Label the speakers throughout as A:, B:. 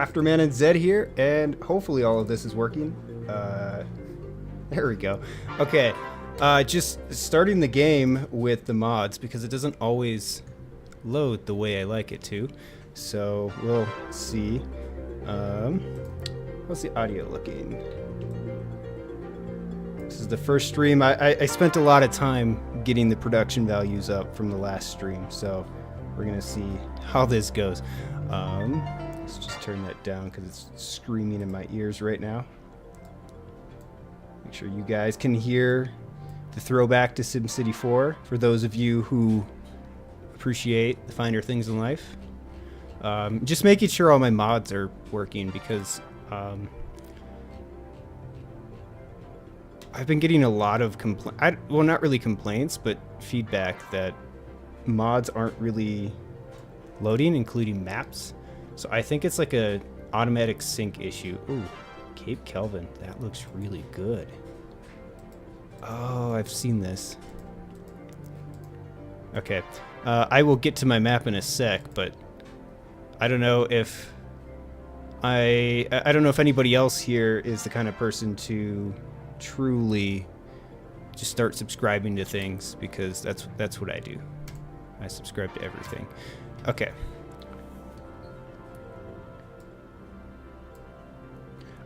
A: RaftermanNZ here, and hopefully all of this is working. There we go. Okay, just starting the game with the mods because it doesn't always load the way I like it to. So we'll see. How's the audio looking? This is the first stream. I spent a lot of time getting the production values up from the last stream, so we're gonna see how this goes. Let's just turn that down because it's screaming in my ears right now. Make sure you guys can hear the throwback to SimCity 4 for those of you who appreciate the finer things in life. Just making sure all my mods are working because I've been getting a lot of well, not really complaints, but feedback that mods aren't really loading, including maps. So I think it's like a automatic sync issue. Ooh, Cape Kelvin, that looks really good. Oh, I've seen this. Okay, I will get to my map in a sec, but I don't know if I don't know if anybody else here is the kind of person to truly just start subscribing to things, because that's what I do. I subscribe to everything. Okay.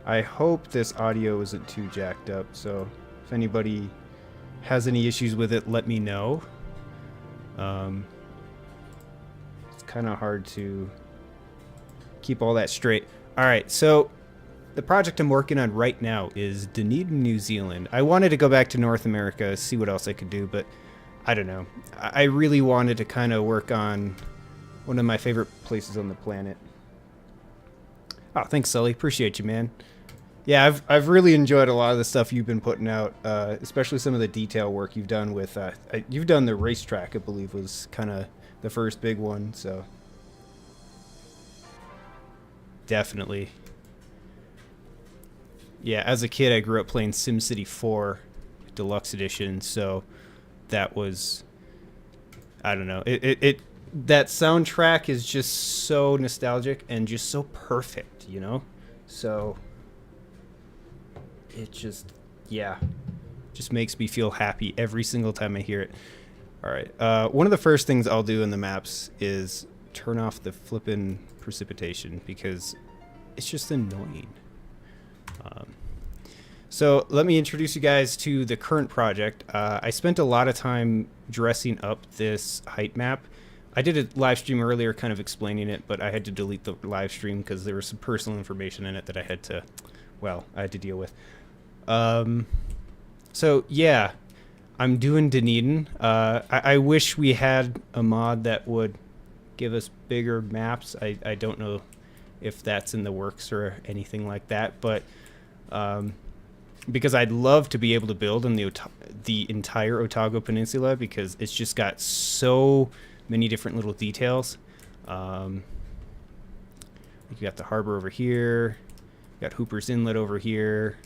A: I hope this audio isn't too jacked up, so if anybody has any issues with it, let me know. It's kind of hard to keep all that straight. Alright, so the project I'm working on right now is Dunedin, New Zealand. I wanted to go back to North America, see what else I could do, but I don't know. I really wanted to kind of work on one of my favorite places on the planet. Oh, thanks, Sully. Appreciate you, man. Yeah, I've really enjoyed a lot of the stuff you've been putting out, especially some of the detail work you've done with... you've done the racetrack, I believe, was kind of the first big one, so... Definitely. Yeah, as a kid, I grew up playing SimCity 4 Deluxe Edition, so that was... I don't know. That soundtrack is just so nostalgic and just so perfect, you know? So it just, yeah, just makes me feel happy every single time I hear it. All right. One of the first things I'll do in the maps is turn off the flippin' precipitation because it's just annoying. So let me introduce you guys to the current project. I spent a lot of time dressing up this height map. I did a live stream earlier kind of explaining it, but I had to delete the live stream because there was some personal information in it that I had to, well, I had to deal with. So yeah, I'm doing Dunedin. I wish we had a mod that would give us bigger maps. I don't know if that's in the works or anything like that, but because I'd love to be able to build on the entire Otago Peninsula because it's just got so many different little details. You got the harbor over here, you got Hooper's Inlet over here,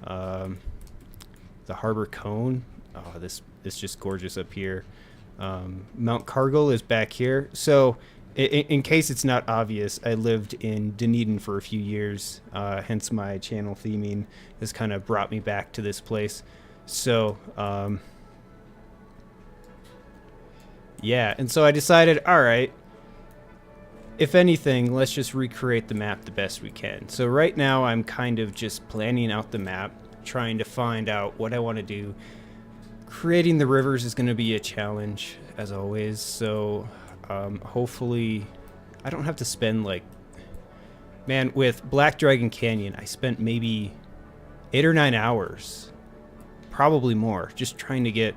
A: the harbor cone. Oh, this is just gorgeous up here. Mount Cargill is back here. So in case it's not obvious, I lived in Dunedin for a few years, hence my channel theming has kind of brought me back to this place. So yeah, and so I decided, all right, if anything, let's just recreate the map the best we can. So right now I'm kind of just planning out the map, trying to find out what I want to do. Creating the rivers is going to be a challenge, as always, so hopefully I don't have to spend like... Man, with Black Dragon Canyon, I spent maybe 8 or 9 hours, probably more, just trying to get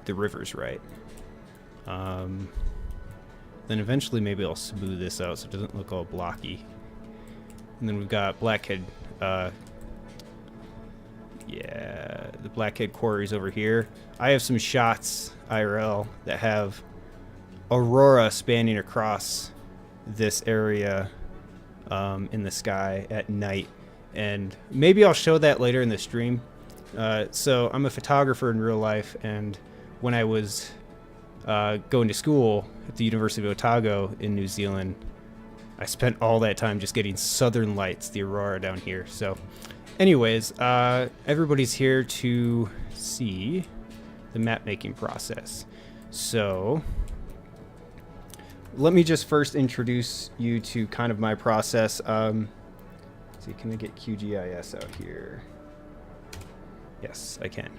A: the rivers right. Then eventually maybe I'll smooth this out so it doesn't look all blocky. And then we've got Blackhead, yeah, the Blackhead quarries over here. I have some shots IRL that have aurora spanning across this area in the sky at night, and maybe I'll show that later in the stream. So I'm a photographer in real life, and when I was going to school at the University of Otago in New Zealand, I spent all that time just getting southern lights, the aurora down here. So anyways, everybody's here to see the map making process. So let me just first introduce you to kind of my process. See, can I get QGIS out here? Yes, I can.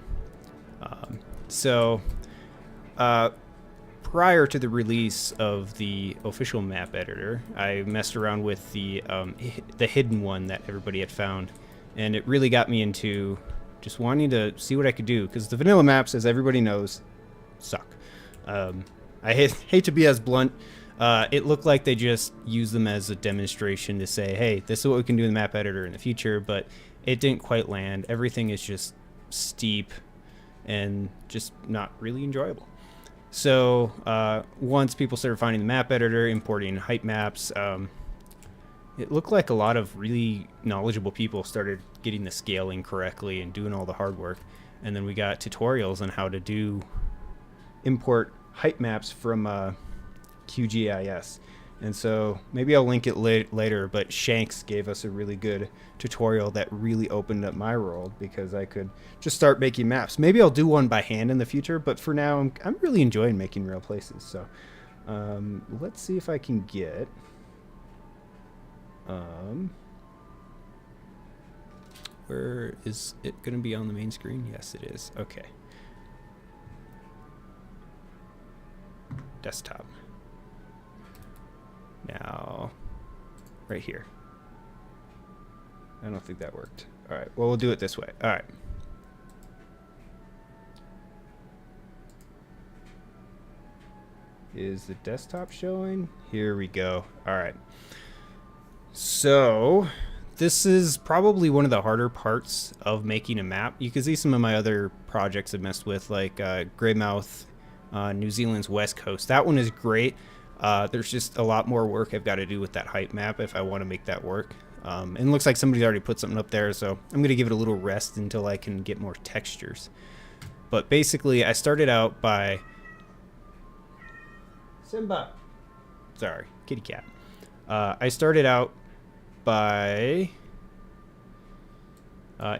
A: Prior to the release of the official map editor, I messed around with the hidden one that everybody had found, and it really got me into just wanting to see what I could do, because the vanilla maps, as everybody knows, suck. I hate to be as blunt. It looked like they just used them as a demonstration to say, hey, this is what we can do in the map editor in the future, but it didn't quite land. Everything is just steep and just not really enjoyable. So once people started finding the map editor, importing height maps, it looked like a lot of really knowledgeable people started getting the scaling correctly and doing all the hard work. And then we got tutorials on how to import height maps from QGIS. And so maybe I'll link it later, but Shanks gave us a really good tutorial that really opened up my world, because I could just start making maps. Maybe I'll do one by hand in the future, but for now I'm really enjoying making real places. So let's see if I can get where is it going to be on the main screen? Yes, it is. Okay. Desktop. Now, right here. I don't think that worked. All right, well, we'll do it this way. All right. Is the desktop showing? Here we go. All right. So this is probably one of the harder parts of making a map. You can see some of my other projects I've messed with, like Greymouth, New Zealand's West Coast. That one is great. There's just a lot more work I've got to do with that height map if I want to make that work. And it looks like somebody's already put something up there, so I'm going to give it a little rest until I can get more textures. But basically, I started out by... Simba! Sorry, kitty cat. I started out by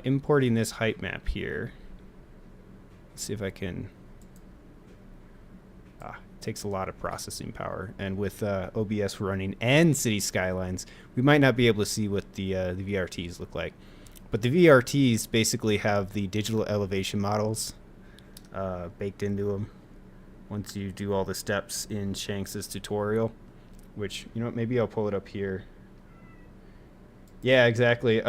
A: importing this height map here. Let's see if I can... takes a lot of processing power, and with OBS running and City Skylines, we might not be able to see what the VRTs look like. But the VRTs basically have the digital elevation models baked into them once you do all the steps in Shanks's tutorial, which, you know what, maybe I'll pull it up here. Yeah, exactly.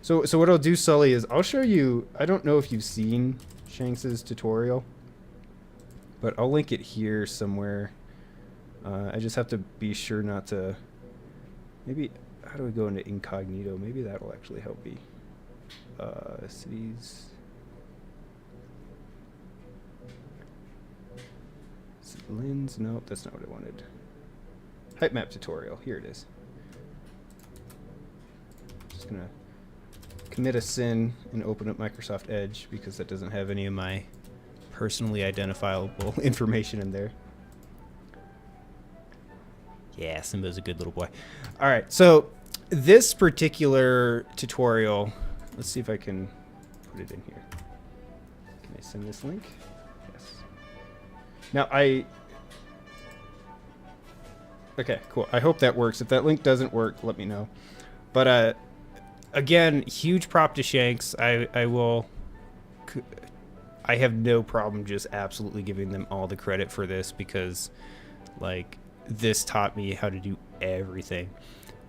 A: So what I'll do, Sully, is I'll show you, I don't know if you've seen Shanks's tutorial, but I'll link it here somewhere. I just have to be sure not to... Maybe... How do we go into incognito? Maybe that'll actually help me. Cities... Lens? No, that's not what I wanted. Height map tutorial. Here it is. Just gonna commit a sin and open up Microsoft Edge, because that doesn't have any of my personally identifiable information in there. Yeah, Simba's a good little boy. All right, so this particular tutorial, let's see if I can put it in here. Can I send this link? Yes. Now okay, cool. I hope that works. If that link doesn't work, let me know. But again, huge prop to Shanks. I have no problem just absolutely giving them all the credit for this, because like this taught me how to do everything.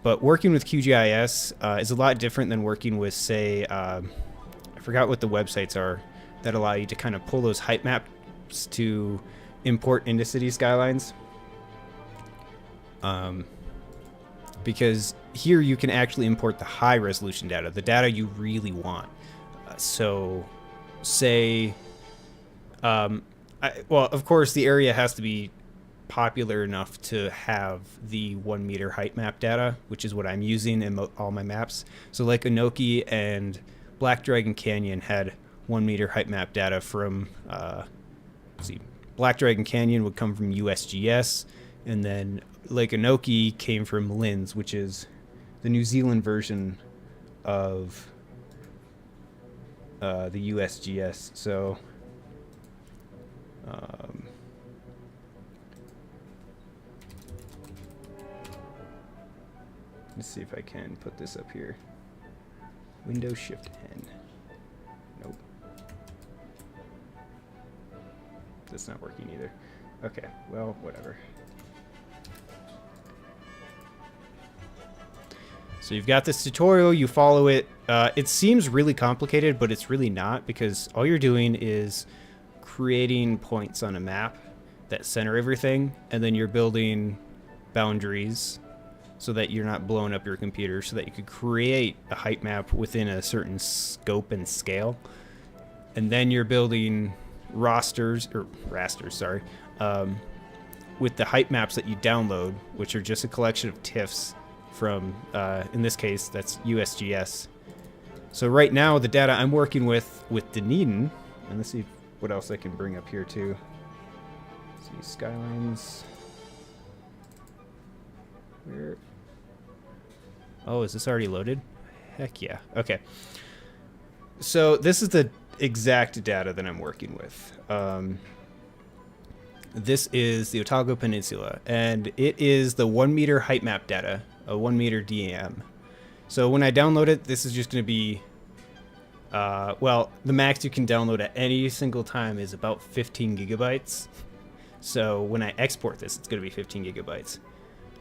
A: But working with QGIS is a lot different than working with, say, I forgot what the websites are that allow you to kind of pull those height maps to import into City Skylines. Because here you can actually import the high resolution data, the data you really want. So say, well, of course the area has to be popular enough to have the 1 meter height map data, which is what I'm using in all my maps. So like Inoki and Black Dragon Canyon had 1 meter height map data from, let's see, Black Dragon Canyon would come from USGS, And then Lake Anoki came from LINS, which is the New Zealand version of the USGS. So let's see if I can put this up here. Windows Shift N. Nope. That's not working either. Okay, well, whatever. So you've got this tutorial, you follow it. It seems really complicated, but it's really not, because all you're doing is creating points on a map that center everything, and then you're building boundaries so that you're not blowing up your computer, so that you could create a height map within a certain scope and scale. And then you're building rasters, sorry, with the height maps that you download, which are just a collection of TIFFs from, in this case, that's USGS. So right now, the data I'm working with Dunedin, and let's see what else I can bring up here too. Let's see, Skylines. Where? Oh, is this already loaded? Heck yeah. Okay. So this is the exact data that I'm working with. This is the Otago Peninsula, and it is the 1 meter height map data, a 1 meter DAM. So when I download it, this is just going to be, well, the max you can download at any single time is about 15 gigabytes. So when I export this, it's going to be 15 gigabytes.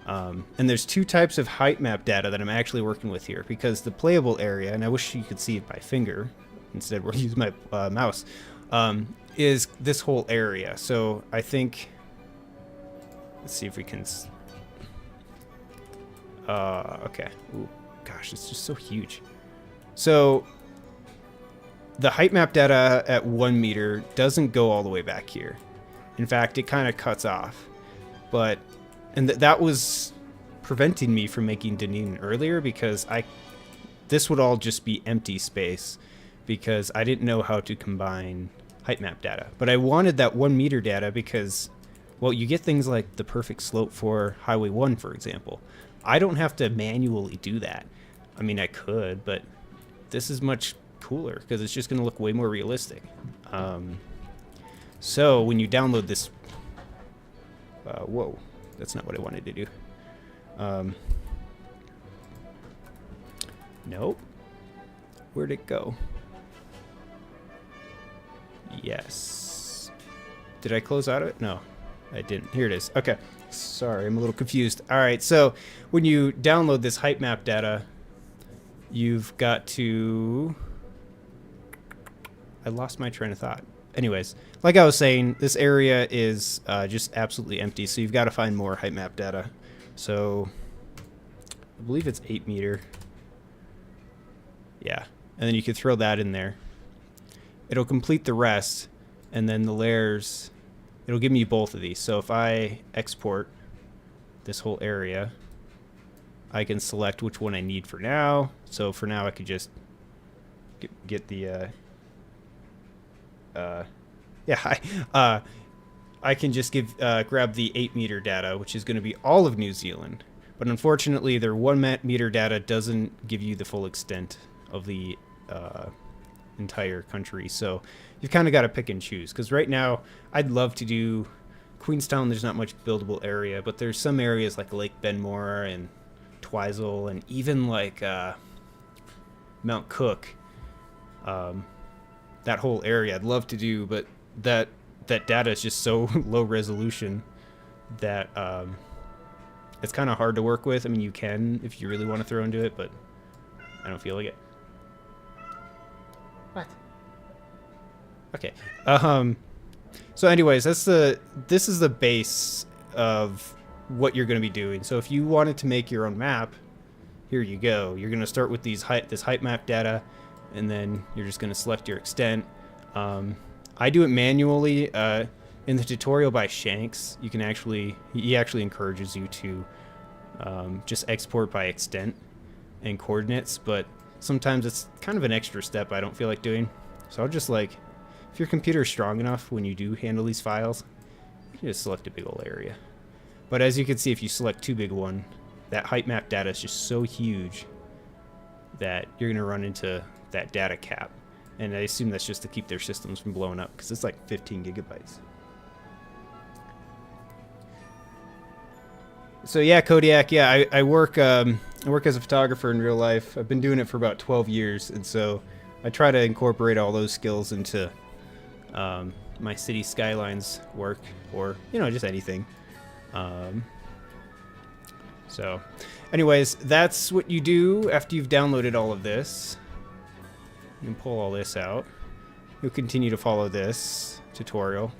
A: And there's two types of height map data that I'm actually working with here, because the playable area, and I wish you could see it by finger, instead we'll use my mouse, is this whole area. So I think, let's see if we can, okay. Ooh, gosh, it's just so huge. So the height map data at 1 meter doesn't go all the way back here. In fact, it kind of cuts off. But, and that was preventing me from making Dunedin earlier, because this would all just be empty space, because I didn't know how to combine height map data. But I wanted that 1 meter data because, well, you get things like the perfect slope for Highway 1, for example. I don't have to manually do that. I mean, I could, but this is much cooler because it's just going to look way more realistic. So when you download this, whoa, that's not what I wanted to do. Nope. Where'd it go? Yes. Did I close out of it? No, I didn't. Here it is. Okay. Sorry, I'm a little confused. All right, so when you download this height map data, you've got to... I lost my train of thought. Anyways, like I was saying, this area is just absolutely empty, so you've got to find more height map data. So I believe it's 8 meter. Yeah, and then you could throw that in there. It'll complete the rest, and then the layers, it'll give me both of these. So if I export this whole area, I can select which one I need for now. So for now, I could just get the, I can just grab the 8 meter data, which is going to be all of New Zealand. But unfortunately, their 1 meter data doesn't give you the full extent of the entire country. So you've kind of got to pick and choose. Because right now, I'd love to do Queenstown. There's not much buildable area, but there's some areas like Lake Benmore and Twizel, and even like Mount Cook. That whole area I'd love to do, but that data is just so low resolution that it's kind of hard to work with. I mean, you can if you really want to throw into it, but I don't feel like it. What? Okay. So anyways, this is the base of what you're going to be doing. So if you wanted to make your own map, here you go. You're going to start with this height map data, and then you're just going to select your extent. I do it manually. In the tutorial by Shanks, he actually encourages you to just export by extent and coordinates, but sometimes it's kind of an extra step I don't feel like doing. So I'll just if your computer is strong enough when you do handle these files, you can just select a big old area. But as you can see, if you select too big one, that height map data is just so huge that you're going to run into that data cap. And I assume that's just to keep their systems from blowing up, because it's like 15 gigabytes. So yeah, Kodiak, yeah, I work as a photographer in real life. I've been doing it for about 12 years, and so I try to incorporate all those skills into my city skylines work, or, you know, just anything. So anyways, that's what you do after you've downloaded all of this. You can pull all this out. You'll continue to follow this tutorial.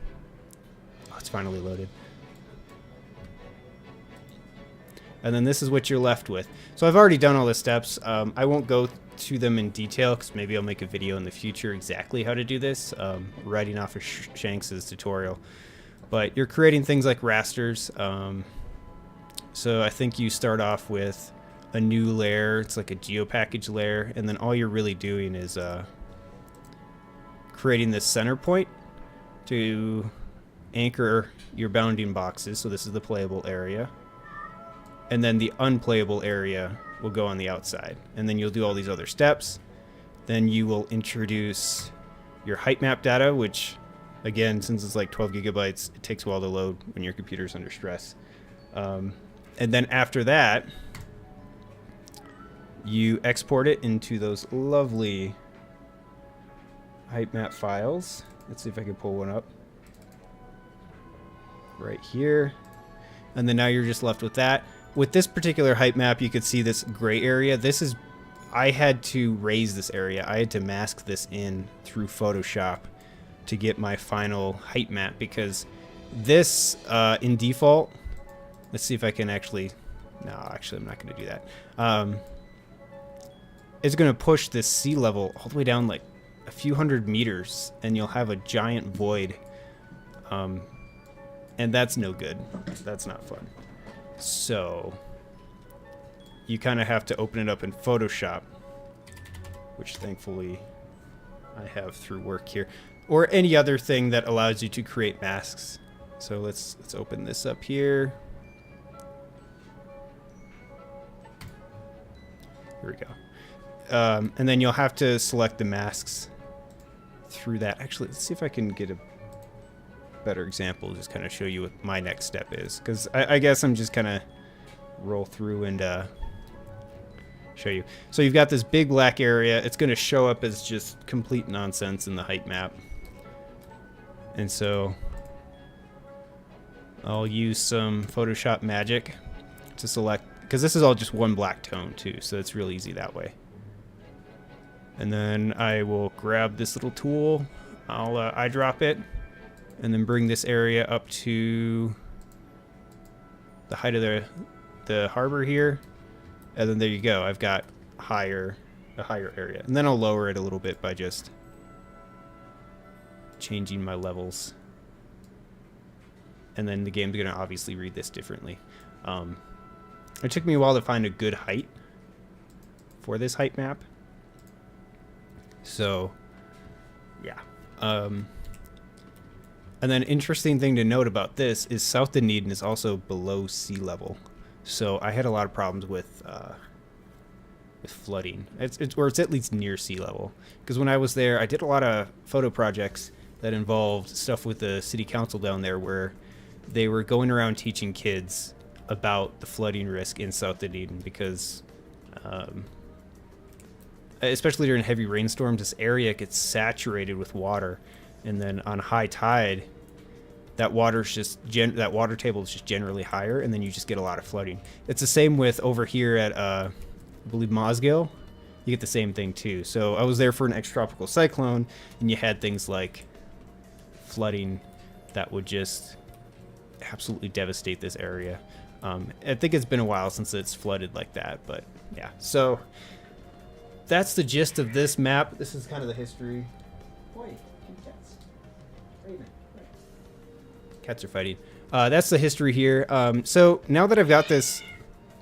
A: Oh, it's finally loaded. And then this is what you're left with. So I've already done all the steps. I won't go to them in detail, because maybe I'll make a video in the future exactly how to do this, writing off of Shanks's tutorial. But you're creating things like rasters. So I think you start off with a new layer. It's like a geopackage layer, and then all you're really doing is creating this center point to anchor your bounding boxes. So this is the playable area. And then the unplayable area will go on the outside. And then you'll do all these other steps. Then you will introduce your height map data, which, again, since it's like 12 gigabytes, it takes a while to load when your computer's under stress. And then after that, you export it into those lovely height map files. Let's see if I can pull one up. Right here. And then now you're just left with that. With this particular height map, you could see this gray area. This is, I had to raise this area. I had to mask this in through Photoshop to get my final height map, because this in default, let's see if I can actually, no, actually I'm not going to do that. It's going to push this sea level all the way down like a few hundred meters, and you'll have a giant void. And that's no good. That's not fun. So you kind of have to open it up in Photoshop, which thankfully I have through work here, or any other thing that allows you to create masks. So let's open this up here. Here we go. And then you'll have to select the masks through that. Actually, let's see if I can get a better example, just kind of show you what my next step is, because I guess I'm just kind of roll through and show you. So you've got this big black area. It's going to show up as just complete nonsense in the height map, and so I'll use some Photoshop magic to select, because this is all just one black tone too, so it's real easy that way. And then I will grab this little tool, I'll eyedrop it, and then bring this area up to the height of the harbor here, and then there you go. I've got a higher area, and then I'll lower it a little bit by just changing my levels, and then the game's gonna obviously read this differently. It took me a while to find a good height for this height map, so yeah. And then interesting thing to note about this is South Dunedin is also below sea level. So I had a lot of problems with flooding. It's at least near sea level. Because when I was there, I did a lot of photo projects that involved stuff with the city council down there, where they were going around teaching kids about the flooding risk in South Dunedin, because especially during heavy rainstorms, this area gets saturated with water. And then on high tide, that water table is just generally higher, and then you just get a lot of flooding. It's the same with over here at I believe Mosgiel. You get the same thing too. So I was there for an extratropical cyclone, and you had things like flooding that would just absolutely devastate this area. I think it's been a while since it's flooded like that, but yeah. So that's the gist of this map. This is kind of the history. Boy. Cats are fighting. That's the history here. So now that I've got this,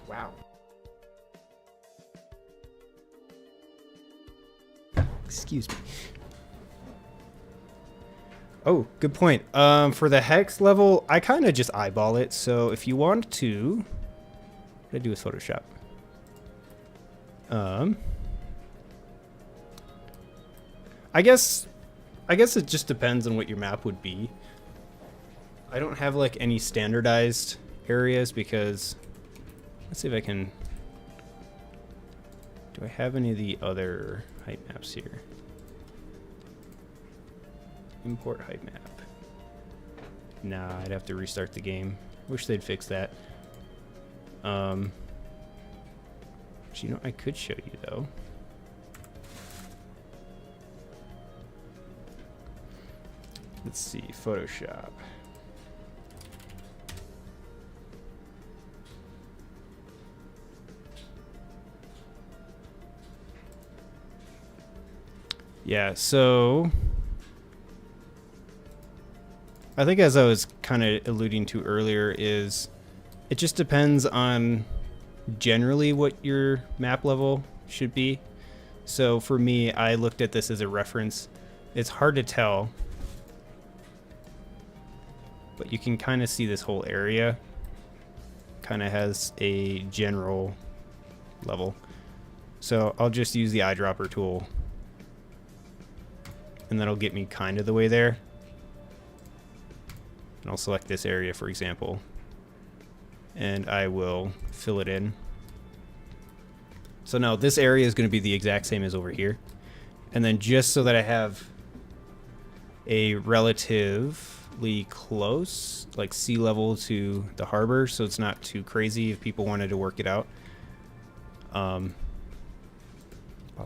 A: wow. Excuse me. Oh, good point. For the hex level, I kind of just eyeball it. So if you want to, what did I do with Photoshop? I guess it just depends on what your map would be. I don't have like any standardized areas because let's see if I can. Do I have any of the other height maps here? Import height map. Nah, I'd have to restart the game. Wish they'd fix that. Actually, you know, I could show you though. Let's see, Photoshop. Yeah, so I think as I was kind of alluding to earlier is it just depends on generally what your map level should be. So for me, I looked at this as a reference. It's hard to tell, but you can kind of see this whole area kind of has a general level. So I'll just use the eyedropper tool and that'll get me kind of the way there. And I'll select this area, for example, and I will fill it in. So now this area is going to be the exact same as over here. And then just so that I have a relatively close, like sea level to the harbor, so it's not too crazy if people wanted to work it out. Pop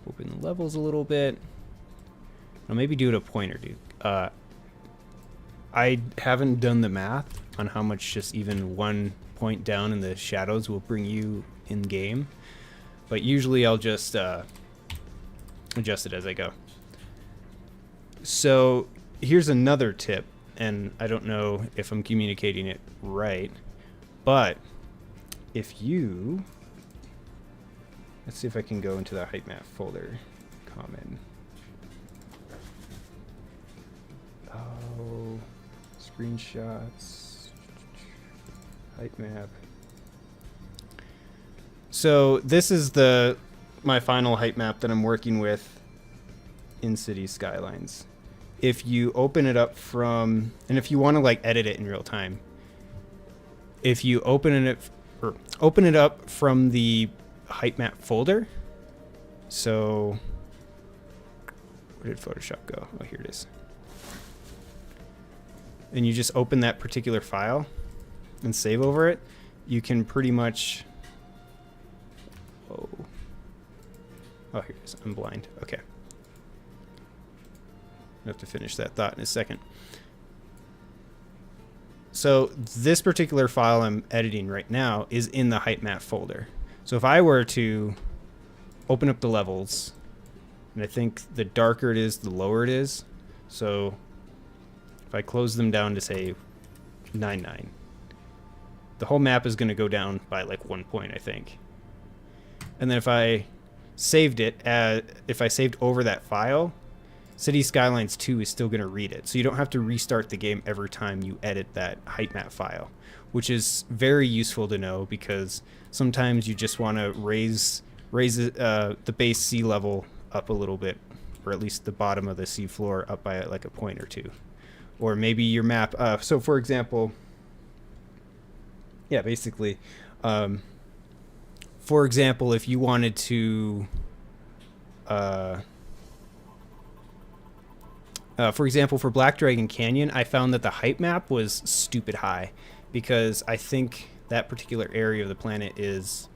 A: open the levels a little bit. I'll maybe do it a point or two. I haven't done the math on how much just even 1 point down in the shadows will bring you in game, but usually I'll just adjust it as I go. So here's another tip, and I don't know if I'm communicating it right, but if you, let's see if I can go into the height map folder, common. Oh, screenshots, height map. So this is my final height map that I'm working with in City Skylines. If you open it up from, and if you want to like edit it in real time, if you open it up from the height map folder. So where did Photoshop go? Oh, here it is. And you just open that particular file and save over it, you can pretty much, oh, here it is, I'm blind, okay. I have to finish that thought in a second. So this particular file I'm editing right now is in the height map folder. So if I were to open up the levels, and I think the darker it is, the lower it is. So if I close them down to say 9.9, the whole map is going to go down by like 1 point, I think. And then if I saved it, if I saved over that file, City Skylines 2 is still going to read it. So you don't have to restart the game every time you edit that height map file, which is very useful to know because sometimes you just want to raise the base sea level up a little bit, or at least the bottom of the sea floor up by like a point or two. Or maybe your map, so for example, yeah, basically, for example, if you wanted to, for example, for Black Dragon Canyon, I found that the height map was stupid high because I think that particular area of the planet is,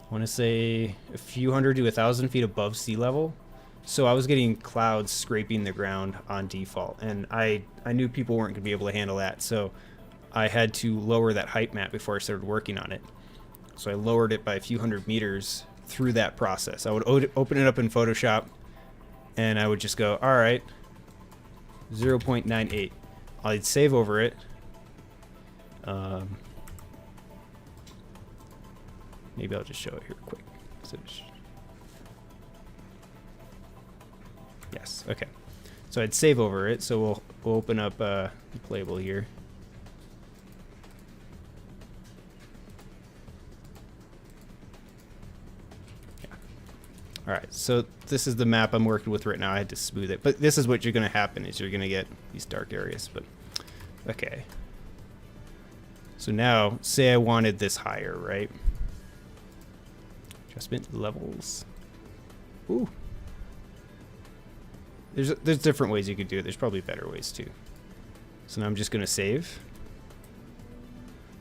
A: I want to say, a few hundred to 1,000 feet above sea level. So I was getting clouds scraping the ground on default, and I knew people weren't going to be able to handle that, so I had to lower that height map before I started working on it. So I lowered it by a few hundred meters through that process. I would open it up in Photoshop, and I would just go, all right, 0.98. I'd save over it. Maybe I'll just show it here quick. So yes, okay. So I'd save over it. So we'll open up the playable here. Yeah. All right. So this is the map I'm working with right now. I had to smooth it, but this is what you're going to happen is you're going to get these dark areas. But okay. So now, say I wanted this higher, right? Adjustment levels. Ooh. There's different ways you could do it. There's probably better ways too. So now I'm just going to save.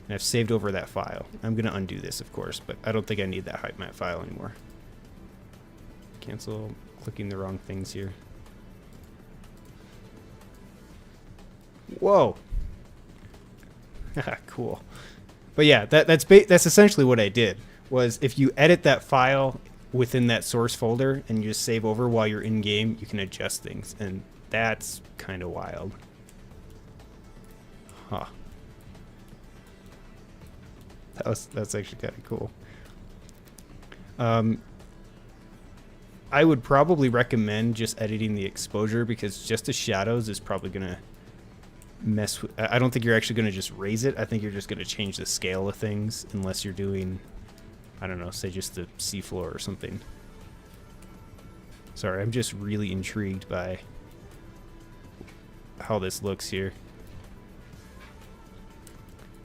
A: And I've saved over that file. I'm going to undo this, of course, but I don't think I need that height map file anymore. Cancel. Clicking the wrong things here. Whoa. Cool. But yeah, that's essentially what I did. Was if you edit that file within that source folder and you just save over while you're in game, you can adjust things, and that's kind of wild. Huh. That's actually kind of cool. I would probably recommend just editing the exposure, because just the shadows is probably gonna mess with. I don't think you're actually gonna just raise it. I think you're just gonna change the scale of things, unless you're doing, I don't know, say just the seafloor or something. Sorry, I'm just really intrigued by how this looks here.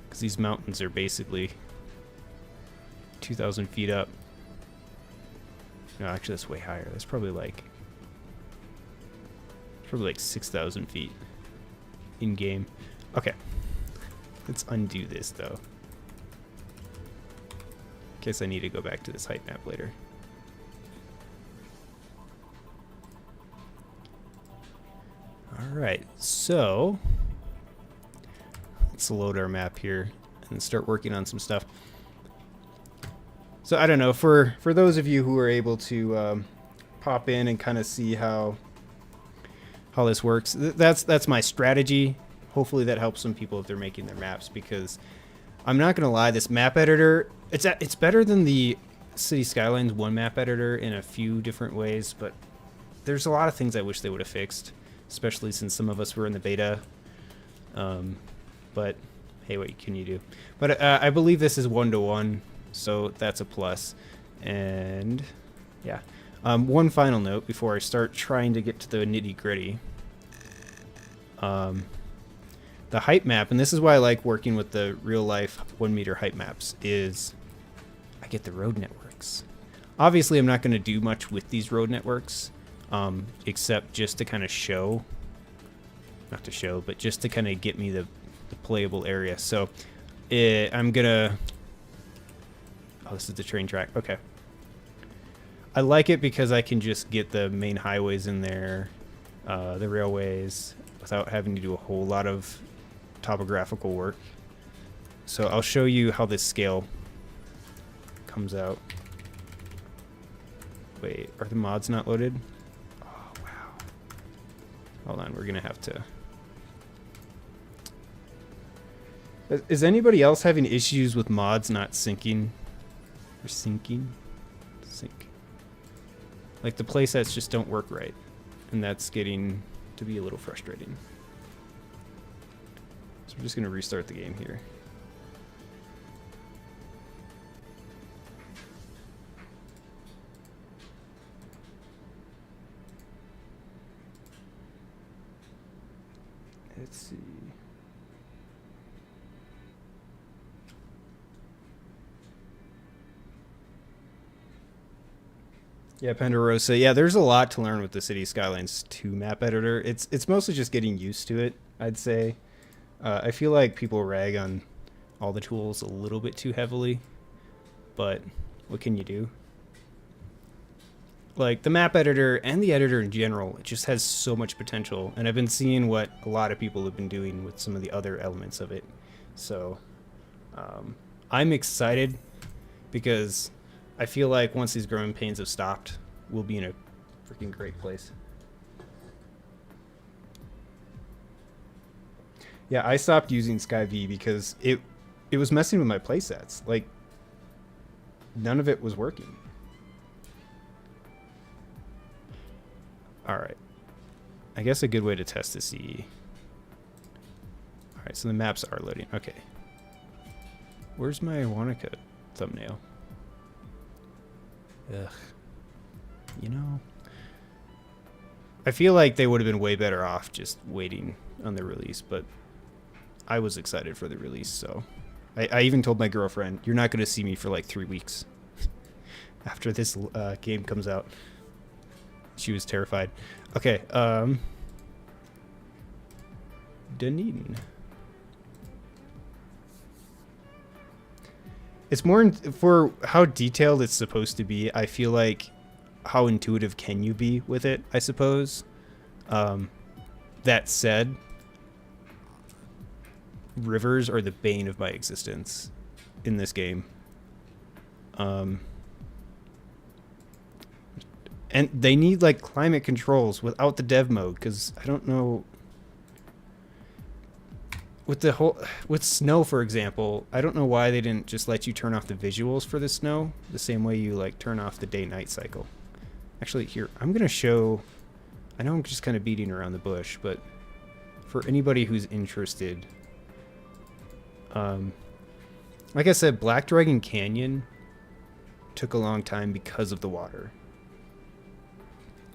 A: Because these mountains are basically 2,000 feet up. No, actually that's way higher. That's probably like 6,000 feet in game. Okay. Let's undo this though. Guess I need to go back to this height map later. Alright, so let's load our map here and start working on some stuff. So I don't know, for those of you who are able to pop in and kind of see how this works, that's my strategy. Hopefully that helps some people if they're making their maps, because I'm not gonna lie, this map editor, it's better than the City Skylines 1 map editor in a few different ways, but there's a lot of things I wish they would have fixed, especially since some of us were in the beta. But hey, what can you do? But I believe this is 1-to-1, so that's a plus. And yeah, one final note before I start trying to get to the nitty-gritty. The height map, and this is why I like working with the real-life 1-meter height maps, is I get the road networks. Obviously, I'm not going to do much with these road networks, except just to kind of show, not to show, but just to kind of get me the playable area. So I'm going to, oh, this is the train track. Okay. I like it because I can just get the main highways in there, the railways, without having to do a whole lot of topographical work. So I'll show you how this scale comes out. Wait, are the mods not loaded? Oh, wow. Hold on, we're gonna have to... Is anybody else having issues with mods not syncing? Or syncing? Sync. Like the playsets just don't work right. And that's getting to be a little frustrating. So I'm just gonna restart the game here. Let's see. Yeah, Penderosa. Yeah, there's a lot to learn with the City Skylines 2 map editor. It's mostly just getting used to it, I'd say. I feel like people rag on all the tools a little bit too heavily, but what can you do? Like, the map editor and the editor in general, it just has so much potential, and I've been seeing what a lot of people have been doing with some of the other elements of it. So, I'm excited because I feel like once these growing pains have stopped, we'll be in a freaking great place. Yeah, I stopped using SkyV because it was messing with my playsets. Like, none of it was working. All right. I guess a good way to test to see. All right, so the maps are loading. Okay. Where's my Wanaka thumbnail? Ugh. You know, I feel like they would have been way better off just waiting on the release, but I was excited for the release, so I even told my girlfriend, you're not going to see me for like 3 weeks after this game comes out. She was terrified. Okay, Dunedin. It's more for how detailed it's supposed to be. I feel like how intuitive can you be with it, I suppose. That said, rivers are the bane of my existence in this game. And they need like climate controls without the dev mode, because I don't know. With snow, for example, I don't know why they didn't just let you turn off the visuals for the snow the same way you like turn off the day-night cycle. Actually, here, I'm going to show, I know I'm just kind of beating around the bush, but for anybody who's interested, like I said, Black Dragon Canyon took a long time because of the water.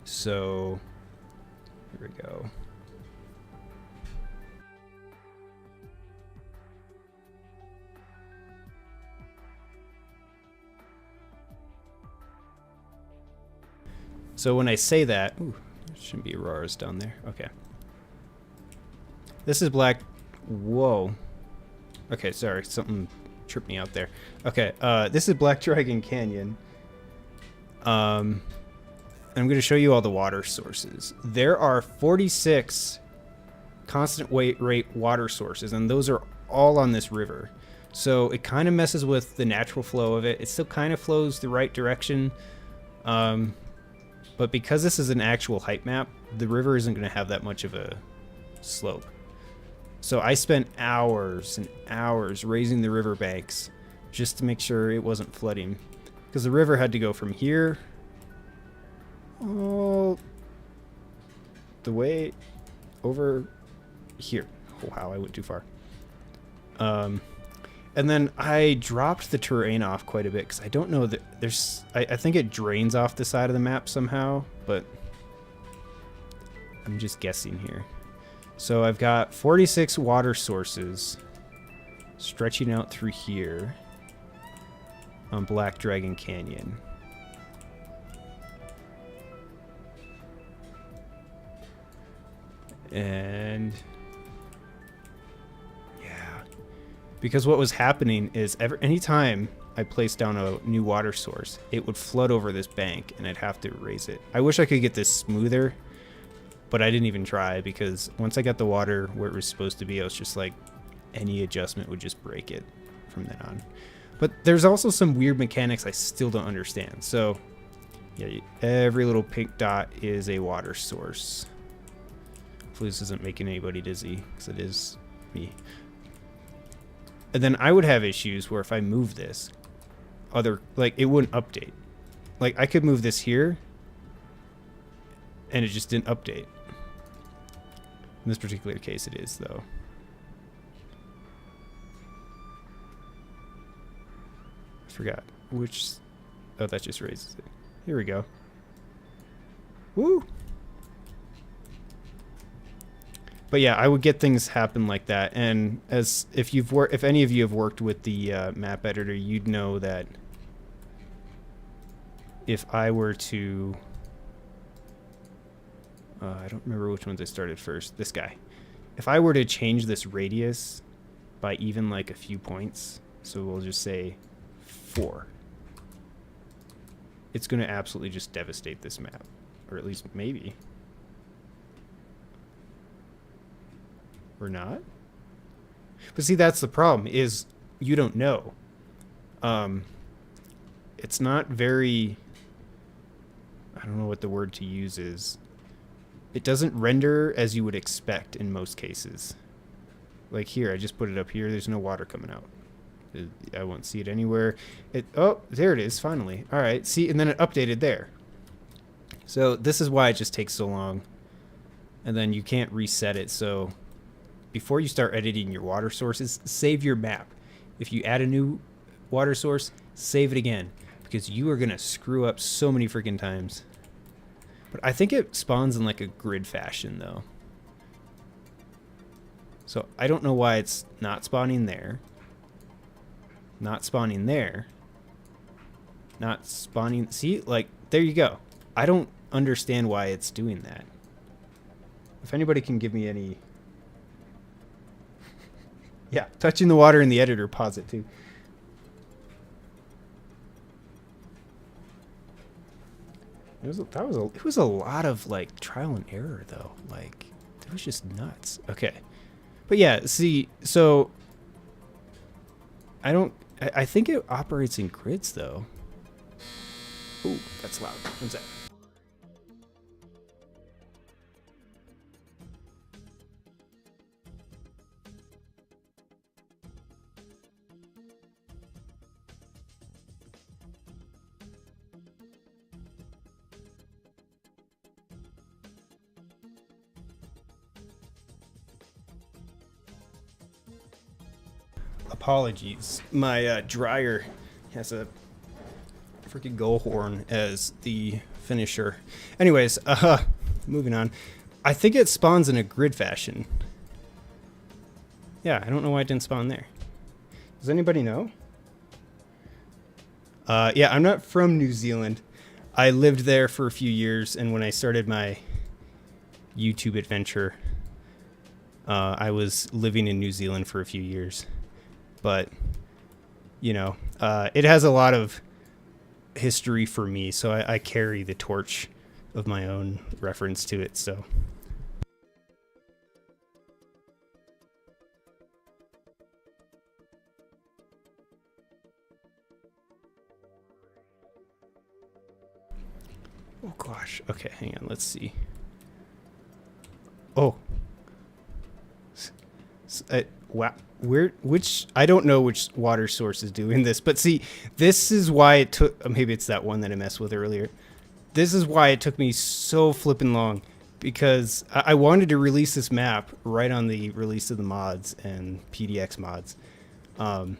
A: So, here we go. So when I say that, ooh, there shouldn't be auroras down there. Okay. This is Black, whoa. Okay, sorry, something tripped me out there. Okay, this is Black Dragon Canyon. I'm going to show you all the water sources. There are 46 constant rate water sources, and those are all on this river. So it kind of messes with the natural flow of it. It still kind of flows the right direction. But because this is an actual height map, the river isn't going to have that much of a slope. So I spent hours and hours raising the river banks just to make sure it wasn't flooding. Because the river had to go from here all the way over here. Oh, wow, I went too far. And then I dropped the terrain off quite a bit because I don't know that there's... I think it drains off the side of the map somehow, but I'm just guessing here. So I've got 46 water sources stretching out through here on Black Dragon Canyon. And yeah, because what was happening is anytime I placed down a new water source, it would flood over this bank and I'd have to raise it. I wish I could get this smoother, but I didn't even try because once I got the water where it was supposed to be, I was just like, any adjustment would just break it from then on. But there's also some weird mechanics I still don't understand. So yeah, every little pink dot is a water source. Hopefully this isn't making anybody dizzy, because it is me. And then I would have issues where if I move this, it wouldn't update. Like I could move this here, and it just didn't update. In this particular case, it is though. I forgot which. Oh, that just raises it. Here we go. Woo! But yeah, I would get things happen like that, and as if any of you have worked with the map editor, you'd know that if I were to, I don't remember which ones I started first. This guy. If I were to change this radius by even like a few points, so we'll just say 4, it's going to absolutely just devastate this map, or at least maybe. Or not. But see, that's the problem, is you don't know. It's not very, I don't know what the word to use is. It doesn't render as you would expect in most cases. Like here, I just put it up here. There's no water coming out. I won't see it anywhere. Oh, there it is, finally. All right, see, and then it updated there. So this is why it just takes so long and then you can't reset it. So before you start editing your water sources, save your map. If you add a new water source, save it again, because you are going to screw up so many freaking times. But I think it spawns in like a grid fashion though. So I don't know why it's not spawning there. Not spawning there. Not spawning. See, like, there you go. I don't understand why it's doing that. If anybody can give me any... Yeah, touching the water in the editor, pause it too. It was a lot of like trial and error though. Like, it was just nuts. Okay. But yeah, see, so I think it operates in grids though. Ooh, that's loud. What's that? Apologies. My dryer has a freaking gull horn as the finisher. Anyways, moving on. I think it spawns in a grid fashion. Yeah, I don't know why it didn't spawn there. Does anybody know? Yeah, I'm not from New Zealand. I lived there for a few years, and when I started my YouTube adventure, I was living in New Zealand for a few years. But, you know, it has a lot of history for me, so I carry the torch of my own reference to it, so... Oh gosh, okay, hang on, let's see. Oh. Wow. I don't know which water source is doing this, but see, this is why it took, maybe it's that one that I messed with earlier. This is why it took me so flippin' long, because I wanted to release this map right on the release of the mods and PDX mods. I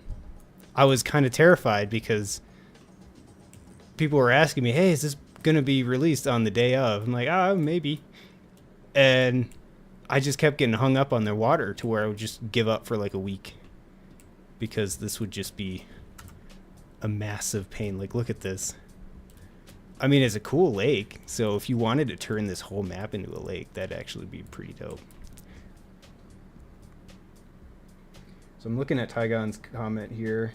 A: was kind of terrified because people were asking me, hey, is this going to be released on the day of? I'm like, maybe. And I just kept getting hung up on their water to where I would just give up for like a week, because this would just be a massive pain. Like, look at this. I mean, it's a cool lake, so if you wanted to turn this whole map into a lake, that'd actually be pretty dope. So I'm looking at Tygon's comment here.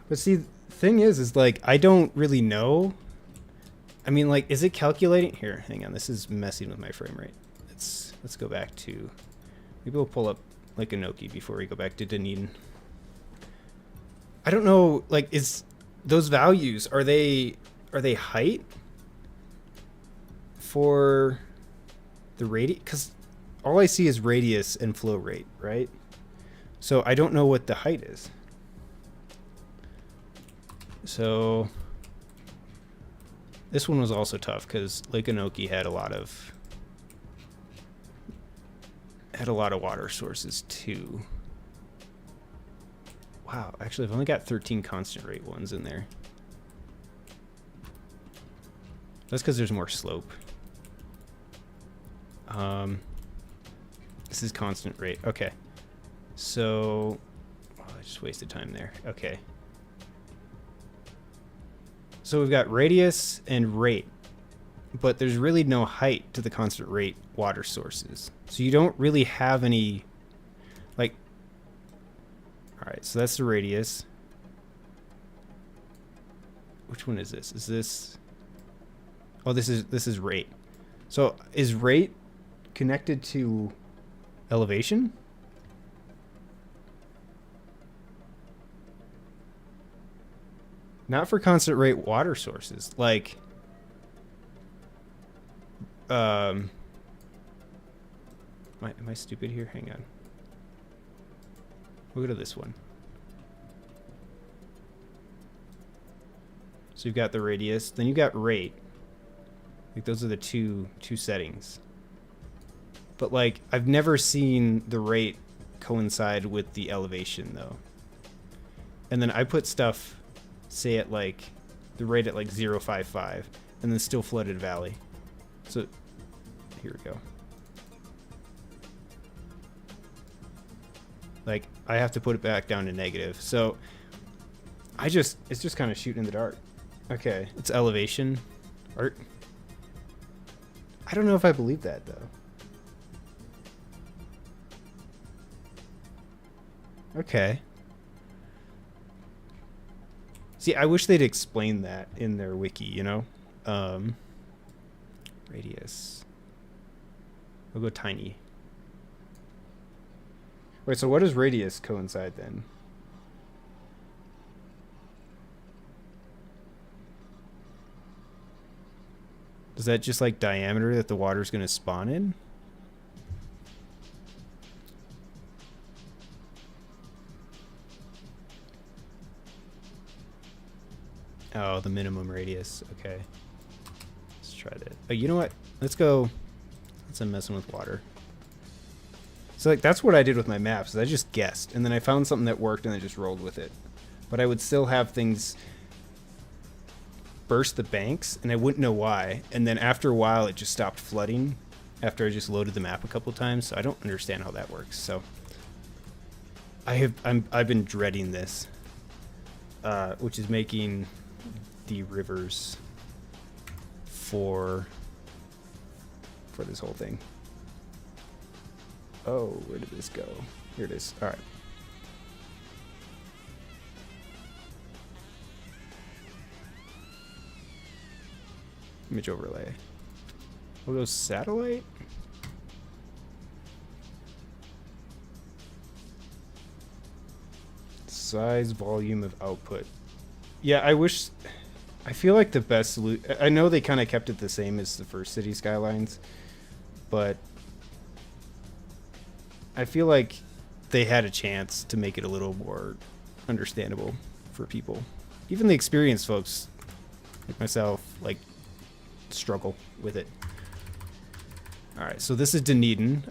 A: But see, the thing is like, I don't really know. I mean, like, is it calculating? Here, hang on. This is messing with my frame rate. Let's go back to... Maybe we'll pull up, like, a Noki before we go back to Dunedin. I don't know, like, is... Those values, are they height? For the radius? Because all I see is radius and flow rate, right? So I don't know what the height is. So... This one was also tough because Lake Anoki had a lot of water sources too. Wow, actually I've only got 13 constant rate ones in there. That's because there's more slope. This is constant rate. Okay. So I just wasted time there. Okay. So we've got radius and rate, but there's really no height to the constant rate water sources. So you don't really have any, like, all right, so that's the radius. Which one is this? Is this, oh, this is rate. So is rate connected to elevation? Not for constant rate water sources. Like, am I stupid here? Hang on. We'll go to this one. So you've got the radius, then you've got rate. Like those are the two settings. But like I've never seen the rate coincide with the elevation though. And then I put stuff, say at like the rate at like 0.55, and then still flooded valley. So here we go. Like I have to put it back down to negative. So it's just kind of shooting in the dark. Okay, it's elevation. Art. I don't know if I believe that though. Okay. See, I wish they'd explain that in their wiki, you know? Radius. We'll go tiny. Wait, so what does radius coincide then? Is that just like diameter that the water's going to spawn in? Oh, the minimum radius. Okay. Let's try that. Oh, you know what? Let's go. Let's messing with water. So like that's what I did with my maps. Is I just guessed, and then I found something that worked, and I just rolled with it. But I would still have things burst the banks, and I wouldn't know why. And then after a while, it just stopped flooding. After I just loaded the map a couple times, so I don't understand how that works. So I've been dreading this, which is making the rivers for this whole thing. Oh, where did this go? Here it is. All right. Image overlay. We'll go satellite. Size, volume of output. Yeah, I feel like the best solution. I know they kind of kept it the same as the first City Skylines, but I feel like they had a chance to make it a little more understandable for people. Even the experienced folks, like myself, like struggle with it. All right, so this is Dunedin.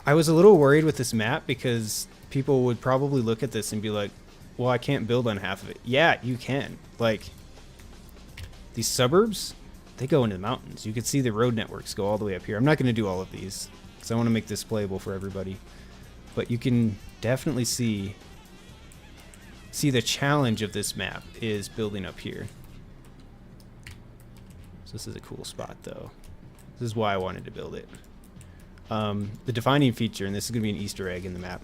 A: I was a little worried with this map because people would probably look at this and be like, well, I can't build on half of it. Yeah, you can. Like, these suburbs, they go into the mountains. You can see the road networks go all the way up here. I'm not going to do all of these because I want to make this playable for everybody. But you can definitely see the challenge of this map is building up here. So this is a cool spot, though. This is why I wanted to build it. The defining feature, and this is going to be an Easter egg in the map,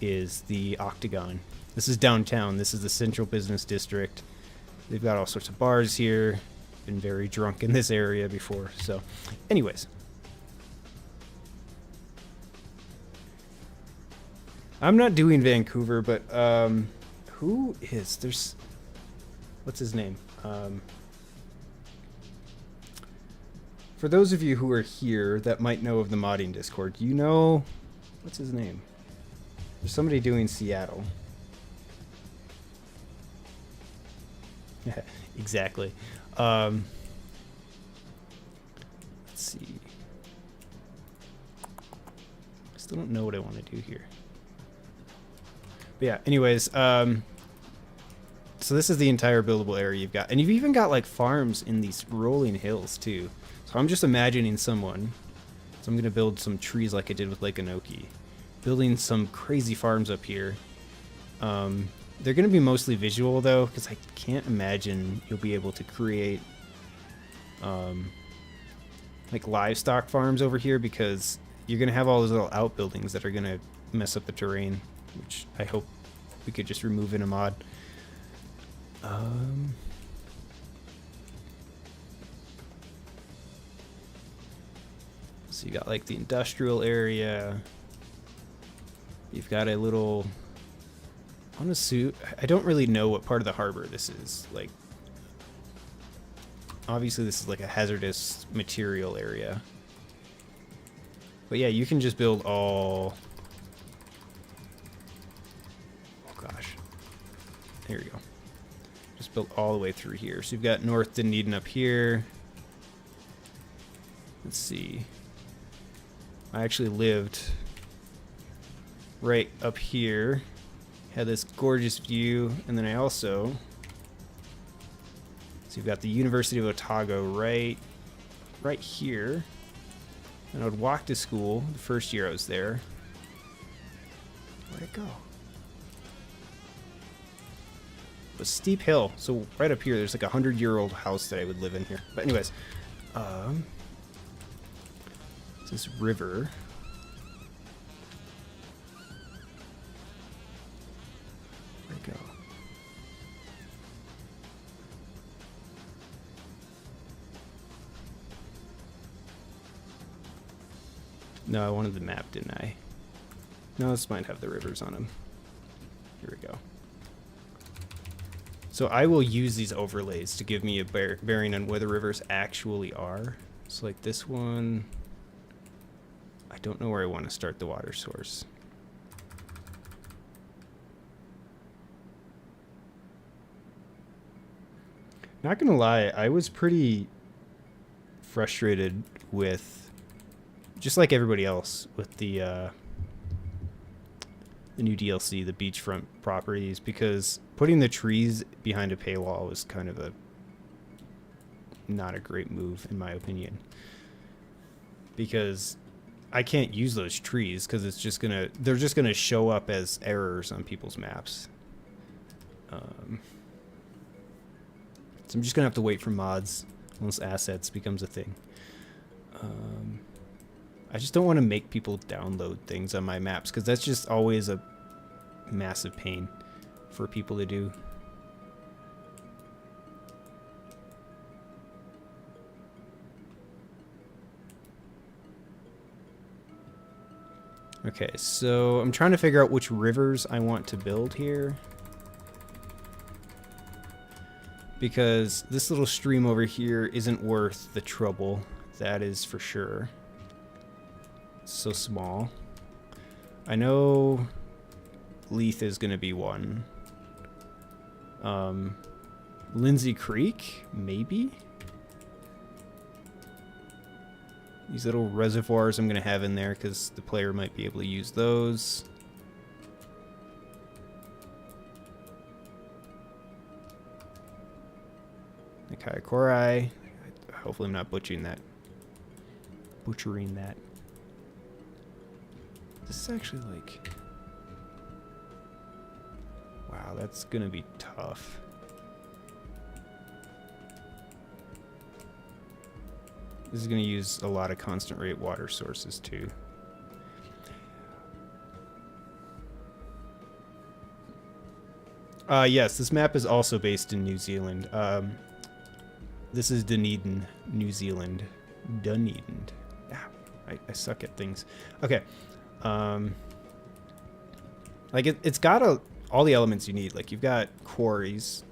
A: is the octagon. This is downtown. This is the central business district. They've got all sorts of bars here. Been very drunk in this area before. So, anyways. I'm not doing Vancouver, but who is? There's... What's his name? For those of you who are here that might know of the modding Discord, you know... What's his name? There's somebody doing Seattle. Exactly. Let's see. I still don't know what I want to do here. But yeah, anyways, so this is the entire buildable area you've got. And you've even got like farms in these rolling hills too. So I'm just imagining someone. So I'm going to build some trees like I did with Lake Anoki. Building some crazy farms up here. They're going to be mostly visual though, because I can't imagine you'll be able to create like livestock farms over here, because you're going to have all those little outbuildings that are going to mess up the terrain, which I hope we could just remove in a mod. So you got like the industrial area. You've got a little... I don't really know what part of the harbor this is. Like, obviously this is like a hazardous material area. But yeah, you can just build all... Oh gosh. There you go. Just Just built all the way through here. So you've got North Dunedin up here. Let's see. I actually lived right up here. Had this gorgeous view, and then I also... So you've got the University of Otago right here. And I would walk to school the first year I was there. Where'd it go? A steep hill. So right up here, there's like a 100-year-old house that I would live in here. But anyways, this river. Where'd it go? No, I wanted the map, didn't I? No, this might have the rivers on them. Here we go. So I will use these overlays to give me a bearing on where the rivers actually are. So like this one, I don't know where I want to start the water source. Not gonna lie, I was pretty frustrated with, just like everybody else, with the new DLC, the beachfront properties, because putting the trees behind a paywall was kind of a not a great move in my opinion, because I can't use those trees because it's just gonna, they're just gonna show up as errors on people's maps. So I'm just gonna have to wait for mods once assets becomes a thing. I just don't want to make people download things on my maps because that's just always a massive pain for people to do. Okay, so I'm trying to figure out which rivers I want to build here, because this little stream over here isn't worth the trouble, that is for sure. It's so small. I know Leith is going to be one. Lindsay Creek, maybe? These little reservoirs I'm going to have in there because the player might be able to use those. The Kayakorai. Hopefully I'm not butchering that. This is actually like... Wow, that's gonna be tough. This is gonna use a lot of constant rate water sources too. Yes, this map is also based in New Zealand. This is Dunedin, New Zealand. Dunedin. Ah, I suck at things. Okay. Like it's got all the elements you need. Like you've got quarries.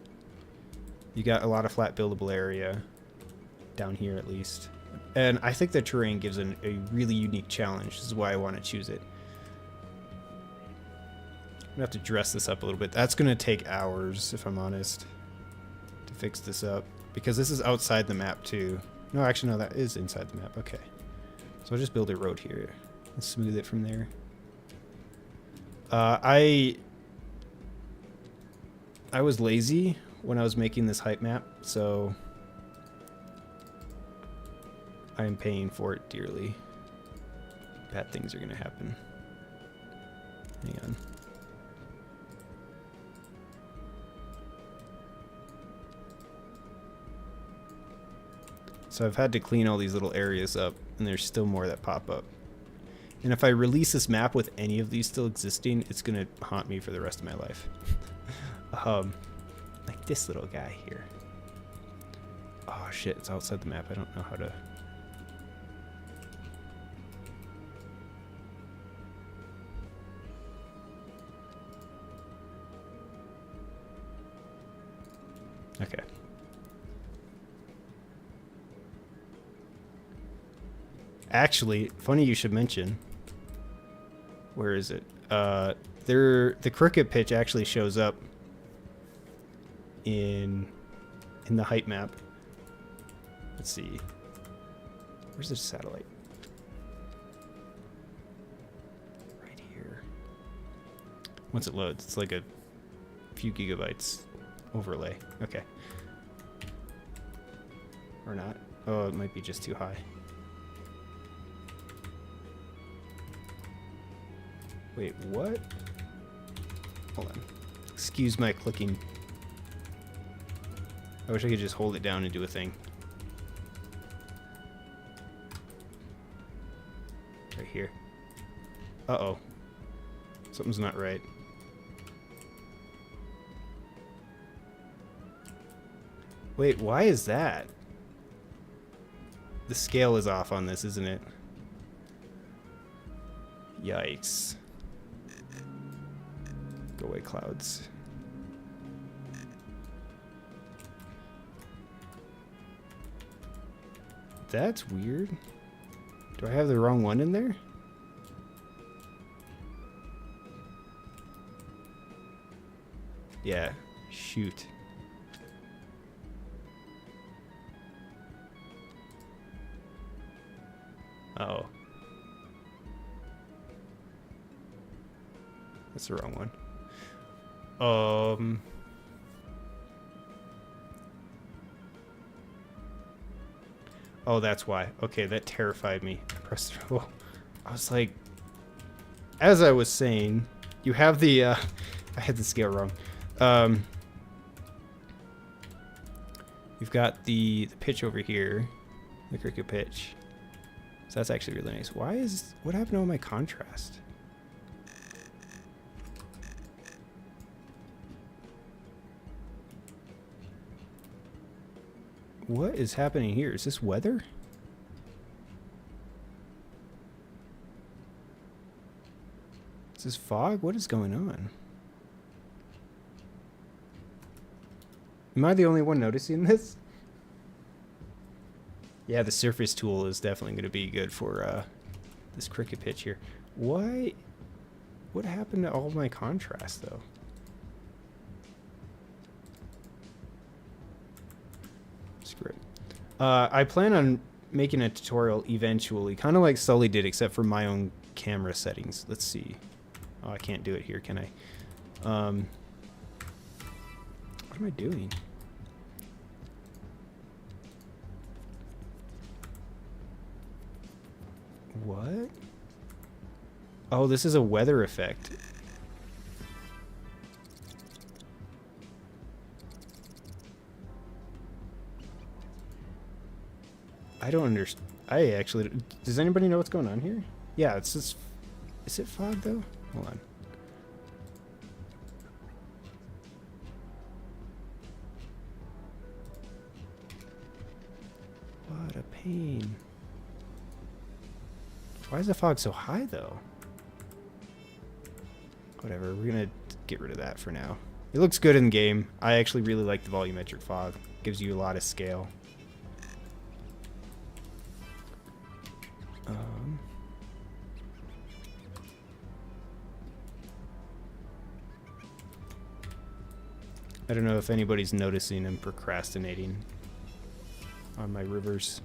A: You got a lot of flat buildable area down here at least. And I think the terrain gives a really unique challenge. This is why I want to choose it. I'm gonna have to dress this up a little bit. That's gonna take hours, if I'm honest, to fix this up. Because this is outside the map too. No, actually no, that is inside the map. Okay. So I'll just build a road here and smooth it from there. I was lazy when I was making this hype map, so I am paying for it dearly. Bad things are gonna happen. Hang on. So I've had to clean all these little areas up, and there's still more that pop up. And if I release this map with any of these still existing, it's gonna haunt me for the rest of my life. Like this little guy here. Oh shit, it's outside the map. I don't know how to... Okay. Actually, funny you should mention. Where is it? The cricket pitch actually shows up in the height map. Let's see. Where's the satellite? Right here. Once it loads, it's like a few gigabytes overlay. Okay. Or not. Oh, it might be just too high. Wait, what? Hold on. Excuse my clicking. I wish I could just hold it down and do a thing. Right here. Uh-oh. Something's not right. Wait, why is that? The scale is off on this, isn't it? Yikes. Go away, clouds. That's weird. Do I have the wrong one in there? Yeah, shoot. Oh. That's the wrong one. Oh, that's why. Okay, that terrified me. I pressed through. I was like, as I was saying, you have the, I had the scale wrong. You've got the pitch over here, the cricket pitch. So that's actually really nice. What happened to all my contrast? What is happening here? Is this weather? Is this fog? What is going on? Am I the only one noticing this? Yeah, the surface tool is definitely going to be good for this cricket pitch here. Why? What happened to all my contrast, though? Screw it. I plan on making a tutorial eventually, kind of like Sully did, except for my own camera settings. Let's see. Oh, I can't do it here, can I? What am I doing? What? Oh, this is a weather effect. I don't understand. I actually... Does anybody know what's going on here? Yeah, it's just... Is it fog, though? Hold on. What a pain. Why is the fog so high, though? Whatever, we're gonna get rid of that for now. It looks good in game. I actually really like the volumetric fog. Gives you a lot of scale. I don't know if anybody's noticing I'm procrastinating on my rivers.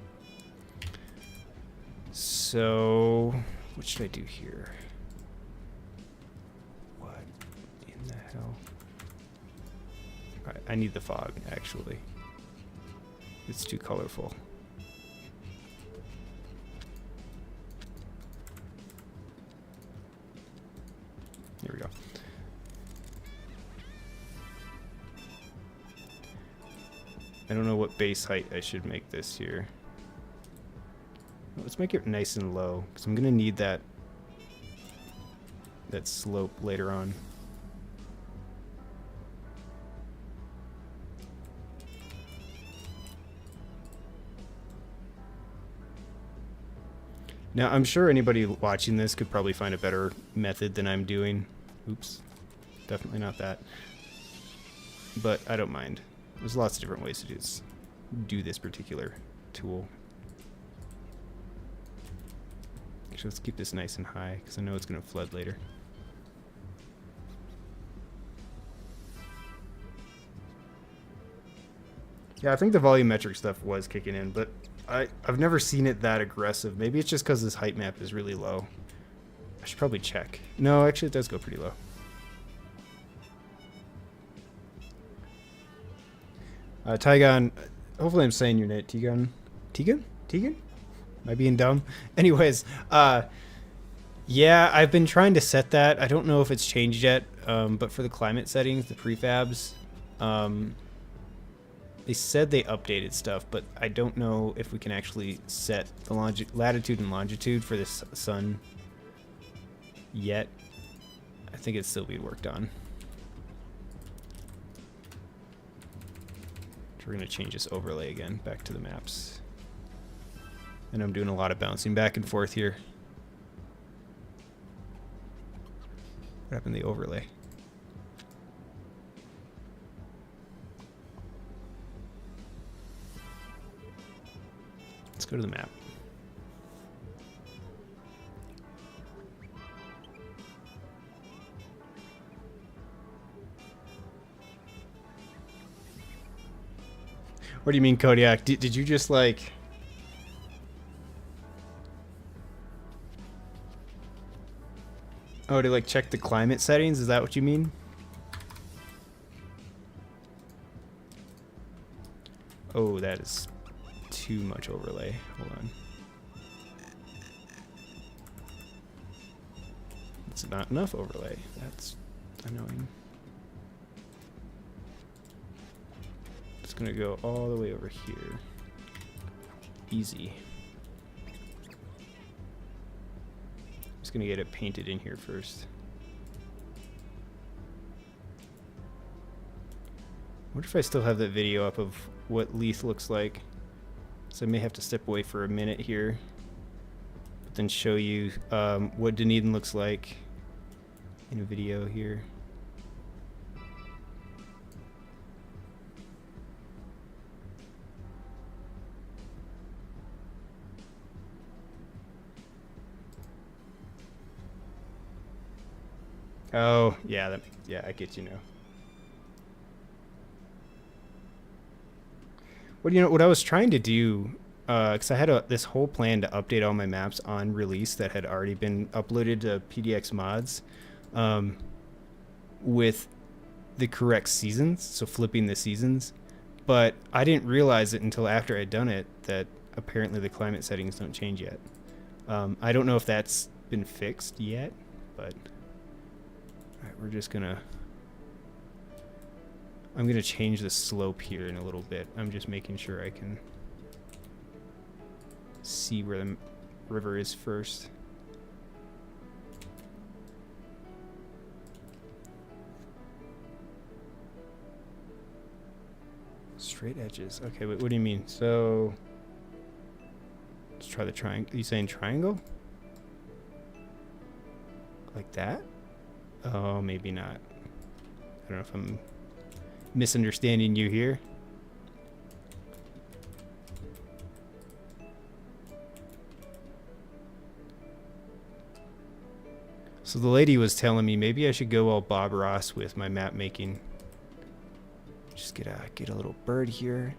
A: So, what should I do here? What in the hell? I need the fog, actually. It's too colorful. Here we go. I don't know what base height I should make this here. Let's make it nice and low, because I'm going to need that slope later on. Now, I'm sure anybody watching this could probably find a better method than I'm doing. Oops. Definitely not that. But I don't mind. There's lots of different ways to do this particular tool. Actually, let's keep this nice and high, because I know it's going to flood later. Yeah, I think the volumetric stuff was kicking in, but I've never seen it that aggressive. Maybe it's just because this height map is really low. I should probably check. No, actually it does go pretty low. Tygon, hopefully I'm saying your name. Tygon? Tegan? Tegan? Am I being dumb? Anyways, yeah, I've been trying to set that. I don't know if it's changed yet, but for the climate settings, the prefabs, they said they updated stuff, but I don't know if we can actually set the latitude and longitude for this sun yet. I think it's still being worked on. So we're going to change this overlay again back to the maps. And I'm doing a lot of bouncing back and forth here. What happened to the overlay? Let's go to the map. What do you mean, Kodiak? Did you just like... Oh, to like check the climate settings? Is that what you mean? Oh, that is too much overlay. Hold on. It's not enough overlay. That's annoying. It's gonna go all the way over here. Easy. Just gonna get it painted in here first. What if I still have that video up of what Leith looks like? So I may have to step away for a minute here, but then show you what Dunedin looks like in a video here. Oh, yeah, yeah, I get you now. Well, you know, what I was trying to do, because I had this whole plan to update all my maps on release that had already been uploaded to PDX mods with the correct seasons, so flipping the seasons. But I didn't realize it until after I'd done it that apparently the climate settings don't change yet. I don't know if that's been fixed yet, but... Alright, we're just gonna... I'm gonna change the slope here in a little bit. I'm just making sure I can see where the river is first. Straight edges. Okay, wait, what do you mean? So... Let's try the triangle. Are you saying triangle? Like that? Oh, maybe not. I don't know if I'm misunderstanding you here. So the lady was telling me maybe I should go all Bob Ross with my map making. Just get a little bird here.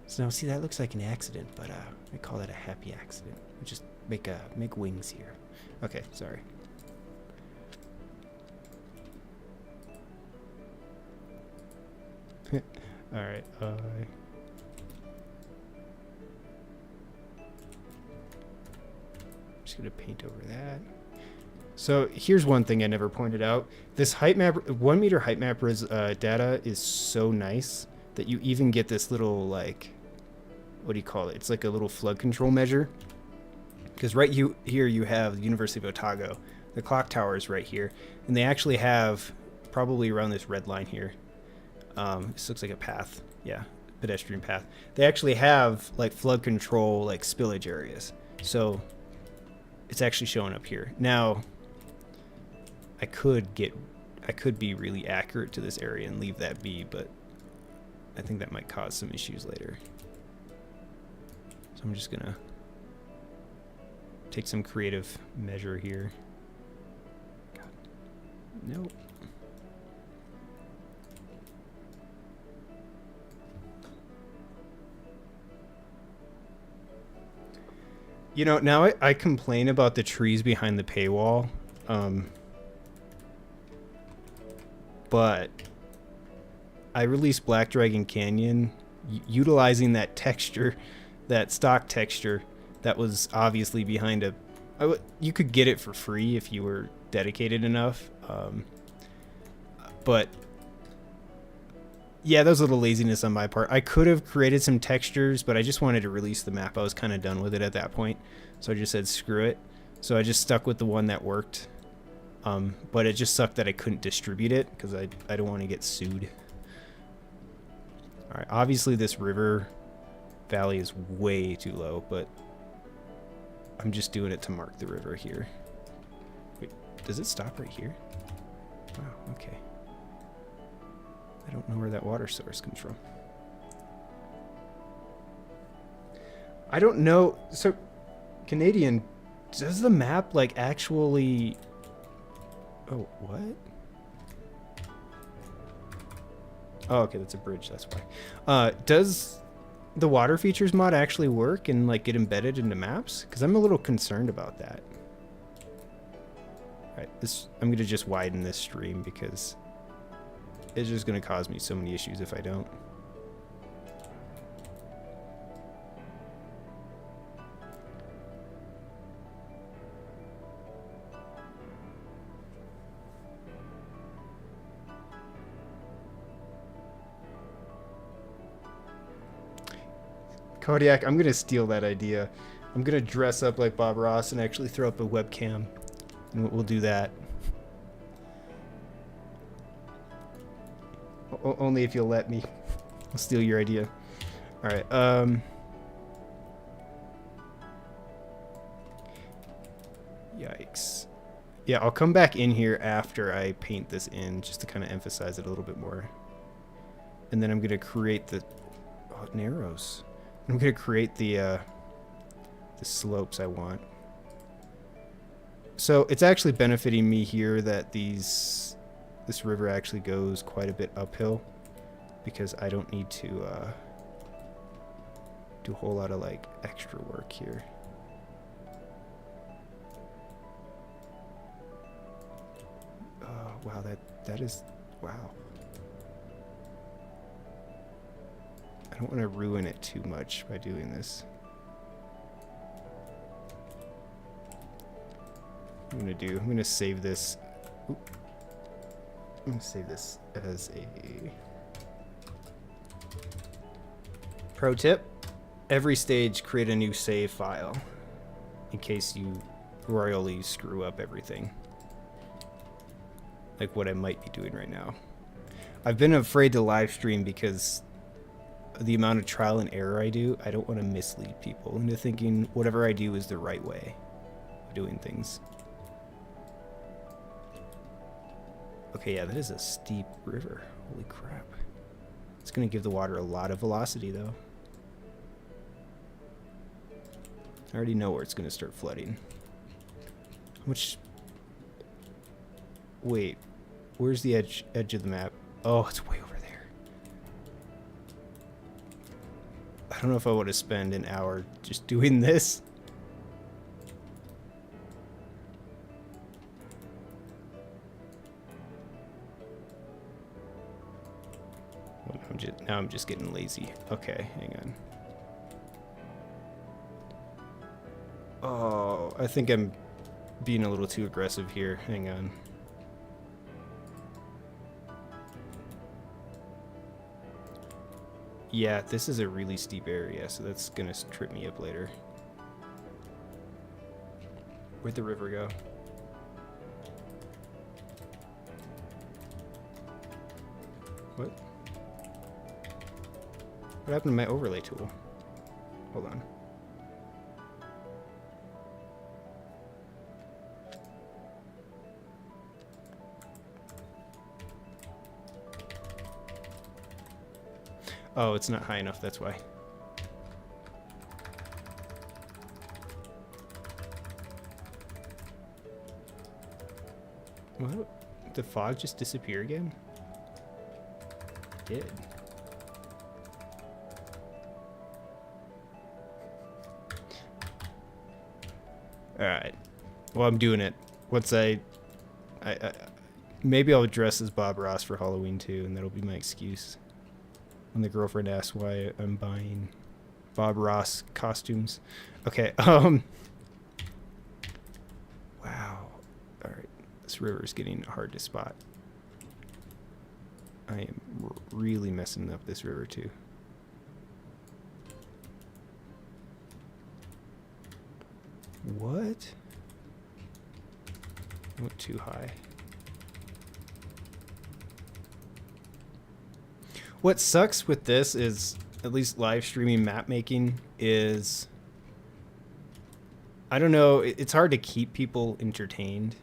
A: So now see, that looks like an accident, but I call that a happy accident. We just make wings here. Okay, sorry. All right. Just gonna paint over that. So here's one thing I never pointed out. This height map, 1 meter height map data is so nice that you even get this little, like, what do you call it? It's like a little flood control measure. Because right here you have the University of Otago. The clock tower is right here. And they actually have, probably around this red line here, this looks like a path. Yeah, pedestrian path. They actually have like flood control, like spillage areas. So it's actually showing up here. Now, I could be really accurate to this area and leave that be, but I think that might cause some issues later. So I'm just gonna take some creative measure here. God. Nope. You know, now I complain about the trees behind the paywall, but I released Black Dragon Canyon utilizing that texture, that stock texture that was obviously behind a... you could get it for free if you were dedicated enough, but yeah, that was a little laziness on my part. I could have created some textures, but I just wanted to release the map. I was kind of done with it at that point, so I just said screw it. So I just stuck with the one that worked, but it just sucked that I couldn't distribute it because I don't want to get sued. All right, obviously this river valley is way too low, but I'm just doing it to mark the river here. Wait, does it stop right here? Wow, okay. I don't know where that water source comes from. I don't know. So, Canadian, does the map like actually... Oh, what? Oh, okay, that's a bridge, that's why. Does the water features mod actually work and like get embedded into maps? Because I'm a little concerned about that. All right, I'm gonna just widen this stream because it's just gonna cause me so many issues if I don't. Kodiak, I'm gonna steal that idea. I'm gonna dress up like Bob Ross and actually throw up a webcam, and we'll do that. Only if you'll let me. I'll steal your idea. All right. Yikes. Yeah, I'll come back in here after I paint this in, just to kind of emphasize it a little bit more. And then I'm gonna create the... Oh, it narrows. I'm gonna create the slopes I want. So it's actually benefiting me here that this river actually goes quite a bit uphill, because I don't need to do a whole lot of like extra work here. Oh wow, that is wow. I don't want to ruin it too much by doing this. I'm gonna save this. Oop. I'm gonna save this as a pro tip. Every stage, create a new save file in case you royally screw up everything. Like what I might be doing right now. I've been afraid to live stream because the amount of trial and error I do. I don't want to mislead people into thinking whatever I do is the right way of doing things. Okay, yeah, that is a steep river. Holy crap. It's going to give the water a lot of velocity, though. I already know where it's going to start flooding. How much... Wait, where's the edge of the map? Oh, it's way over there. I don't know if I want to spend an hour just doing this. Now I'm just getting lazy. Okay, hang on. Oh, I think I'm being a little too aggressive here. Hang on. Yeah, this is a really steep area, so that's gonna trip me up later. Where'd the river go? What? What happened to my overlay tool? Hold on. Oh, it's not high enough, that's why. What? Did the fog just disappear again? It did. All right. Well, I'm doing it. Once I maybe I'll dress as Bob Ross for Halloween too, and that'll be my excuse when the girlfriend asks why I'm buying Bob Ross costumes. Okay. Wow. All right. This river is getting hard to spot. I am really messing up this river too. What? I went too high. What sucks with this is, at least live streaming map making, is I don't know, it's hard to keep people entertained.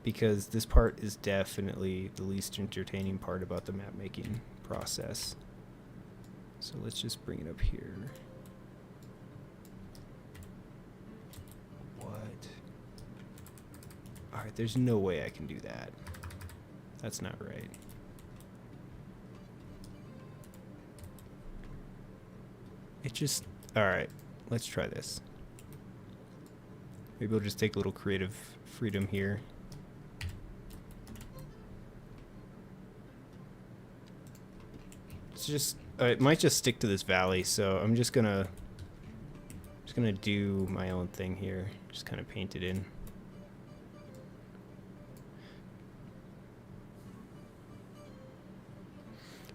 A: Because this part is definitely the least entertaining part about the map making process. So let's just bring it up here. What? Alright, there's no way I can do that. That's not right. It just... Alright, let's try this. Maybe we'll just take a little creative freedom here. It's just... it might just stick to this valley, so I'm just gonna do my own thing here. Just kind of paint it in.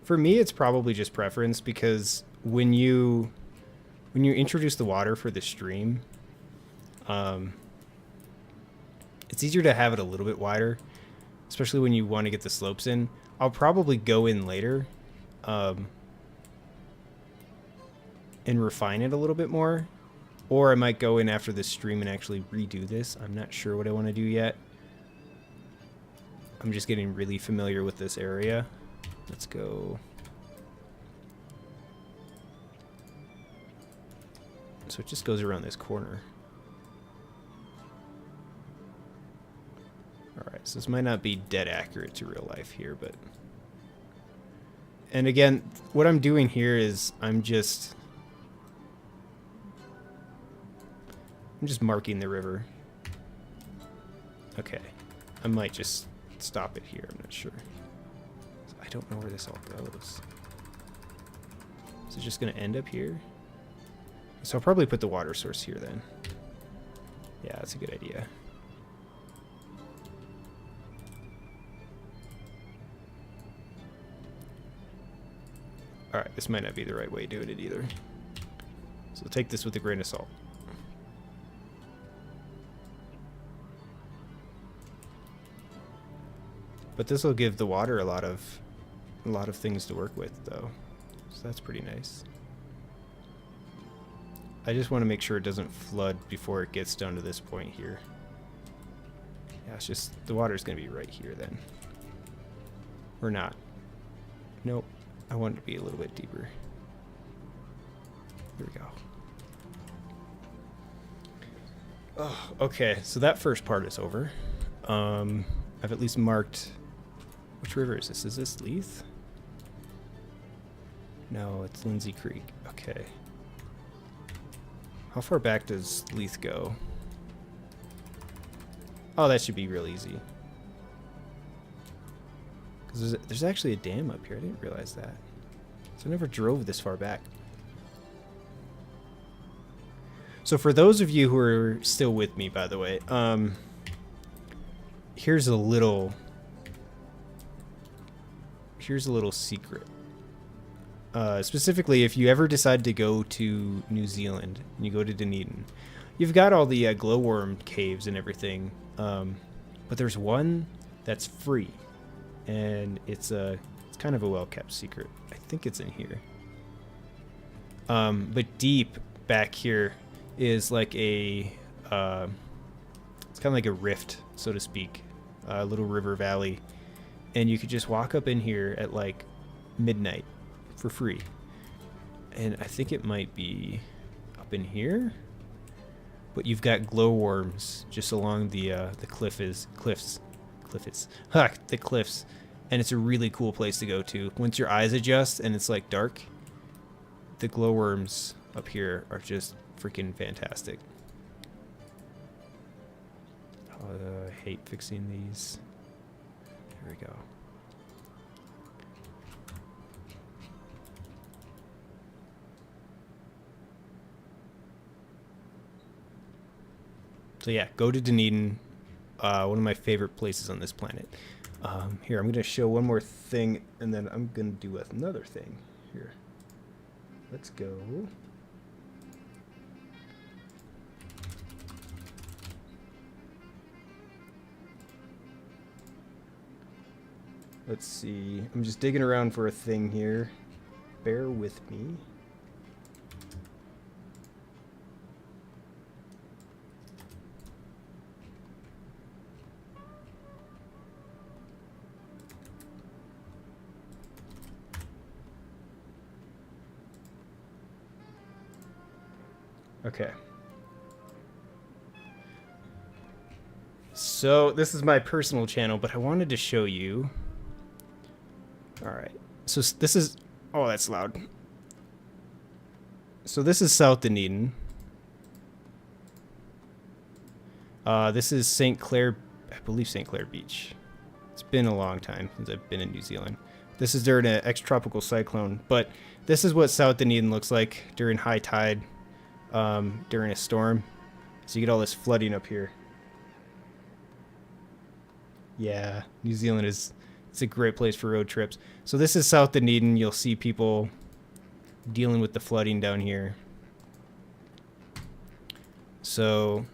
A: For me, it's probably just preference, because when you introduce the water for the stream, it's easier to have it a little bit wider, especially when you want to get the slopes in. I'll probably go in later and refine it a little bit more, or I might go in after the stream and actually redo this. I'm not sure what I want to do yet. I'm just getting really familiar with this area. Let's go. So it just goes around this corner. Alright, so this might not be dead accurate to real life here, but... And again, what I'm doing here is I'm just marking the river. Okay. I might just stop it here, I'm not sure. I don't know where this all goes. Is it just going to end up here? So I'll probably put the water source here then. Yeah, that's a good idea. Alright, this might not be the right way of doing it either. So take this with a grain of salt. But this will give the water a lot of things to work with, though. So that's pretty nice. I just want to make sure it doesn't flood before it gets down to this point here. Yeah, it's just, the water's going to be right here then. Or not. Nope. I want it to be a little bit deeper. Here we go. Oh, okay, so that first part is over. I've at least marked... Which river is this? Is this Leith? No, it's Lindsay Creek. Okay. How far back does Leith go? Oh, that should be real easy. Because there's actually a dam up here. I didn't realize that. So I never drove this far back. So for those of you who are still with me, by the way, here's a little secret. Specifically, if you ever decide to go to New Zealand and you go to Dunedin, you've got all the glowworm caves and everything, but there's one that's free, and it's kind of a well-kept secret. I think it's in here. But deep back here is like a it's kind of like a rift, so to speak, a little river valley, and you could just walk up in here at like midnight for free. And I think it might be up in here, but you've got glowworms just along the cliffs, and it's a really cool place to go to. Once your eyes adjust and it's like dark, the glowworms up here are just freaking fantastic. I hate fixing these. There we go. So yeah, go to Dunedin, one of my favorite places on this planet. Here, I'm going to show one more thing, and then I'm going to do another thing. Here, let's go. Let's see. I'm just digging around for a thing here. Bear with me. Okay. So this is my personal channel, but I wanted to show you. All right. So this is, oh, that's loud. So this is South Dunedin. This is St. Clair, I believe St. Clair Beach. It's been a long time since I've been in New Zealand. This is during an ex-tropical cyclone, but this is what South Dunedin looks like during high tide, during a storm. So you get all this flooding up here. Yeah, New Zealand it's a great place for road trips. So this is South Dunedin. You'll see people dealing with the flooding down here. So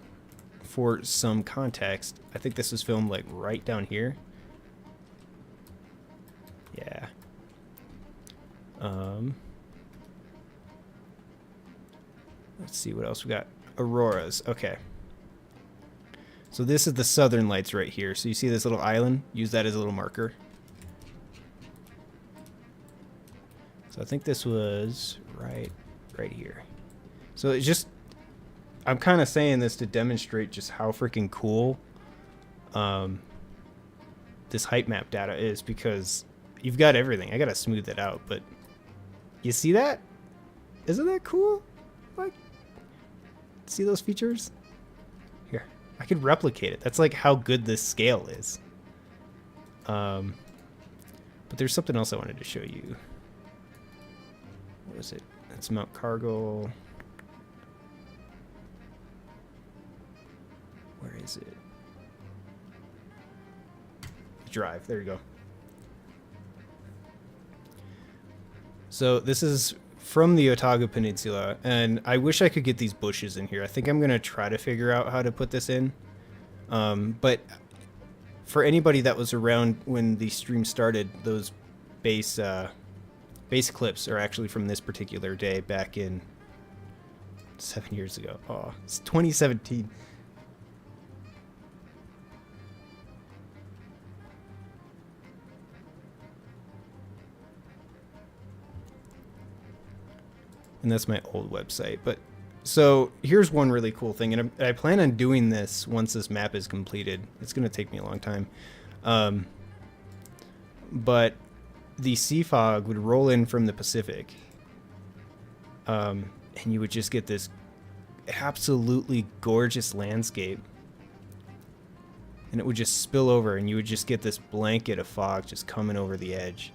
A: for some context, I think this was filmed like right down here. Yeah. Let's see what else we got. Auroras. Okay. So this is the southern lights right here. So you see this little island? Use that as a little marker. So I think this was right here. So it's just, I'm kind of saying this to demonstrate just how freaking cool this height map data is, because you've got everything. I gotta smooth it out, but you see that? Isn't that cool? Like, see those features? Here, I could replicate it. That's like how good this scale is. But there's something else I wanted to show you. What is it? That's Mount Cargill. Where is it? Drive. There you go. So this is from the Otago Peninsula, and I wish I could get these bushes in here. I think I'm going to try to figure out how to put this in. But for anybody that was around when the stream started, those base clips are actually from this particular day back in 7 years ago. Oh, it's 2017. And that's my old website. But so here's one really cool thing, and I plan on doing this once this map is completed. It's going to take me a long time. But the sea fog would roll in from the Pacific, and you would just get this absolutely gorgeous landscape, and it would just spill over, and you would just get this blanket of fog just coming over the edge.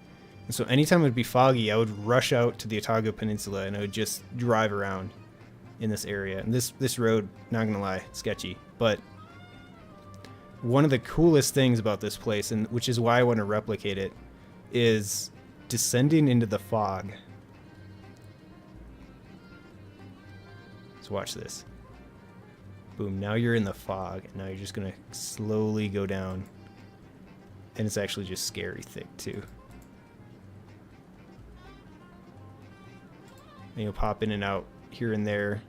A: And so anytime it would be foggy, I would rush out to the Otago Peninsula, and I would just drive around in this area. And this road, not gonna lie, sketchy, but one of the coolest things about this place, and which is why I want to replicate it, is descending into the fog. So watch this. Boom, now you're in the fog, and now you're just gonna slowly go down. And it's actually just scary thick too. And you'll pop in and out here and there.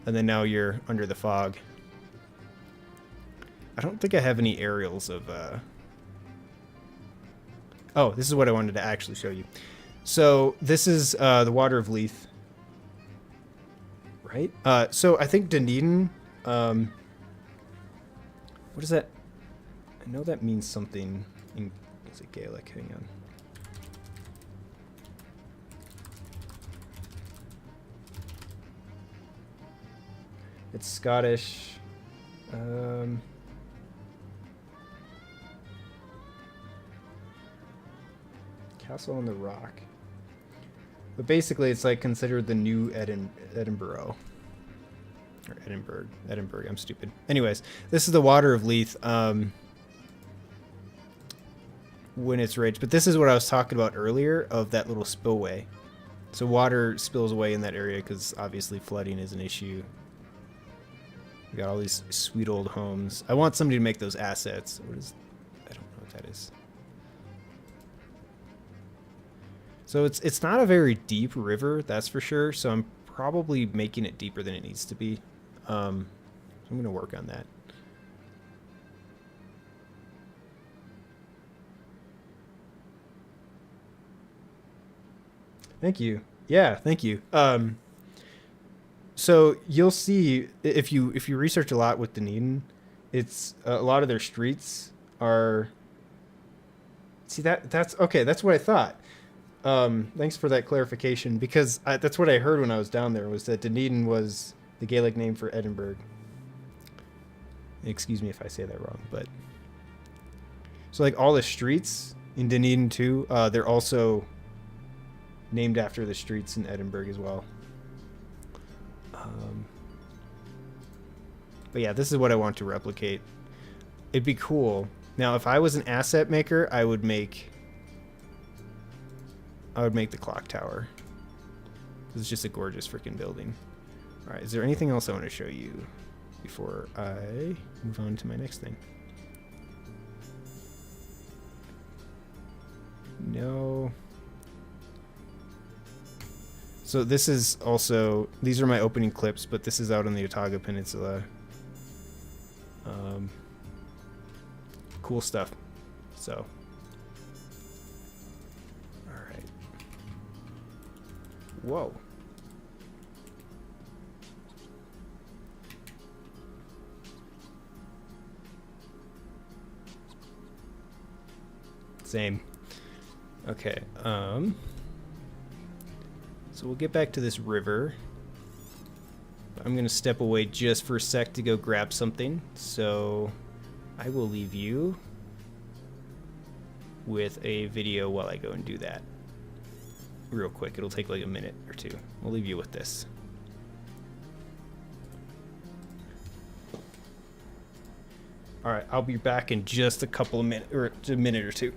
A: And then now you're under the fog. I don't think I have any aerials of... Oh, this is what I wanted to actually show you. So this is the Water of Leith. Right? So I think Dunedin... what is that? I know that means something in... Is it Gaelic? Hang on. It's Scottish. Castle on the Rock. But basically, it's like considered the new Edinburgh. Or Edinburgh. Edinburgh, I'm stupid. Anyways, this is the Water of Leith when it's raged. But this is what I was talking about earlier of that little spillway. So water spills away in that area because obviously flooding is an issue. We got all these sweet old homes. I want somebody to make those assets. What is... I don't know what that is. So it's not a very deep river, that's for sure. So I'm probably making it deeper than it needs to be. I'm going to work on that. Thank you. Yeah, thank you. So you'll see if you research a lot with Dunedin, it's a lot of their streets are. See that's okay. That's what I thought. Thanks for that clarification because that's what I heard when I was down there was that Dunedin was the Gaelic name for Edinburgh. Excuse me if I say that wrong, but so like all the streets in Dunedin too, they're also named after the streets in Edinburgh as well. But yeah, this is what I want to replicate. It'd be cool. Now, if I was an asset maker, I would make the clock tower. It's just a gorgeous freaking building. All right, is there anything else I want to show you before I move on to my next thing? No. So this is also, these are my opening clips, but this is out on the Otago Peninsula. Cool stuff. So, all right. Whoa. Same. Okay. So we'll get back to this river. I'm going to step away just for a sec to go grab something. So I will leave you with a video while I go and do that. Real quick. It'll take like a minute or two. I'll leave you with this. All right. I'll be back in just a couple of minutes or a minute or two.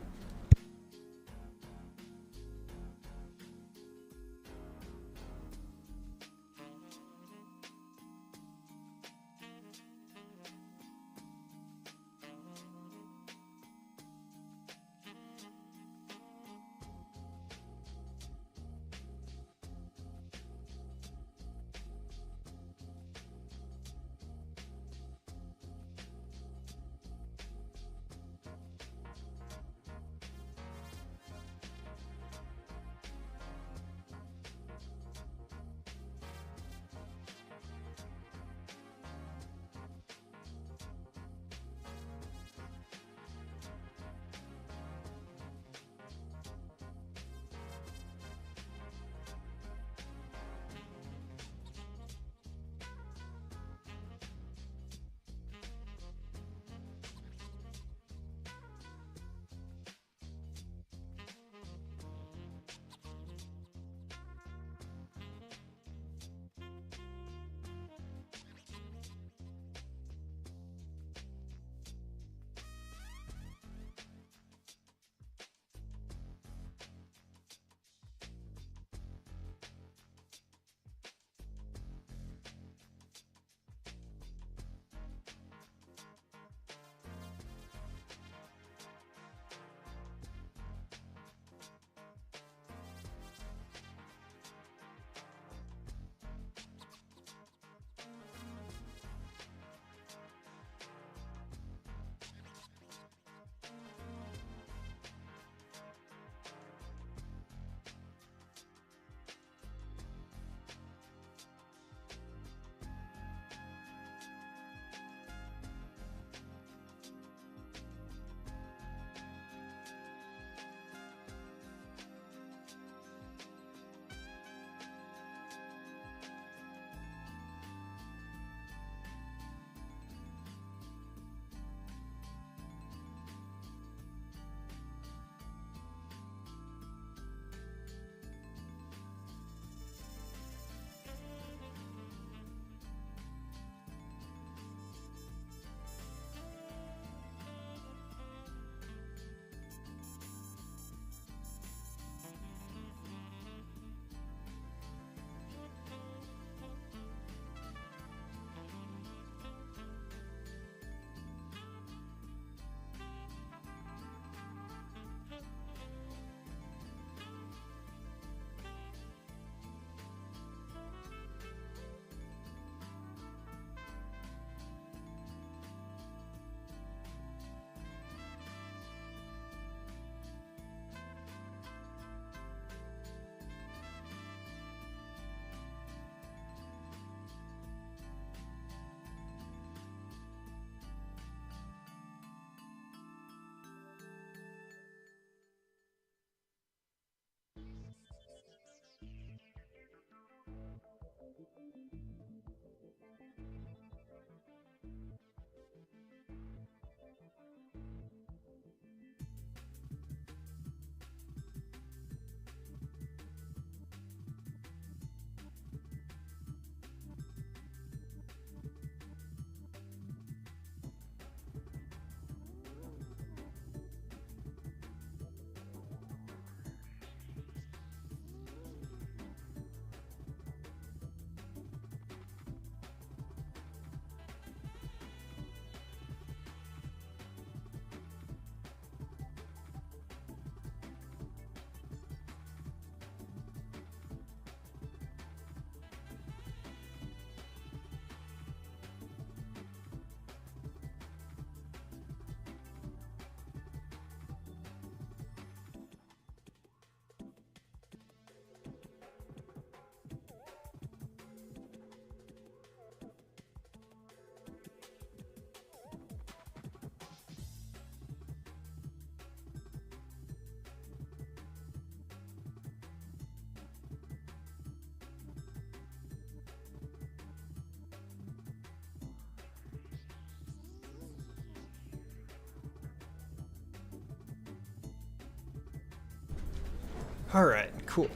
A: All right, cool.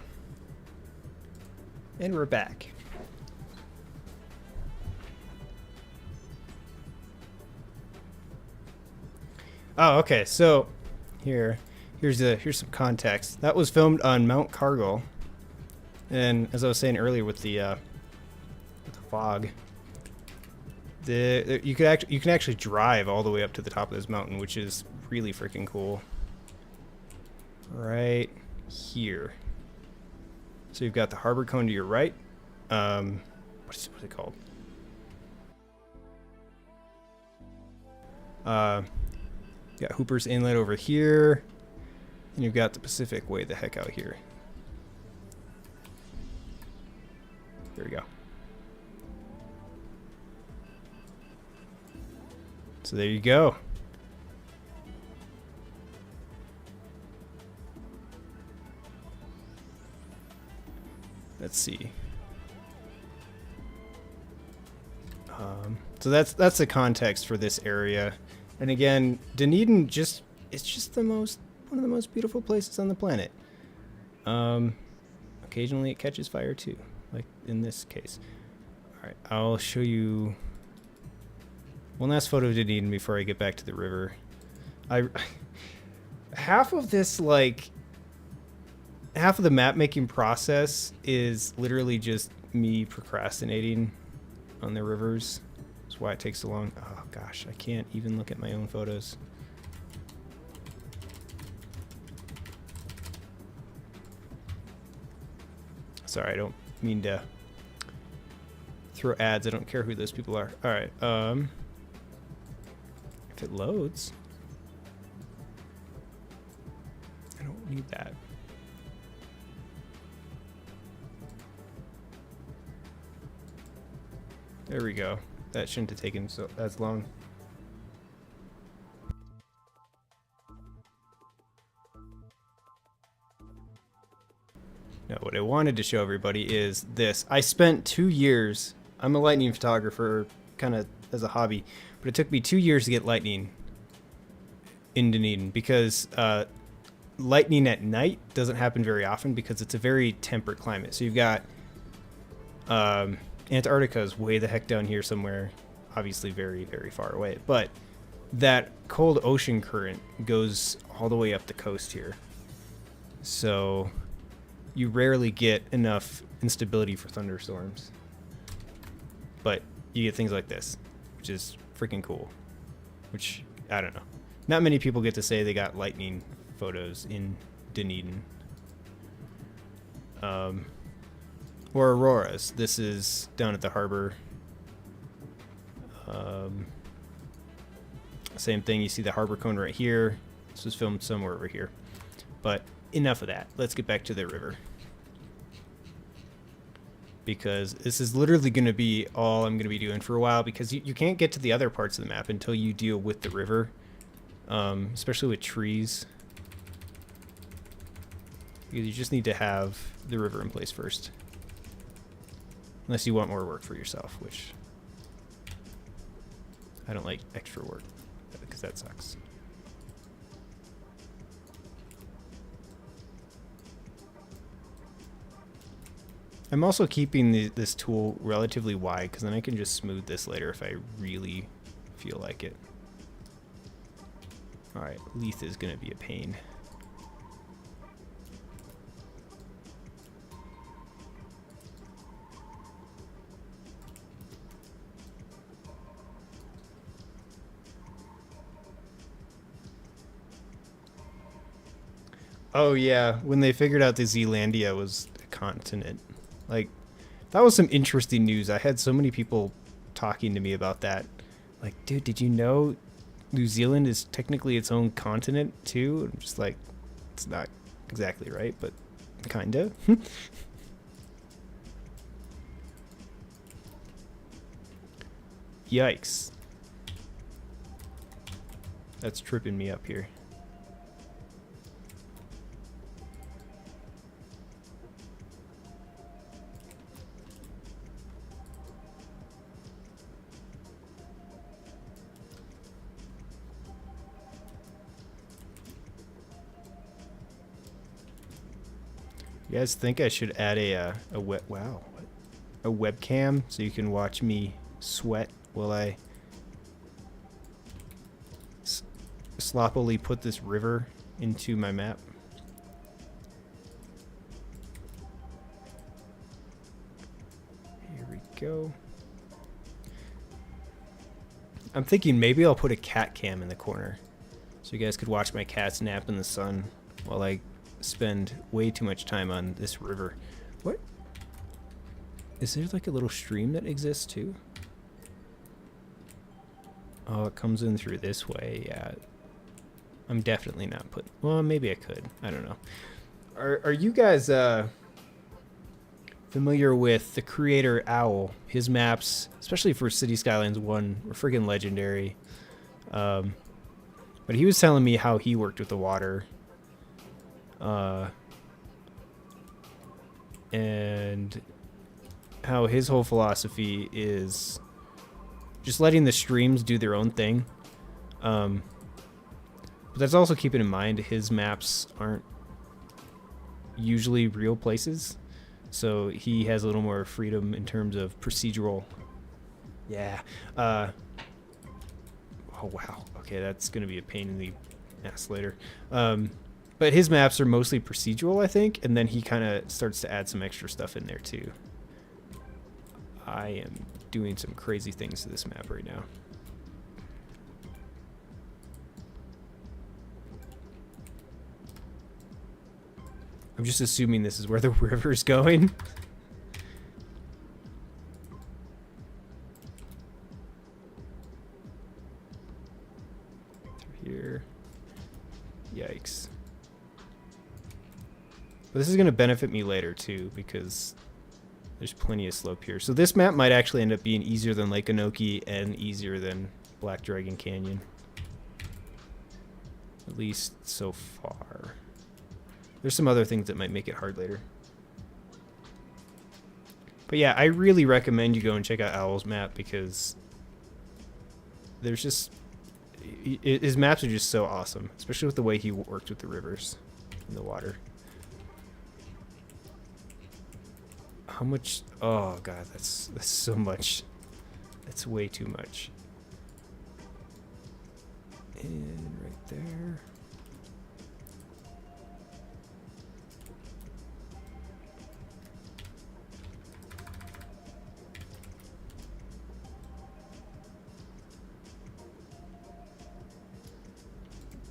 A: And we're back. Oh, okay. So here's some context. That was filmed on Mount Cargill, and as I was saying earlier with the fog, you can actually drive all the way up to the top of this mountain, which is really freaking cool. Right here. So you've got the harbor cone to your right. What's it called? You got Hooper's Inlet over here, and you've got the Pacific way the heck out here. There we go. So there you go. Let's see. So that's the context for this area. And again, Dunedin it's just one of the most beautiful places on the planet. Occasionally it catches fire too, like in this case. All right, I'll show you one last photo of Dunedin before I get back to the river. Half of the map making process is literally just me procrastinating on the rivers. That's why it takes so long. Oh gosh, I can't even look at my own photos. Sorry, I don't mean to throw ads. I don't care who those people are. All right. If it loads, I don't need that. There we go. That shouldn't have taken as long. Now, what I wanted to show everybody is this. I spent 2 years. I'm a lightning photographer, kind of as a hobby, but it took me 2 years to get lightning in Dunedin because lightning at night doesn't happen very often because it's a very temperate climate. So you've got Antarctica is way the heck down here somewhere, obviously very, very far away. But that cold ocean current goes all the way up the coast here. So you rarely get enough instability for thunderstorms. But you get things like this, which is freaking cool. Which, I don't know. Not many people get to say they got lightning photos in Dunedin. Or auroras. This is down at the harbor. Same thing, you see the harbor cone right here. This was filmed somewhere over here. But enough of that. Let's get back to the river. Because this is literally going to be all I'm going to be doing for a while, because you can't get to the other parts of the map until you deal with the river. Especially with trees. Because you just need to have the river in place first. Unless you want more work for yourself, which I don't like extra work, because that sucks. I'm also keeping this tool relatively wide, because then I can just smooth this later if I really feel like it. Alright, Leith is going to be a pain. Oh yeah, when they figured out that Zealandia was a continent. Like, that was some interesting news. I had so many people talking to me about that. Like, dude, did you know New Zealand is technically its own continent too? I'm just like, it's not exactly right, but kinda. Yikes. That's tripping me up here. You guys think I should add a webcam so you can watch me sweat while I sloppily put this river into my map? Here we go. I'm thinking maybe I'll put a cat cam in the corner so you guys could watch my cats nap in the sun while I spend way too much time on this river. What? Is there like a little stream that exists too? Oh, it comes in through this way. Yeah. I'm definitely not putting... Well, maybe I could. I don't know. Are you guys familiar with the creator Owl? His maps, especially for City Skylines 1, were friggin' legendary. But he was telling me how he worked with the water. And how his whole philosophy is just letting the streams do their own thing. But that's also keeping in mind his maps aren't usually real places. So he has a little more freedom in terms of procedural. Yeah. Oh, wow. Okay, that's going to be a pain in the ass later. But his maps are mostly procedural, I think, and then he kind of starts to add some extra stuff in there, too. I am doing some crazy things to this map right now. I'm just assuming this is where the river's going. Through here. Yikes. But this is going to benefit me later, too, because there's plenty of slope here. So this map might actually end up being easier than Lake Anoki and easier than Black Dragon Canyon. At least so far. There's some other things that might make it hard later. But yeah, I really recommend you go and check out Owl's map because there's just... his maps are just so awesome, especially with the way he worked with the rivers and the water. How much? Oh god, that's so much. That's way too much. And right there.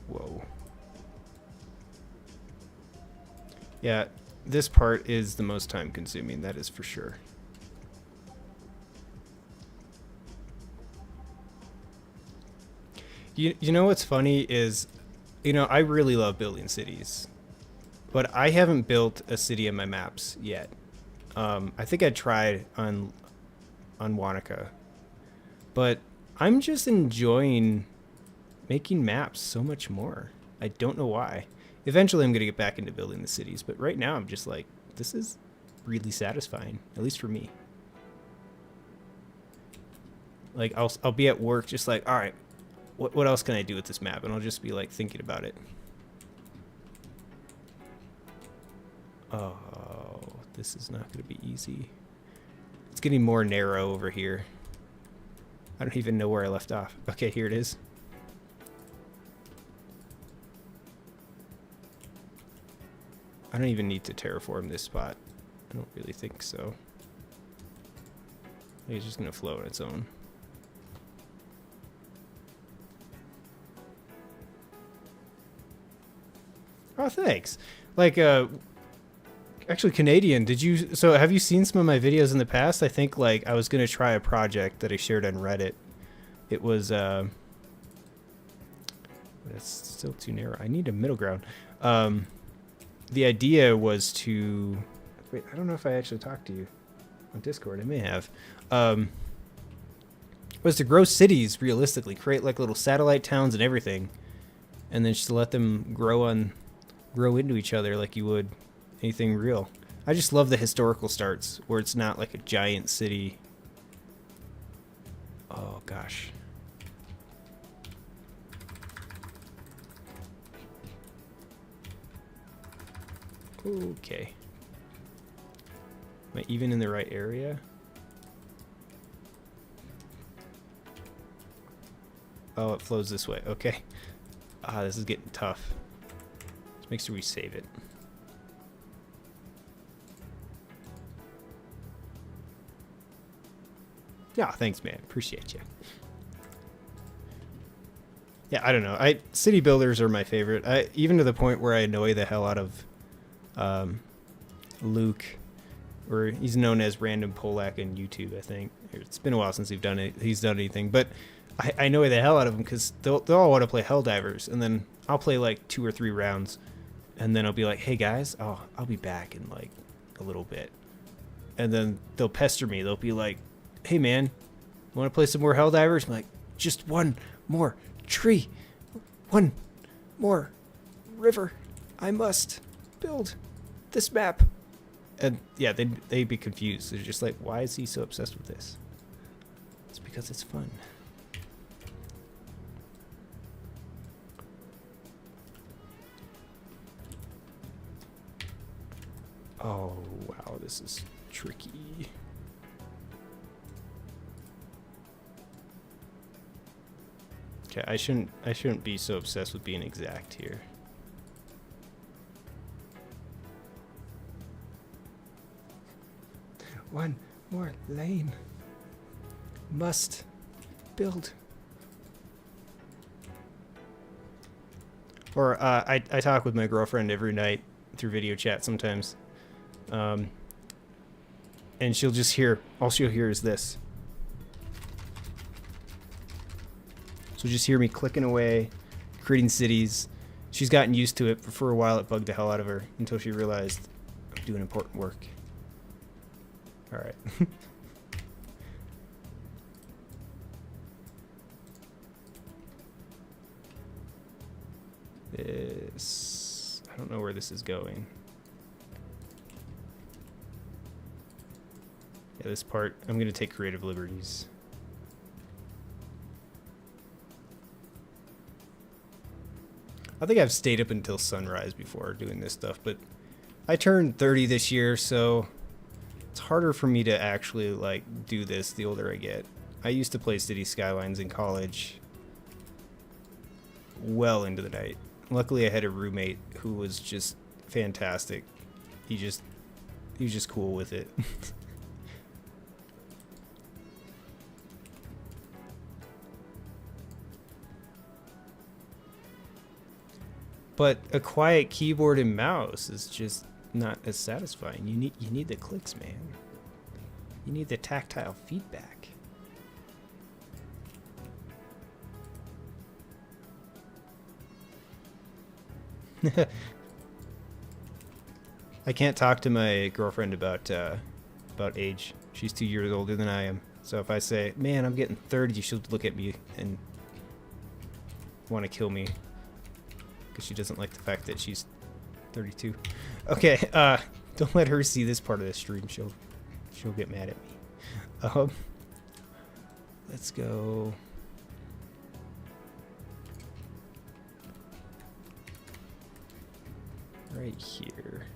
A: Whoa. Yeah, this part is the most time consuming, that is for sure. You know what's funny is, you know, I really love building cities, but I haven't built a city in my maps yet. I think I tried on Wanaka, but I'm just enjoying making maps so much more. I don't know why. Eventually I'm going to get back into building the cities, but right now I'm just like, this is really satisfying, at least for me. Like I'll be at work just like, all right, what else can I do with this map? And I'll just be like thinking about it. Oh, this is not going to be easy. It's getting more narrow over here. I don't even know where I left off. Okay, here it is. I don't even need to terraform this spot. I don't really think so. I think it's just going to flow on its own. Oh, thanks. Like, actually, Canadian, have you seen some of my videos in the past? I think, like, I was going to try a project that I shared on Reddit. It was, that's still too narrow. I need a middle ground. The idea was to, wait, I don't know if I actually talked to you on Discord. I may have. Was to grow cities realistically, create like little satellite towns and everything, and then just let them grow into each other like you would anything real. I just love the historical starts where it's not like a giant city. Oh gosh. Okay. Am I even in the right area? Oh, it flows this way. Okay. Ah, this is getting tough. Let's make sure we save it. Yeah, thanks, man. Appreciate you. Yeah, I don't know. City builders are my favorite. Even to the point where I annoy the hell out of Luke, or he's known as Random Polak on YouTube, I think. It's been a while since he's done anything, but I annoy the hell out of him because they'll all want to play Helldivers, and then I'll play like 2 or 3 rounds, and then I'll be like, hey guys, I'll be back in like a little bit, and then they'll pester me. They'll be like, hey man, want to play some more Helldivers? I'm like, just one more tree, one more river. I must build this map. And yeah, they'd be confused. They're just like, why is he so obsessed with this? It's because it's fun. Oh wow, this is tricky. Okay, I shouldn't be so obsessed with being exact here. One more lane. Must build. Or I talk with my girlfriend every night through video chat sometimes. And she'll just hear, all she'll hear is this. So just hear me clicking away, creating cities. She's gotten used to it, but for a while it bugged the hell out of her until she realized I'm doing important work. All right. I don't know where this is going. Yeah, this part, I'm gonna take creative liberties. I think I've stayed up until sunrise before doing this stuff, but I turned 30 this year, so it's harder for me to actually like do this the older I get. I used to play City Skylines in college well into the night. Luckily I had a roommate who was just fantastic. He was just cool with it. But a quiet keyboard and mouse is just not as satisfying. You need the clicks, man. You need the tactile feedback. I can't talk to my girlfriend about age. She's 2 years older than I am. So if I say, "Man, I'm getting 30," she'll look at me and want to kill me because she doesn't like the fact that she's 32. Okay, don't let her see this part of the stream. She'll get mad at me. Let's go. Right here.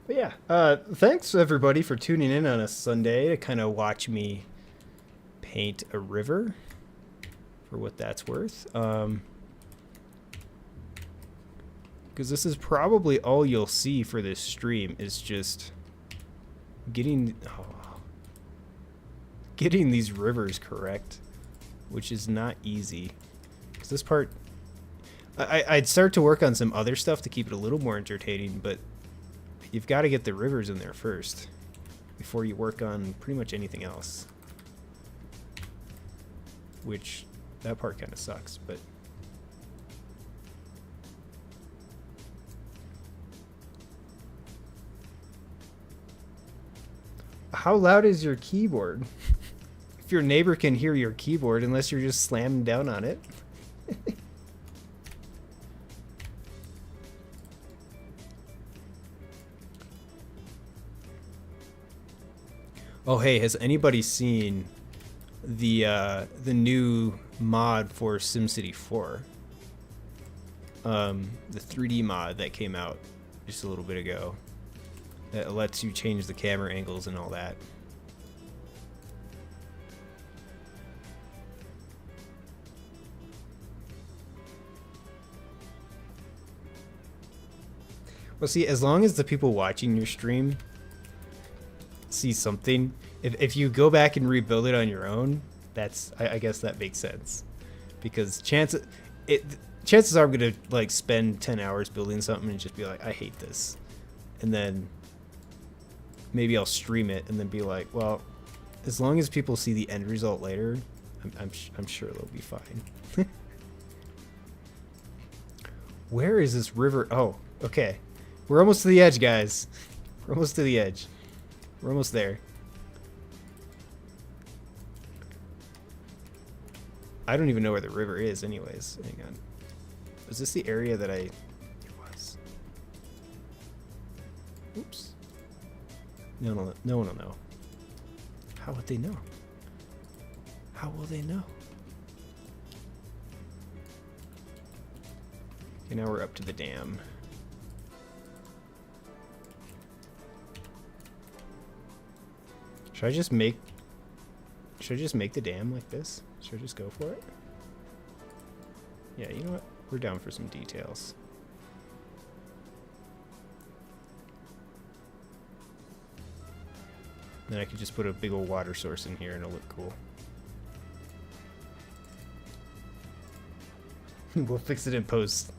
A: But yeah, thanks everybody for tuning in on a Sunday to kind of watch me paint a river, for what that's worth. Because this is probably all you'll see for this stream is just getting these rivers correct, which is not easy. Because this part, I'd start to work on some other stuff to keep it a little more entertaining, but you've got to get the rivers in there first before you work on pretty much anything else. Which, that part kind of sucks, but... How loud is your keyboard? If your neighbor can hear your keyboard, unless you're just slamming down on it. Oh, hey, has anybody seen the new mod for SimCity 4. The 3D mod that came out just a little bit ago. That lets you change the camera angles and all that. Well, see, as long as the people watching your stream see something, if you go back and rebuild it on your own, that's I guess that makes sense, because chances are I'm gonna like spend 10 hours building something and just be like, I hate this, and then maybe I'll stream it and then be like, well, as long as people see the end result later, I'm sure they'll be fine. Where is this river? Oh, okay. We're almost to the edge, guys. We're almost to the edge. We're almost there. I don't even know where the river is anyways. Hang on. Was this the area that it was? Oops. No one will know. How would they know? How will they know? Okay, now we're up to the dam. Should I just make the dam like this? Should I just go for it? Yeah, you know what? We're down for some details. Then I could just put a big old water source in here and it'll look cool. We'll fix it in post.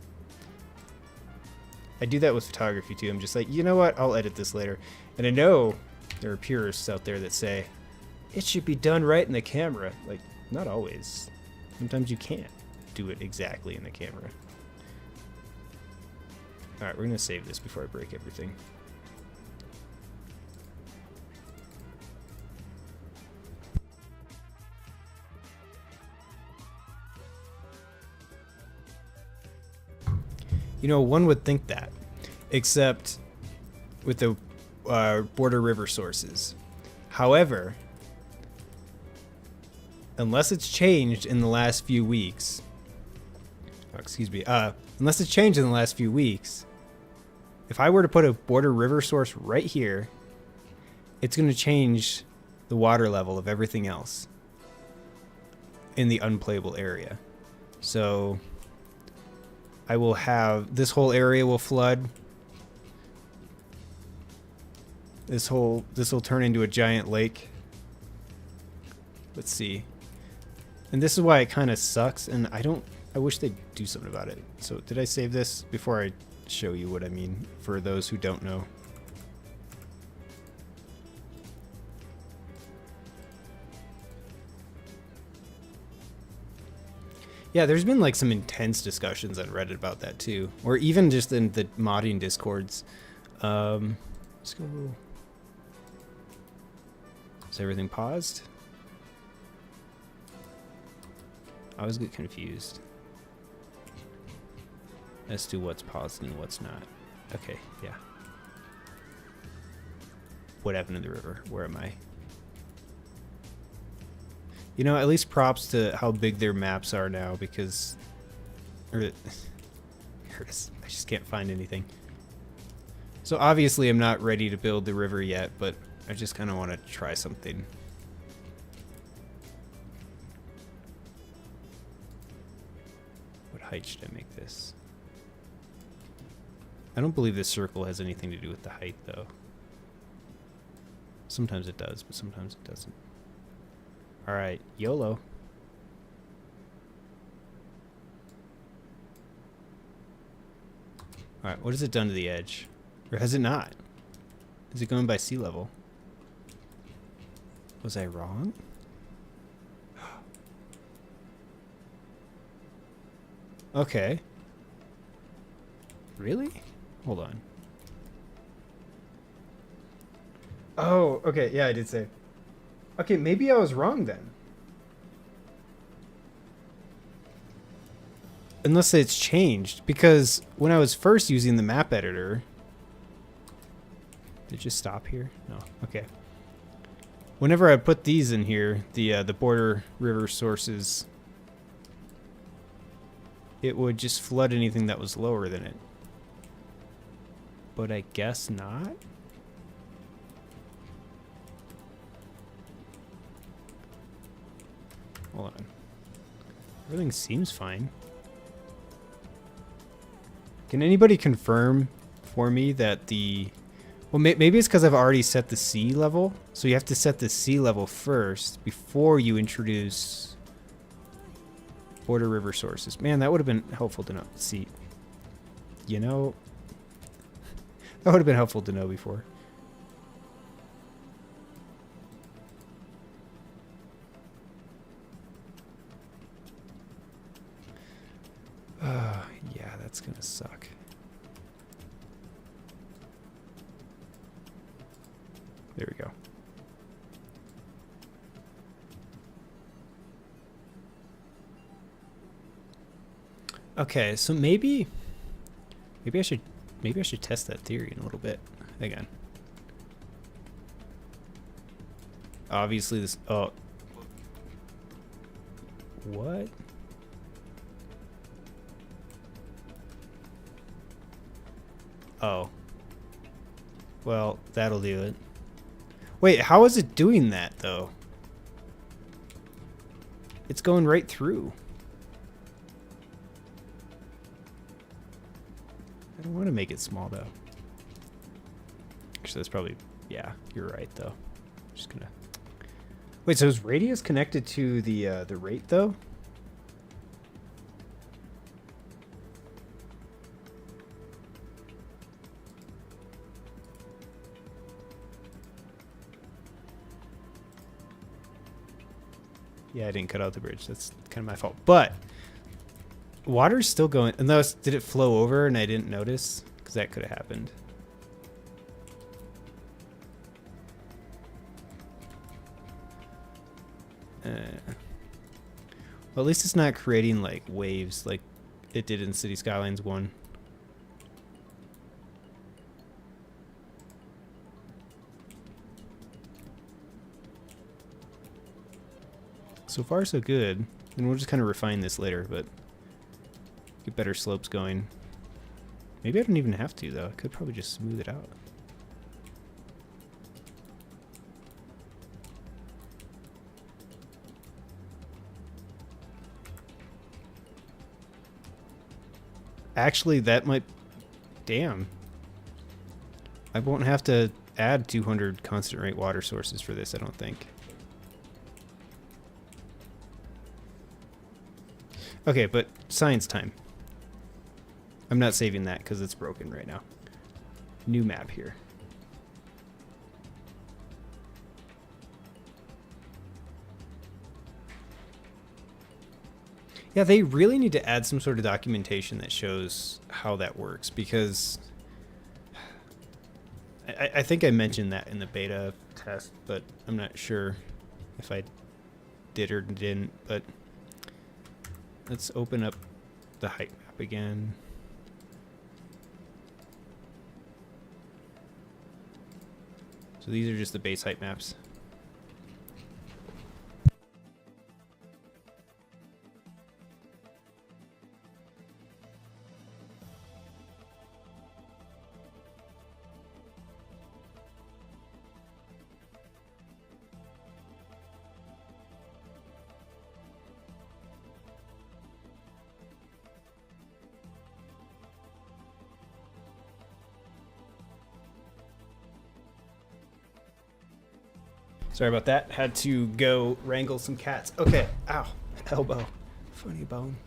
A: I do that with photography too. I'm just like, you know what? I'll edit this later. And I know there are purists out there that say it should be done right in the camera. Like, not always. Sometimes you can't do it exactly in the camera. Alright, we're gonna save this before I break everything. You know, one would think that, except with the border river sources. However, unless it's changed in the last few weeks, unless it's changed in the last few weeks, if I were to put a border river source right here, it's going to change the water level of everything else in the unplayable area. So I will have, this whole area will flood. This will turn into a giant lake. Let's see. And this is why it kind of sucks, and I wish they'd do something about it. So did I save this before I show you what I mean for those who don't know? Yeah, there's been like some intense discussions on Reddit about that too, or even just in the modding discords. Let's go. Is everything paused? I always get confused as to what's paused and what's not. Okay, yeah. What happened in the river? Where am I? You know, at least props to how big their maps are now, because... here it is. I just can't find anything. So obviously I'm not ready to build the river yet, but I just kind of want to try something. What height should I make this? I don't believe this circle has anything to do with the height, though. Sometimes it does, but sometimes it doesn't. Alright, YOLO. Alright, what has it done to the edge? Or has it not? Is it going by sea level? Was I wrong? Okay. Really? Hold on. Oh, okay, yeah, I did say. Okay, maybe I was wrong then. Unless it's changed, because when I was first using the map editor... Did it just stop here? No, okay. whenever I put these in here, the border river sources, it would just flood anything that was lower than it. But I guess not. Hold on. Everything seems fine. Can anybody confirm for me that the... Well, maybe it's because I've already set the sea level. So you have to set the sea level first before you introduce border river sources. Man, that would have been helpful to know. See, you know, that would have been helpful to know before. Yeah, that's gonna suck. There we go. Okay, so maybe I should test that theory in a little bit again. Obviously this, oh, what? Oh, well, that'll do it. Wait, how is it doing that though? It's going right through. I don't want to make it small though. Actually, that's probably, yeah, you're right though. I'm just gonna. Wait, so is radius connected to the rate though? Yeah, I didn't cut out the bridge. That's kind of my fault. But water's still going. Unless, did it flow over and I didn't notice? Because that could have happened. Well, at least it's not creating like waves like it did in City Skylines 1. So far, so good. And we'll just kind of refine this later, but get better slopes going. Maybe I don't even have to, though. I could probably just smooth it out. Actually, that might... Damn. I won't have to add 200 constant rate water sources for this, I don't think. Okay, but science time. I'm not saving that because it's broken right now. New map here. Yeah, they really need to add some sort of documentation that shows how that works, because I think I mentioned that in the beta test, but I'm not sure if I did or didn't. But let's open up the height map again. So these are just the base height maps. Sorry about that. Had to go wrangle some cats. Okay. Ow. Elbow. Funny bone.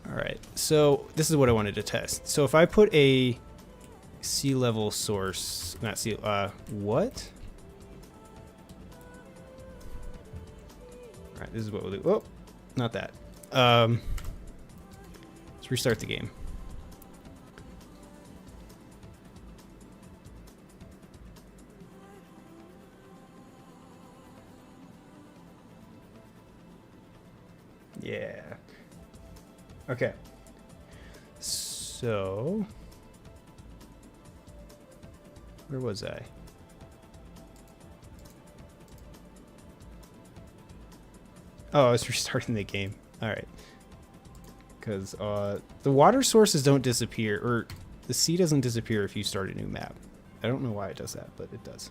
A: All right. So this is what I wanted to test. So if I put a sea level source, not sea, what? All right. This is what we'll do. Oh, not that. Let's restart the game. Yeah. Okay. So, where was I? Oh, I was restarting the game. All right. Because the water sources don't disappear, or the sea doesn't disappear if you start a new map. I don't know why it does that, but it does.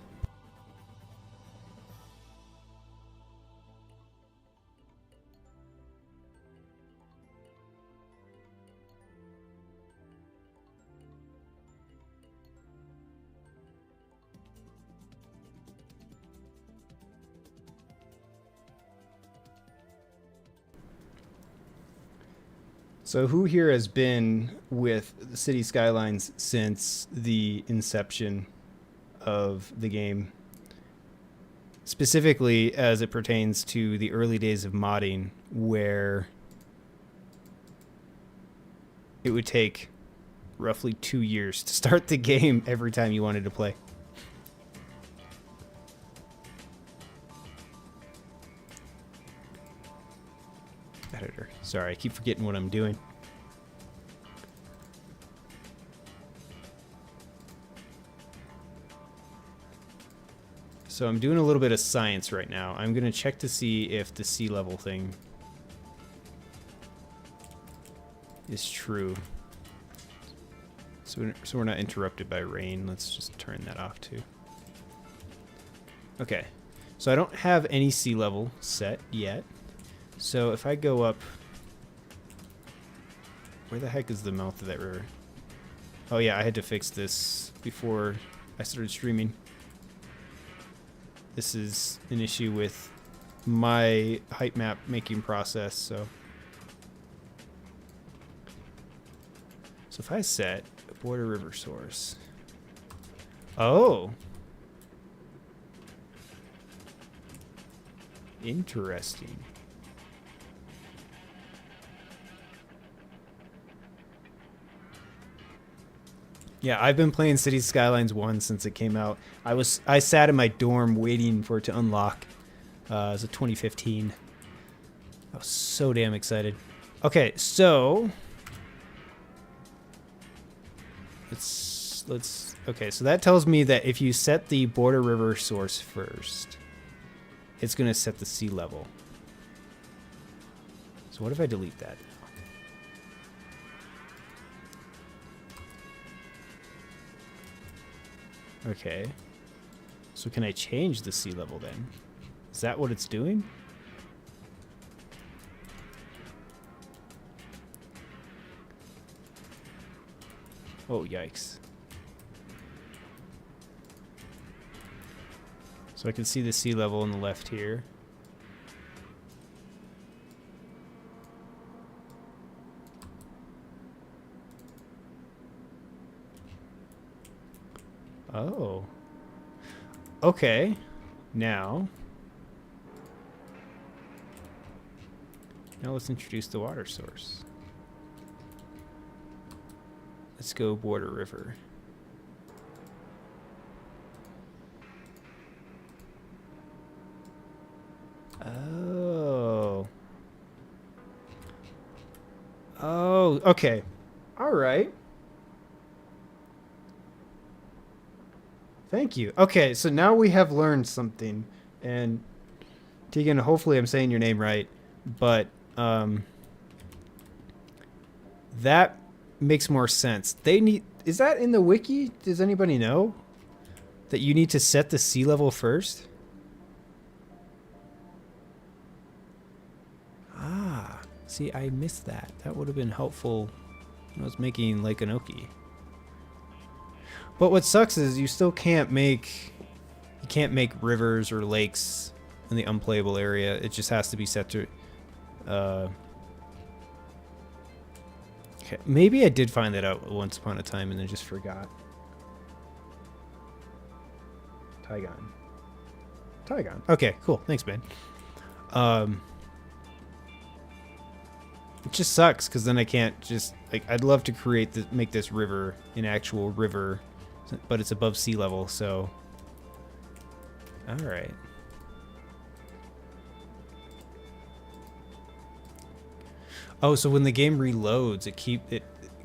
A: So who here has been with the City Skylines since the inception of the game? Specifically as it pertains to the early days of modding, where it would take roughly 2 years to start the game every time you wanted to play. Editor. Sorry, I keep forgetting what I'm doing. So I'm doing a little bit of science right now. I'm going to check to see if the sea level thing is true. So we're not interrupted by rain. Let's just turn that off too. Okay. So I don't have any sea level set yet. So if I go up, where the heck is the mouth of that river? Oh yeah, I had to fix this before I started streaming. This is an issue with my height map making process, so if I set a border river source. Oh. Interesting. Yeah, I've been playing Cities Skylines 1 since it came out. I sat in my dorm waiting for it to unlock. It was 2015. I was so damn excited. Okay, so okay, so that tells me that if you set the border river source first, it's going to set the sea level. So what if I delete that? Okay. So can I change the sea level then? Is that what it's doing? Oh, yikes. So I can see the sea level on the left here. Oh. Okay. Now let's introduce the water source. Let's go border river. Oh. Oh, okay. All right. Thank you. Okay, so now we have learned something. And Tegan, hopefully I'm saying your name right, but that makes more sense. Is that in the wiki? Does anybody know that you need to set the sea level first? Ah, see, I missed that. That would have been helpful when I was making Lake Anoki. But what sucks is you still can't make rivers or lakes in the unplayable area. It just has to be set to okay, maybe I did find that out once upon a time and then just forgot. Tygon. Okay, cool. Thanks, man. It just sucks because then I can't just I'd love to make this river an actual river, but it's above sea level, so all right. Oh, so when the game reloads, it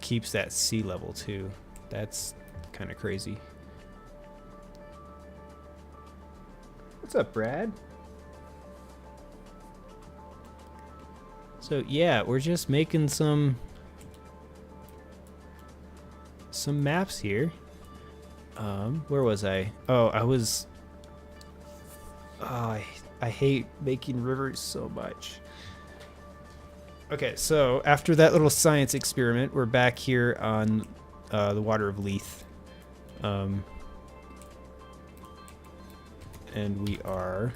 A: keeps that sea level too. That's kind of crazy. What's up, Brad? So yeah, we're just making some maps here. Where was I? Oh, I was. Oh, I hate making rivers so much. Okay, so after that little science experiment, we're back here on the water of Leith. And we are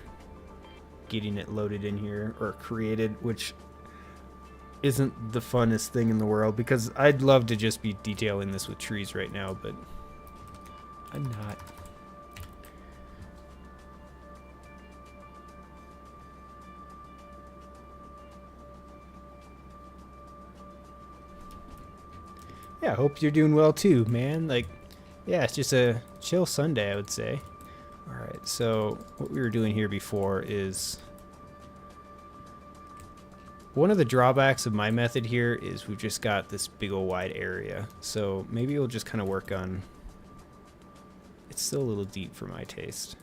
A: getting it loaded in here, or created, which isn't the funnest thing in the world, because I'd love to just be detailing this with trees right now, but I'm not. Yeah, I hope you're doing well too, man. Like, yeah, it's just a chill Sunday, I would say. Alright, so what we were doing here before is... One of the drawbacks of my method here is we've just got this big old wide area. So maybe we'll just kind of work on... It's still a little deep for my taste.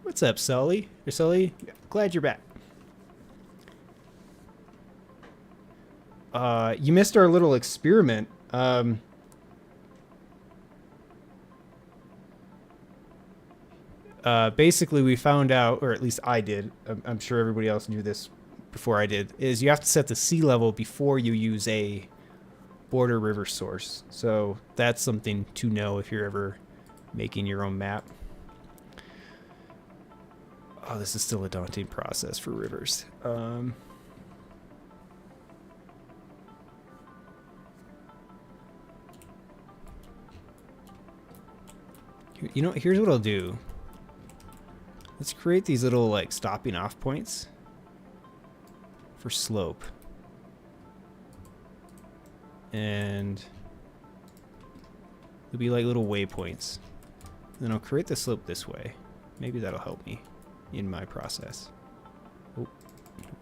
A: What's up, Sully? You're Sully? Glad you're back. You missed our little experiment. Basically, we found out, or at least I did, I'm sure everybody else knew this before I did, is you have to set the sea level before you use a border river source. So that's something to know if you're ever making your own map. Oh, this is still a daunting process for rivers. You know, here's what I'll do. Let's create these little, like, stopping off points for slope. And they'll be like little waypoints. Then I'll create the slope this way. Maybe that'll help me in my process. Oh,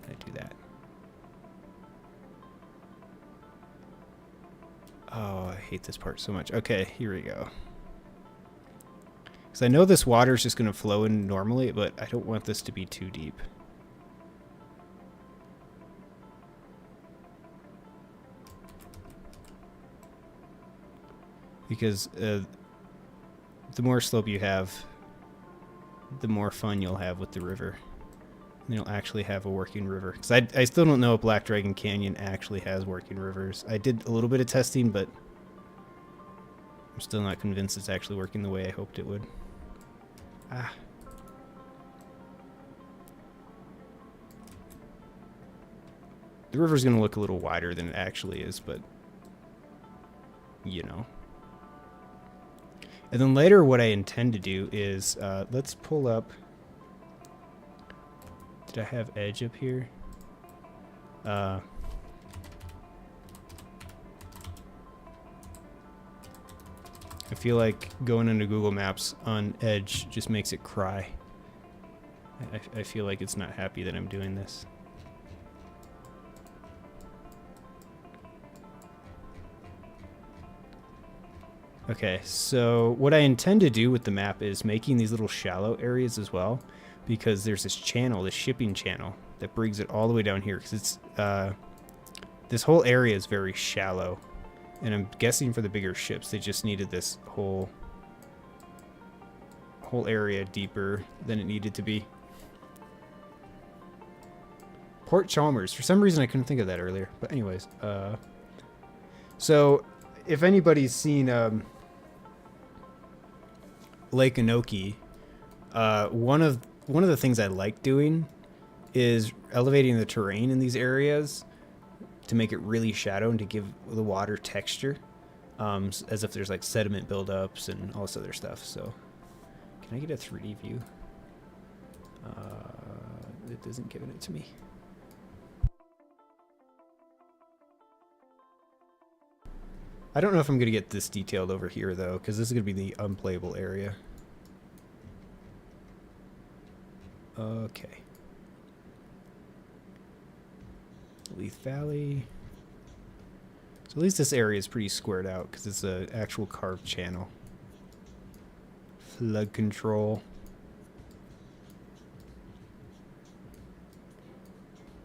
A: I do that. Oh, I hate this part so much. Okay, here we go. Because I know this water is just going to flow in normally, but I don't want this to be too deep. Because the more slope you have, the more fun you'll have with the river. And you'll actually have a working river. Because I still don't know if Black Dragon Canyon actually has working rivers. I did a little bit of testing, but I'm still not convinced it's actually working the way I hoped it would. Ah. The river's going to look a little wider than it actually is, but you know. And then later what I intend to do is, let's pull up... Did I have edge up here? I feel like going into Google Maps on edge just makes it cry. I feel like it's not happy that I'm doing this. Okay, so what I intend to do with the map is making these little shallow areas as well, because there's this channel, this shipping channel, that brings it all the way down here, because it's, this whole area is very shallow, and I'm guessing for the bigger ships, they just needed this whole area deeper than it needed to be. Port Chalmers, for some reason I couldn't think of that earlier, but anyways, so if anybody's seen, Lake Anoki, one of the things I like doing is elevating the terrain in these areas to make it really shallow and to give the water texture, as if there's like sediment buildups and all this other stuff. So, can I get a 3D view? It isn't giving it to me. I don't know if I'm going to get this detailed over here, though, because this is going to be the unplayable area. Okay. Leith Valley. So So at least this area is pretty squared out because it's an actual carved channel. Flood control.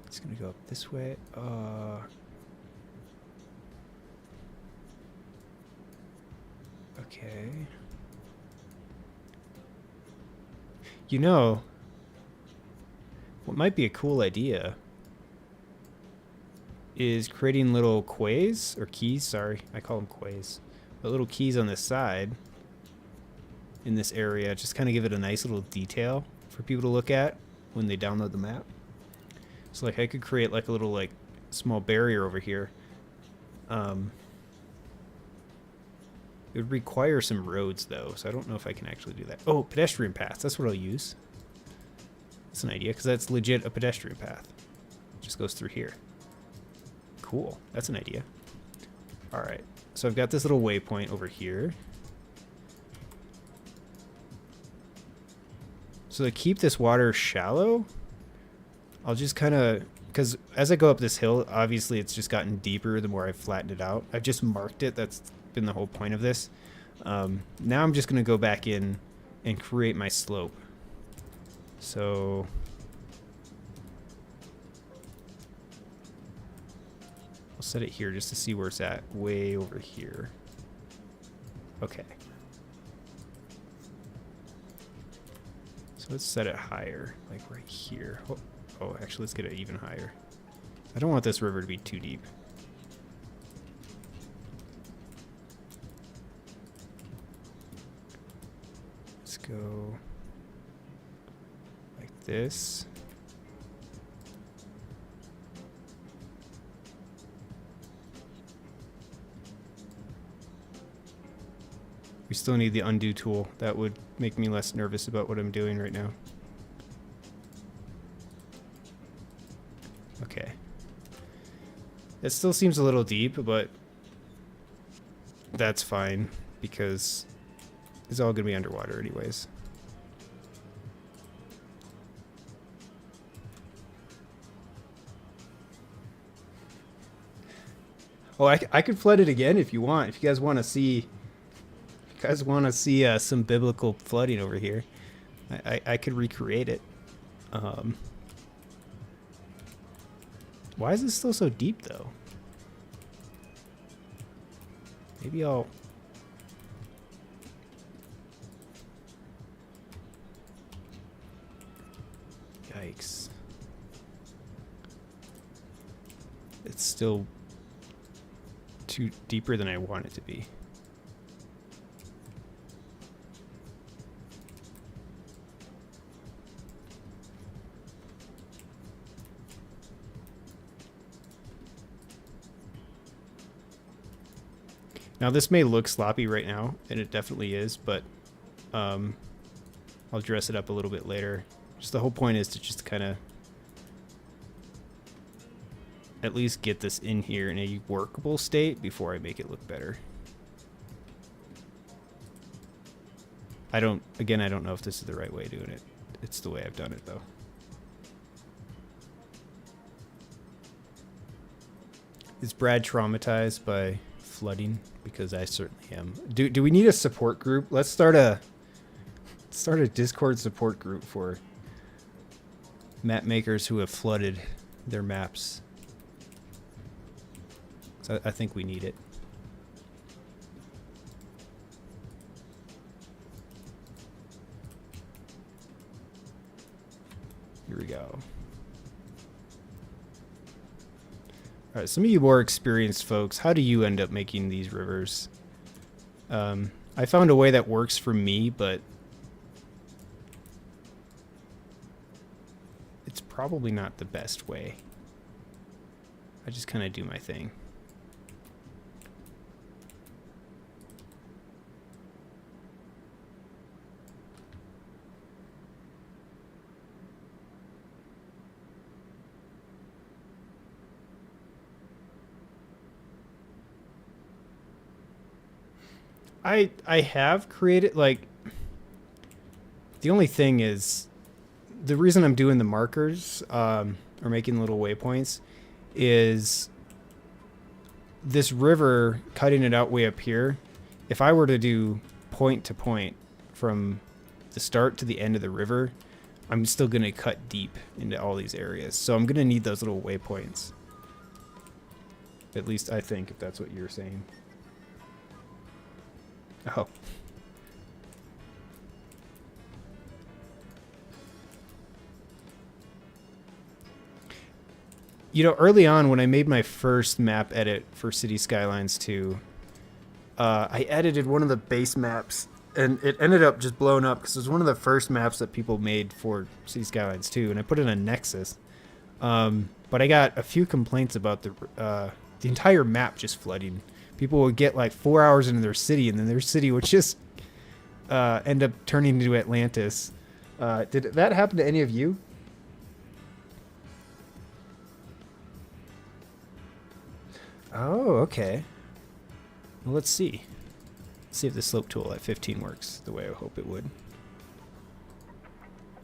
A: It's gonna go up this way. Okay. You know, what might be a cool idea is creating little quays, or keys, sorry. I call them quays. But little keys on this side in this area. Just kind of give it a nice little detail for people to look at when they download the map. So like I could create like a little like small barrier over here. It would require some roads though, so I don't know if I can actually do that. Oh, pedestrian paths. That's what I'll use. That's an idea, because that's legit a pedestrian path. It just goes through here. Cool. That's an idea. Alright. So I've got this little waypoint over here. So to keep this water shallow, I'll just kind of... Because as I go up this hill, obviously it's just gotten deeper the more I've flattened it out. I've just marked it. That's been the whole point of this. Now I'm just going to go back in and create my slope. So I'll set it here just to see where it's at. Way over here. Okay. So let's set it higher, like right here. Oh, actually, let's get it even higher. I don't want this river to be too deep. Let's go like this. We still need the undo tool. That would make me less nervous about what I'm doing right now. Okay. It still seems a little deep, but that's fine because it's all going to be underwater anyways. Oh, I could flood it again if you want. If you guys want to see, some biblical flooding over here, I could recreate it. Why is this still so deep, though? Maybe I'll... Yikes. It's still too deeper than I want it to be. Now this may look sloppy right now, and it definitely is, but I'll dress it up a little bit later. Just the whole point is to just kind of at least get this in here in a workable state before I make it look better. I don't know if this is the right way of doing it. It's the way I've done it, though. Is Brad traumatized by flooding? Because I certainly am. Do we need a support group? Let's start a Discord support group for map makers who have flooded their maps. So I think we need it. Here we go. All right, some of you more experienced folks, how do you end up making these rivers? I found a way that works for me, but it's probably not the best way. I just kind of do my thing. I have created, like, the only thing is, the reason I'm doing the markers, or making little waypoints, is this river, cutting it out way up here, if I were to do point to point from the start to the end of the river, I'm still going to cut deep into all these areas. So I'm going to need those little waypoints. At least I think, if that's what you're saying. Oh. You know, early on when I made my first map edit for City Skylines 2, I edited one of the base maps, and it ended up just blowing up because it was one of the first maps that people made for City Skylines 2, and I put it on Nexus. But I got a few complaints about the entire map just flooding. People would get like 4 hours into their city, and then their city would just end up turning into Atlantis. Did that happen to any of you? Oh, okay. Well, let's see. Let's see if the slope tool at 15 works the way I hope it would.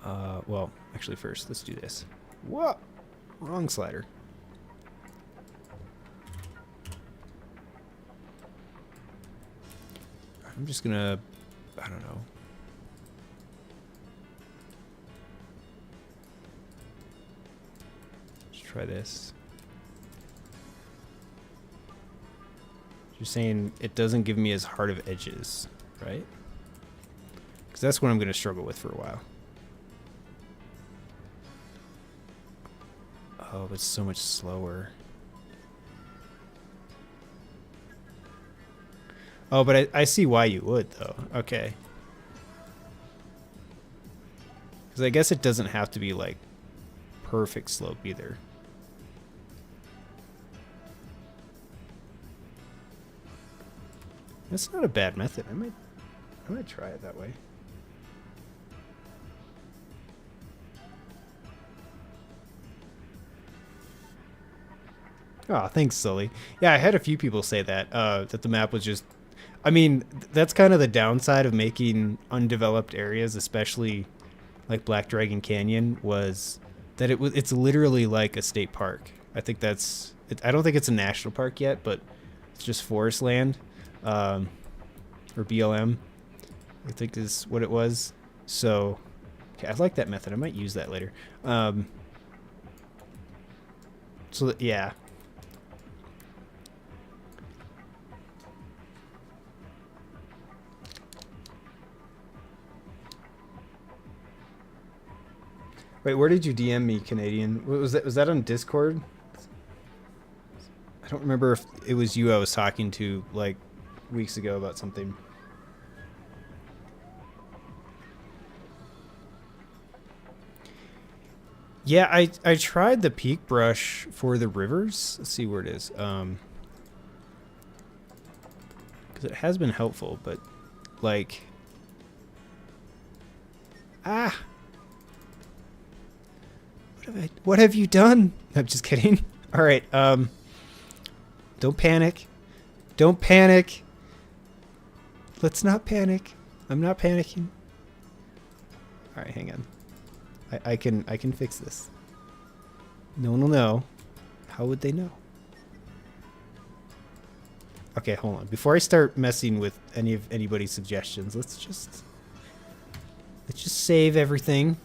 A: Well, actually first, let's do this. Whoa! Wrong slider. I'm just gonna, I don't know. Let's try this. You're saying it doesn't give me as hard of edges, right? Because that's what I'm going to struggle with for a while. Oh, but it's so much slower. Oh, but I see why you would, though. Okay. Because I guess it doesn't have to be, like, perfect slope either. That's not a bad method. I might try it that way. Oh, thanks, Sully. Yeah, I had a few people say that that the map was just. I mean, that's kind of the downside of making undeveloped areas, especially like Black Dragon Canyon, was that it's literally like a state park. I think that's. I don't think it's a national park yet, but it's just forest land. Or BLM, I think is what it was. So, okay, I like that method. I might use that later. Yeah. Wait, where did you DM me, Canadian? What was that? Was that on Discord? I don't remember if it was you I was talking to like weeks ago about something. Yeah, I tried the peak brush for the rivers. Let's see where it is. Because it has been helpful, but like, what have you done? I'm just kidding. All right. Don't panic. Don't panic. Let's not panic. I'm not panicking. All right, hang on. I can fix this. No one will know. How would they know? Okay, hold on. Before I start messing with anybody's suggestions, let's just save everything.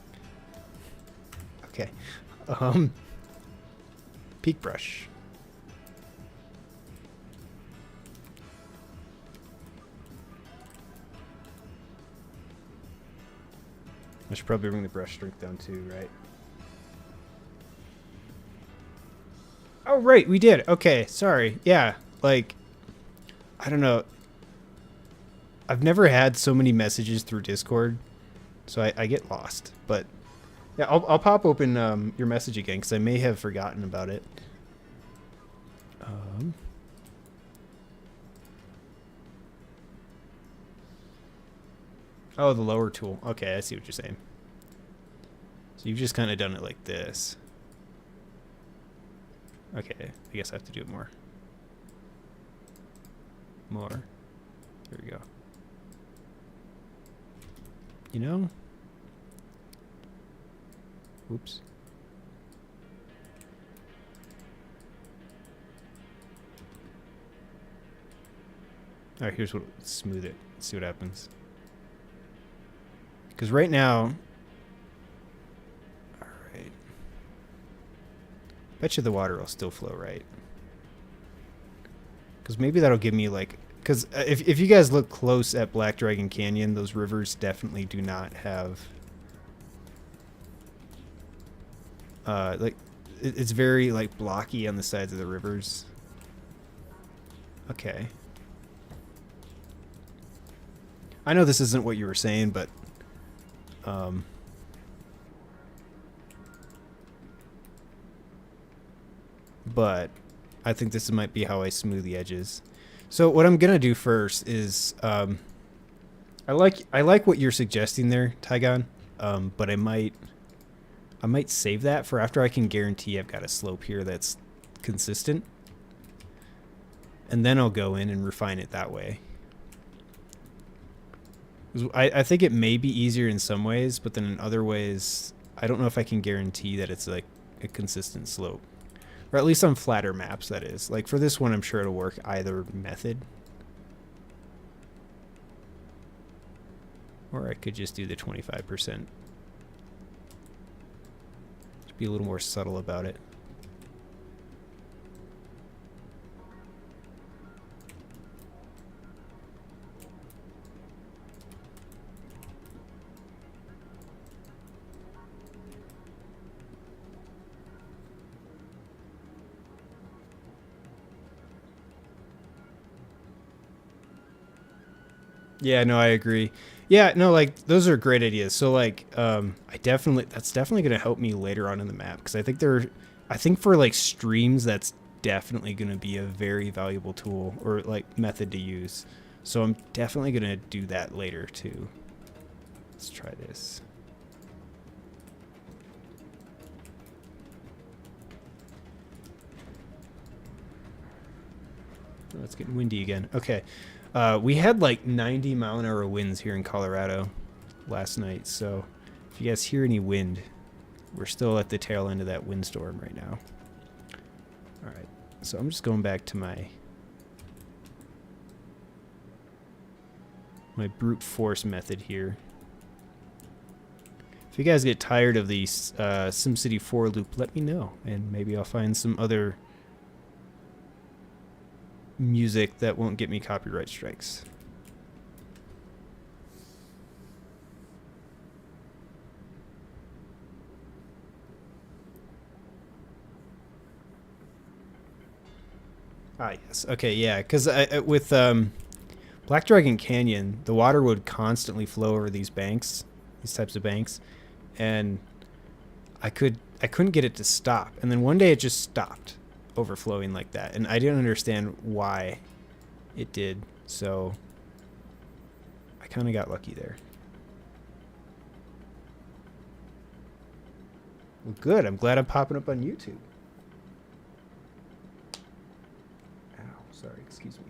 A: Okay. Peak brush. I should probably bring the brush strength down too, right? Oh, right, we did. Okay, sorry. Yeah, like, I don't know. I've never had so many messages through Discord, so I get lost. But, yeah, I'll pop open your message again, because I may have forgotten about it. Oh, the lower tool. Okay, I see what you're saying. So you've just kind of done it like this. Okay, I guess I have to do it more. More. There we go. You know? Oops. All right, here's what, smooth it. Let's see what happens. Because right now, all right. Bet you the water will still flow right. Because maybe that'll give me like, because if you guys look close at Black Dragon Canyon, those rivers definitely do not have, like, it's very like blocky on the sides of the rivers. Okay. I know this isn't what you were saying, but I think this might be how I smooth the edges. So what I'm gonna do first is I like what you're suggesting there, Tygon, but I might save that for after I can guarantee I've got a slope here that's consistent, and then I'll go in and refine it that way. I think it may be easier in some ways, but then in other ways, I don't know if I can guarantee that it's like a consistent slope. Or at least on flatter maps, that is. Like for this one, I'm sure it'll work either method. Or I could just do the 25%. Just be a little more subtle about it. Yeah, no, I agree. Yeah, no, like those are great ideas. So like, that's definitely going to help me later on in the map, because I think for like streams, that's definitely going to be a very valuable tool or like method to use. So I'm definitely going to do that later too. Let's try this. Oh, it's getting windy again. Okay. We had like 90-mile-an-hour winds here in Colorado last night, so if you guys hear any wind, we're still at the tail end of that windstorm right now. All right, so I'm just going back to my brute force method here. If you guys get tired of the SimCity 4 loop, let me know, and maybe I'll find some other music that won't get me copyright strikes. Ah, yes. Okay, yeah, because with Black Dragon Canyon, the water would constantly flow over these banks, these types of banks, and I couldn't get it to stop. And then one day it just stopped overflowing like that, and I didn't understand why it did, so I kind of got lucky there. Well, good. I'm glad I'm popping up on YouTube. Ow, sorry, excuse me.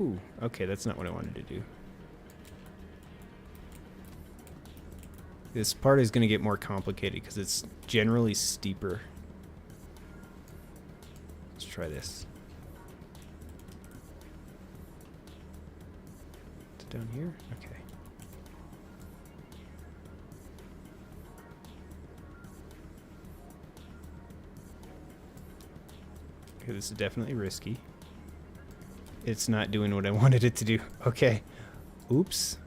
A: Ooh, okay, that's not what I wanted to do. This part is going to get more complicated because it's generally steeper. Let's try this. Is it down here? Okay. Okay, this is definitely risky. It's not doing what I wanted it to do. Okay. Oops.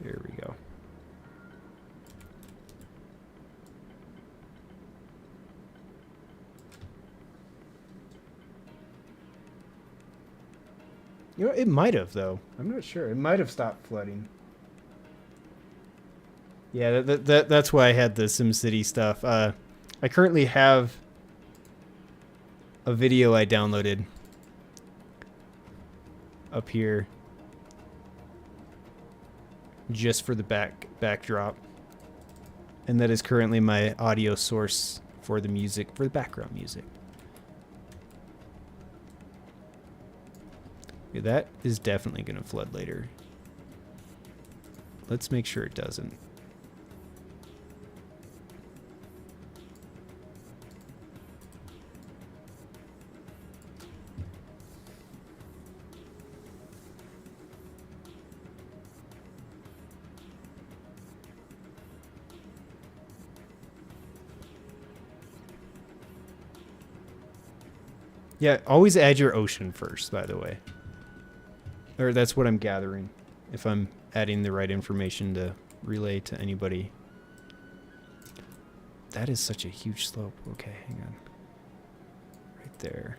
A: There we go. You know, it might have, though. I'm not sure. It might have stopped flooding. Yeah, that's why I had the SimCity stuff. I currently have a video I downloaded up here just for the backdrop, and that is currently my audio source for the music, for the background music. Yeah, that is definitely going to flood later. Let's make sure it doesn't. Yeah, always add your ocean first, by the way. Or that's what I'm gathering, if I'm adding the right information to relay to anybody. That is such a huge slope. Okay, hang on. Right there.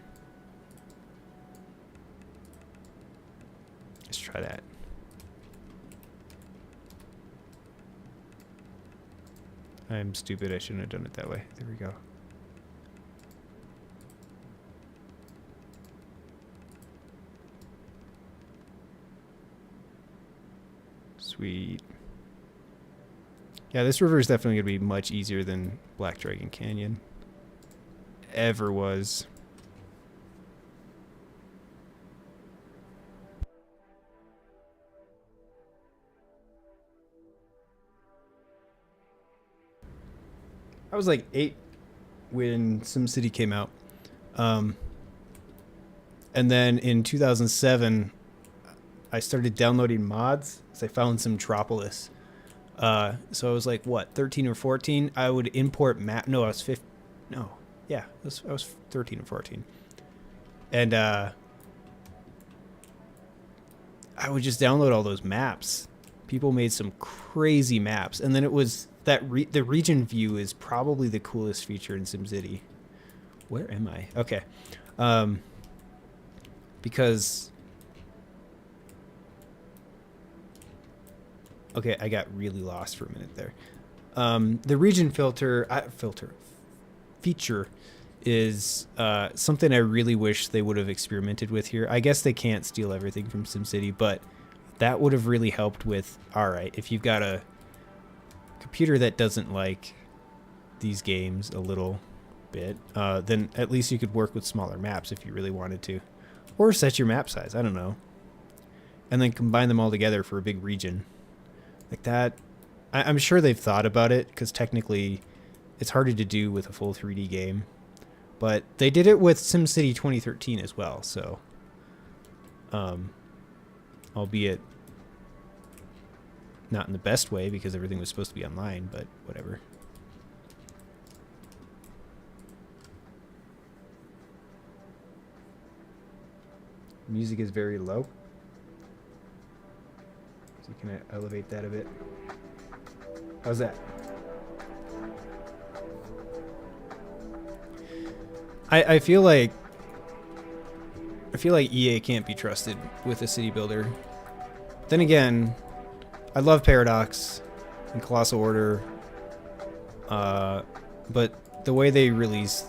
A: Let's try that. I'm stupid. I shouldn't have done it that way. There we go. Sweet. Yeah, this river is definitely going to be much easier than Black Dragon Canyon. Ever was. I was like 8 when SimCity came out. And then in 2007, I started downloading mods because I found some Metropolis. So I was like, what, 13 or 14? I would import map. No, I was 15. No, yeah, I was 13 or 14. And I would just download all those maps. People made some crazy maps. And then it was that the region view is probably the coolest feature in SimCity. Where am I? Okay. Because... Okay, I got really lost for a minute there. The region feature is something I really wish they would have experimented with here. I guess they can't steal everything from SimCity, but that would have really helped with, all right, if you've got a computer that doesn't like these games a little bit, then at least you could work with smaller maps if you really wanted to. Or set your map size, I don't know. And then combine them all together for a big region. Like that, I'm sure they've thought about it, because technically it's harder to do with a full 3D game. But they did it with SimCity 2013 as well, so... albeit not in the best way, because everything was supposed to be online, but whatever. Music is very low. So can I elevate that a bit? How's that? I feel like EA can't be trusted with a city builder. Then again, I love Paradox and Colossal Order, but the way they released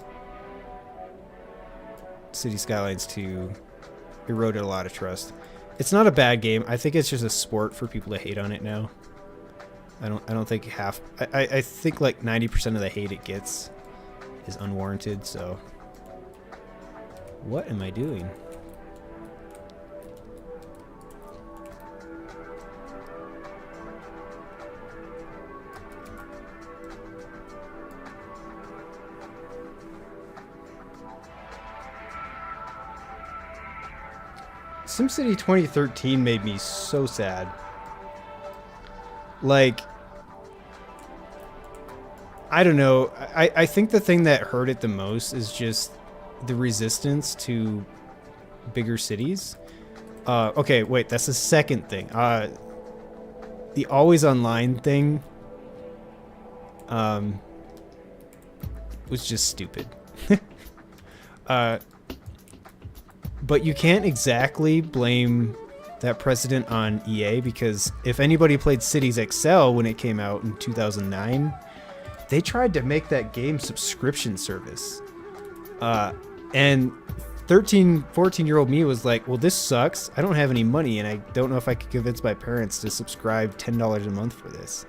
A: City Skylines 2 eroded a lot of trust. It's not a bad game. I think it's just a sport for people to hate on it now. I don't think I think like 90% of the hate it gets is unwarranted, so what am I doing? SimCity 2013 made me so sad. Like, I don't know. I think the thing that hurt it the most is just the resistance to bigger cities. Okay, wait, that's the second thing. The always online thing was just stupid. But you can't exactly blame that precedent on EA, because if anybody played Cities XL when it came out in 2009, they tried to make that game subscription service. And 13, 14-year-old me was like, well, this sucks. I don't have any money, and I don't know if I could convince my parents to subscribe $10 a month for this.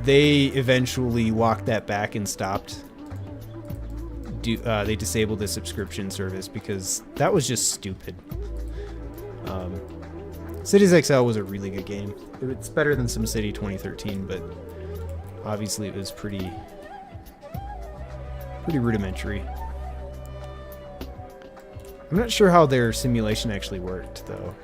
A: They eventually walked that back and stopped. They disabled the subscription service because that was just stupid. Cities XL was a really good game. It's better than SimCity 2013, but obviously it was pretty rudimentary. I'm not sure how their simulation actually worked, though.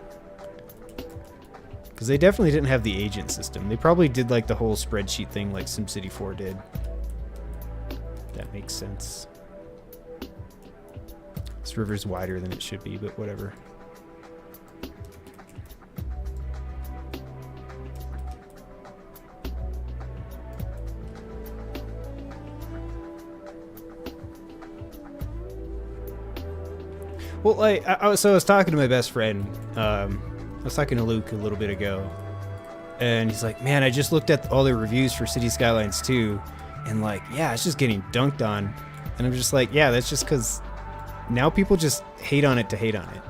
A: Because they definitely didn't have the agent system. They probably did like the whole spreadsheet thing like SimCity 4 did. That makes sense. This river's wider than it should be, but whatever. Well, like, so I was talking to my best friend. I was talking to Luke a little bit ago, and he's like, "Man, I just looked at all the reviews for City Skylines 2, and like, yeah, it's just getting dunked on." And I'm just like, "Yeah, that's just because now people just hate on it to hate on it."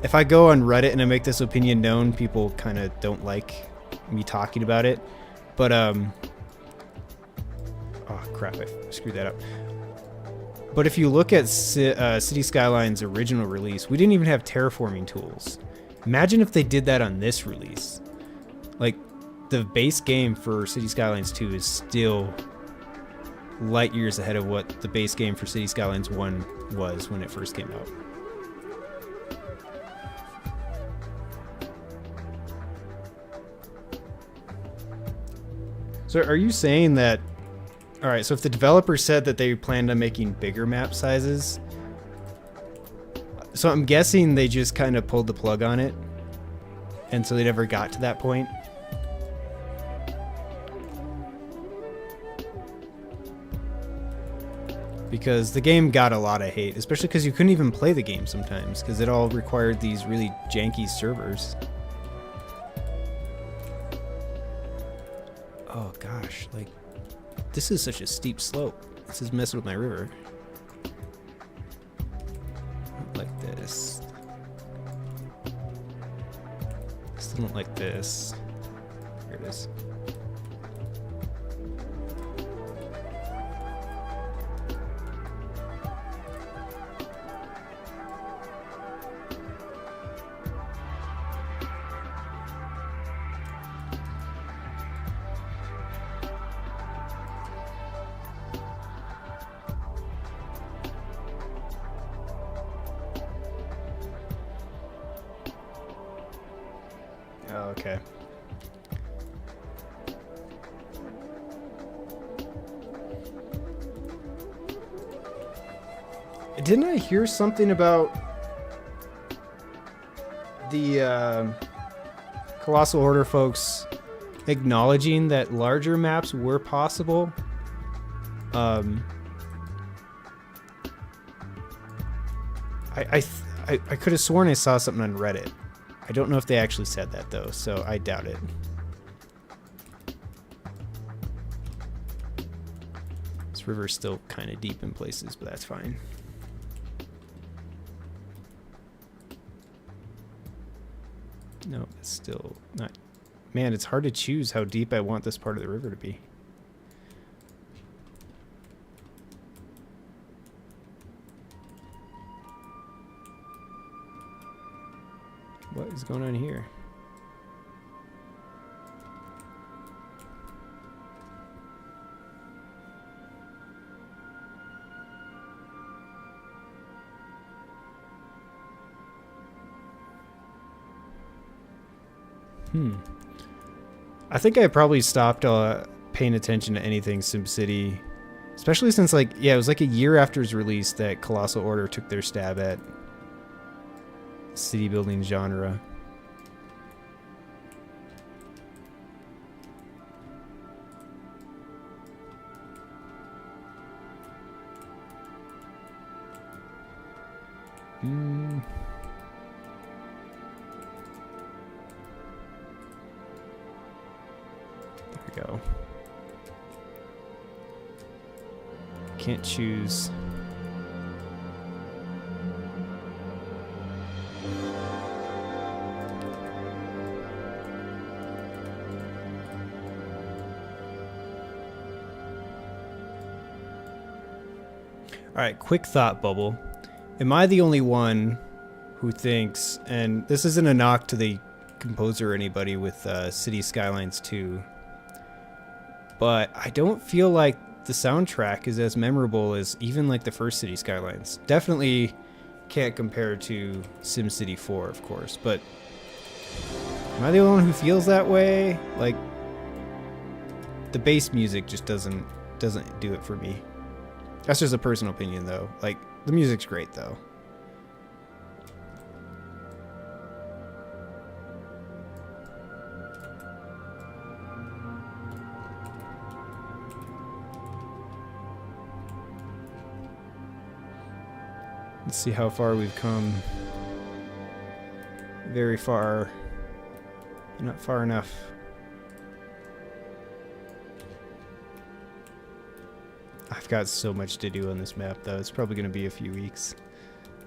A: If I go on Reddit and I make this opinion known, people kind of don't like me talking about it. But oh crap, I screwed that up. But if you look at City Skylines' original release, we didn't even have terraforming tools. Imagine if they did that on this release. Like, the base game for City Skylines 2 is still light years ahead of what the base game for City Skylines 1 was when it first came out. So are you saying that... Alright, so if the developer said that they planned on making bigger map sizes, so I'm guessing they just kind of pulled the plug on it, and so they never got to that point? Because the game got a lot of hate, especially because you couldn't even play the game sometimes, because it all required these really janky servers. Oh gosh, like... This is such a steep slope. This is messing with my river. Not like this. Still don't like this. Here it is. Oh, okay. Didn't I hear something about the Colossal Order folks acknowledging that larger maps were possible? I could have sworn I saw something on Reddit. I don't know if they actually said that though, so I doubt it. This river's still kind of deep in places, but that's fine. No, it's still not. Man, it's hard to choose how deep I want this part of the river to be. What is going on here? I think I probably stopped paying attention to anything SimCity, especially since, like, yeah, it was like a year after its release that Colossal Order took their stab at city building genre. There we go. Can't choose. Alright, quick thought bubble. Am I the only one who thinks, and this isn't a knock to the composer or anybody with City Skylines 2, but I don't feel like the soundtrack is as memorable as even like the first City Skylines. Definitely can't compare to SimCity 4, of course, but am I the only one who feels that way? Like, the bass music just doesn't do it for me. That's just a personal opinion, though. Like, the music's great, though. Let's see how far we've come. Very far. Not far enough. I've got so much to do on this map, though. It's probably going to be a few weeks.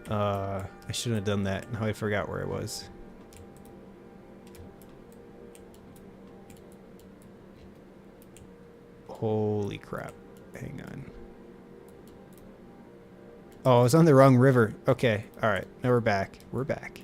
A: I shouldn't have done that. Now I forgot where I was. Holy crap. Hang on. Oh, I was on the wrong river. Okay. All right. Now we're back. We're back.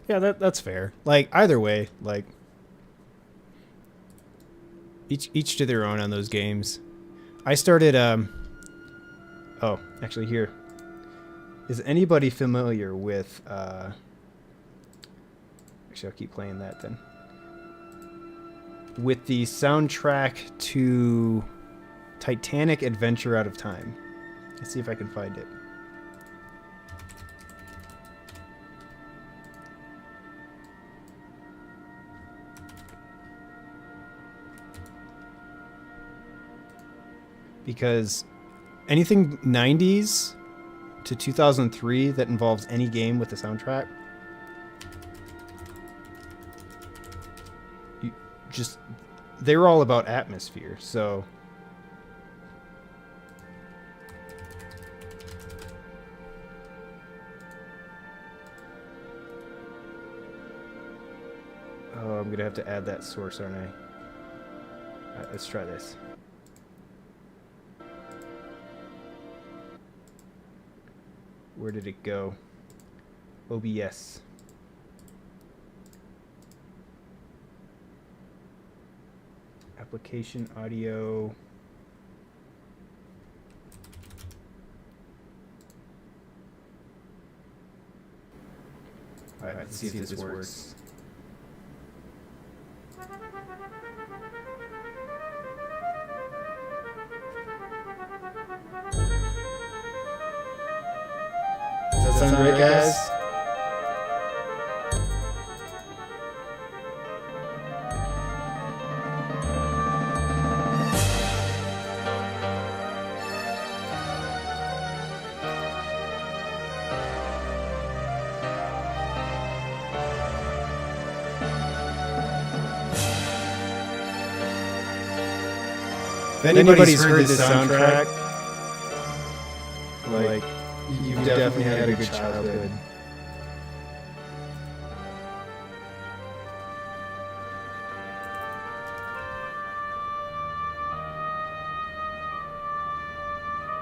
A: Yeah, that's fair. Like, either way, like, each to their own on those games. I started, oh, actually here. Is anybody familiar with, actually I'll keep playing that then. With the soundtrack to Titanic Adventure Out of Time. Let's see if I can find it. Because anything 90s to 2003 that involves any game with a soundtrack, they were all about atmosphere, so oh, I'm gonna have to add that source, aren't I? All right, let's try this. Where did it go? OBS. Application audio. All right, let's see if this works. Sound great, guys? If anybody's heard this soundtrack, like, you've definitely had a good childhood.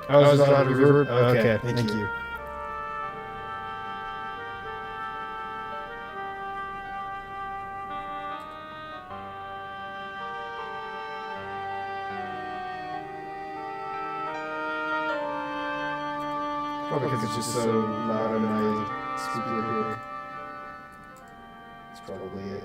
A: Oh, is this loud reverb? Okay, thank you. Probably because it's just so loud on my speaker here. That's probably it.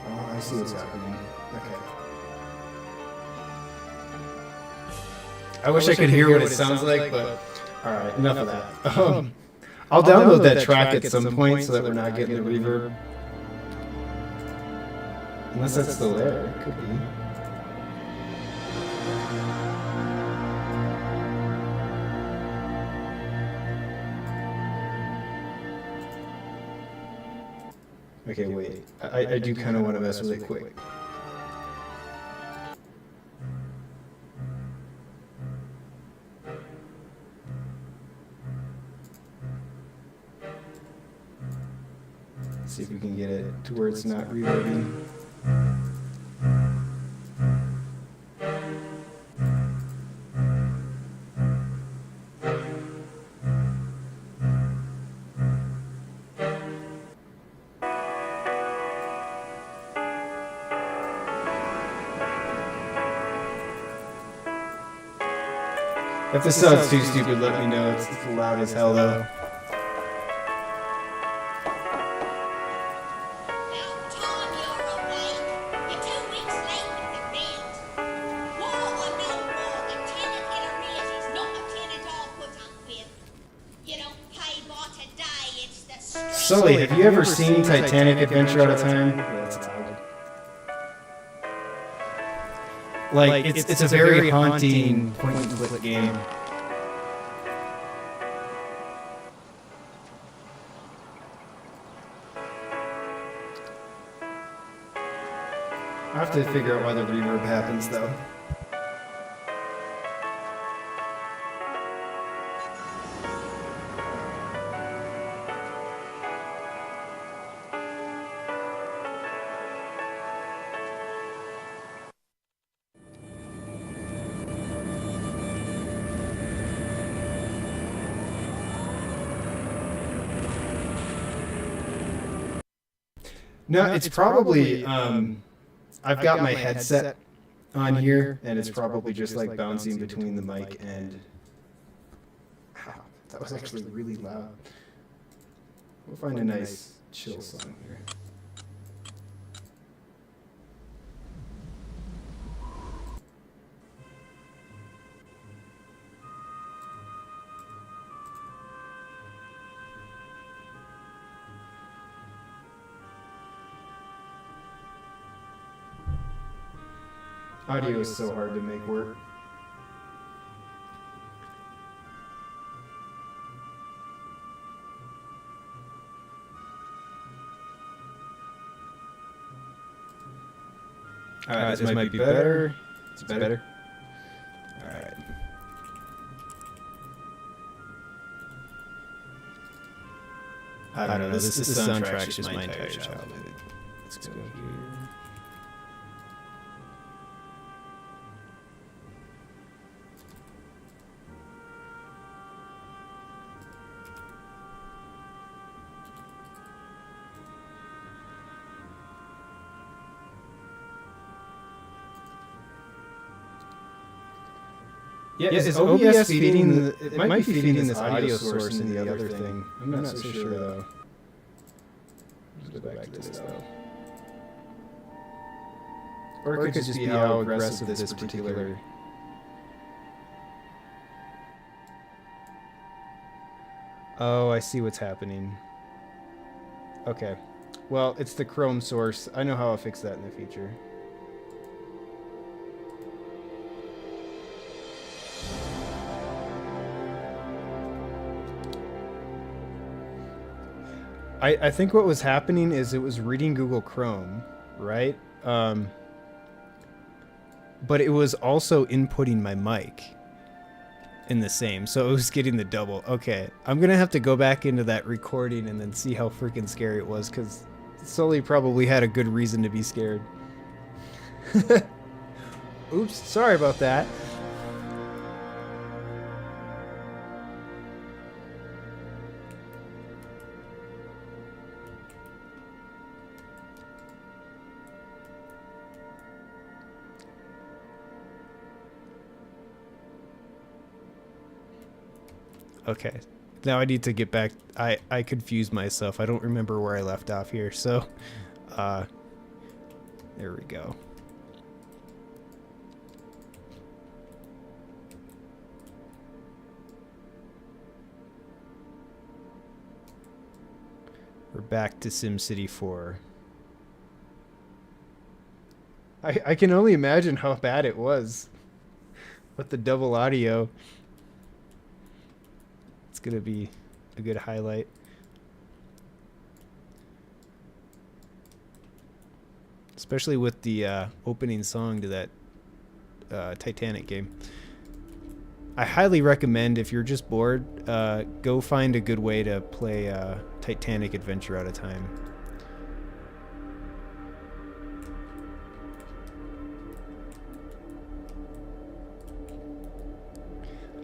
A: Oh, I see what's happening. Okay. I wish I could hear what it sounds like, but alright, enough of that. I'll download that track at some point so that we're not getting the reverb. Unless that's still there. It could be. Okay, wait. I do kind of want to mess with it quick. See if we can get it to where it's not reverbing. If this sounds too stupid, let me know. It's loud as hell, though. Sully, have you ever seen Titanic Adventure Out of Time? That's loud. Like, it's a very haunting point-and-click game. I have to figure out why the reverb happens, though. No, it's probably, I've got my headset on here, and it's probably just like bouncing between the mic and... Wow, that was actually really loud. We'll find a nice chill song here. Audio is so hard to make work. Alright, this might be better. It's better. Alright. I don't know, this soundtrack's just my entire childhood. Let's go here. Yeah, is OBS feeding the, it might be feeding this audio source into the other thing. I'm not so sure though. Let's go back to this though. Or it could just be how aggressive this particular... Oh, I see what's happening. Okay. Well, it's the Chrome source. I know how I'll fix that in the future. I think what was happening is it was reading Google Chrome, right? But it was also inputting my mic in the same, so it was getting the double. Okay, I'm gonna have to go back into that recording and then see how freaking scary it was, because Sully probably had a good reason to be scared. Oops, sorry about that. Okay, now I need to get back. I confused myself. I don't remember where I left off here, so there we go. We're back to SimCity 4. I can only imagine how bad it was with the double audio. It's gonna be a good highlight. Especially with the opening song to that Titanic game. I highly recommend, if you're just bored, go find a good way to play Titanic Adventure Out of Time.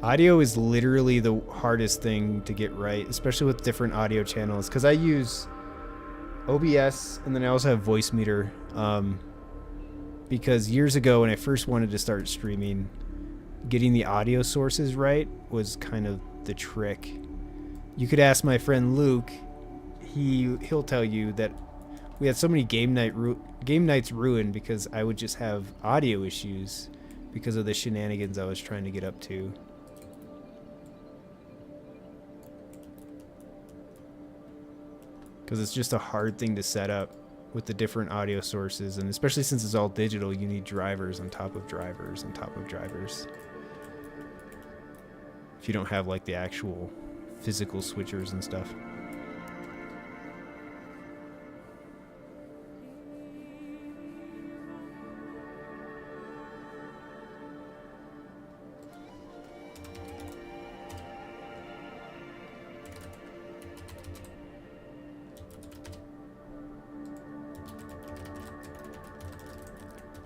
A: Audio is literally the hardest thing to get right, especially with different audio channels, because I use OBS and then I also have Voice Meter, because years ago when I first wanted to start streaming, getting the audio sources right was kind of the trick. You could ask my friend Luke. He'll tell you that we had so many game nights ruined because I would just have audio issues because of the shenanigans I was trying to get up to. Because it's just a hard thing to set up with the different audio sources, and especially since it's all digital, you need drivers on top of drivers on top of drivers. If you don't have like the actual physical switchers and stuff.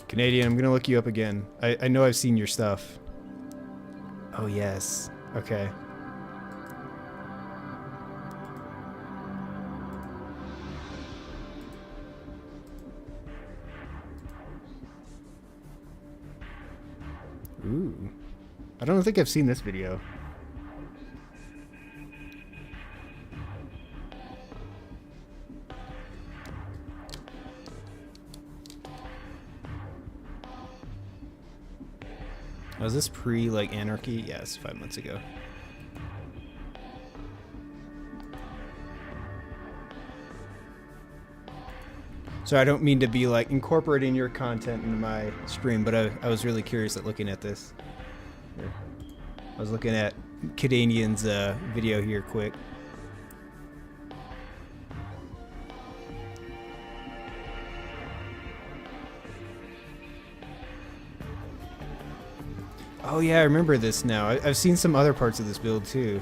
A: Canadian, I'm gonna look you up again. I know I've seen your stuff. Oh yes. Okay. Ooh. I don't think I've seen this video. Was this pre like Anarchy? Yes, 5 months ago. So I don't mean to be like incorporating your content into my stream, but I was really curious at looking at this. Here. I was looking at Cadanian's video here quick. Oh yeah, I remember this now. I've seen some other parts of this build too.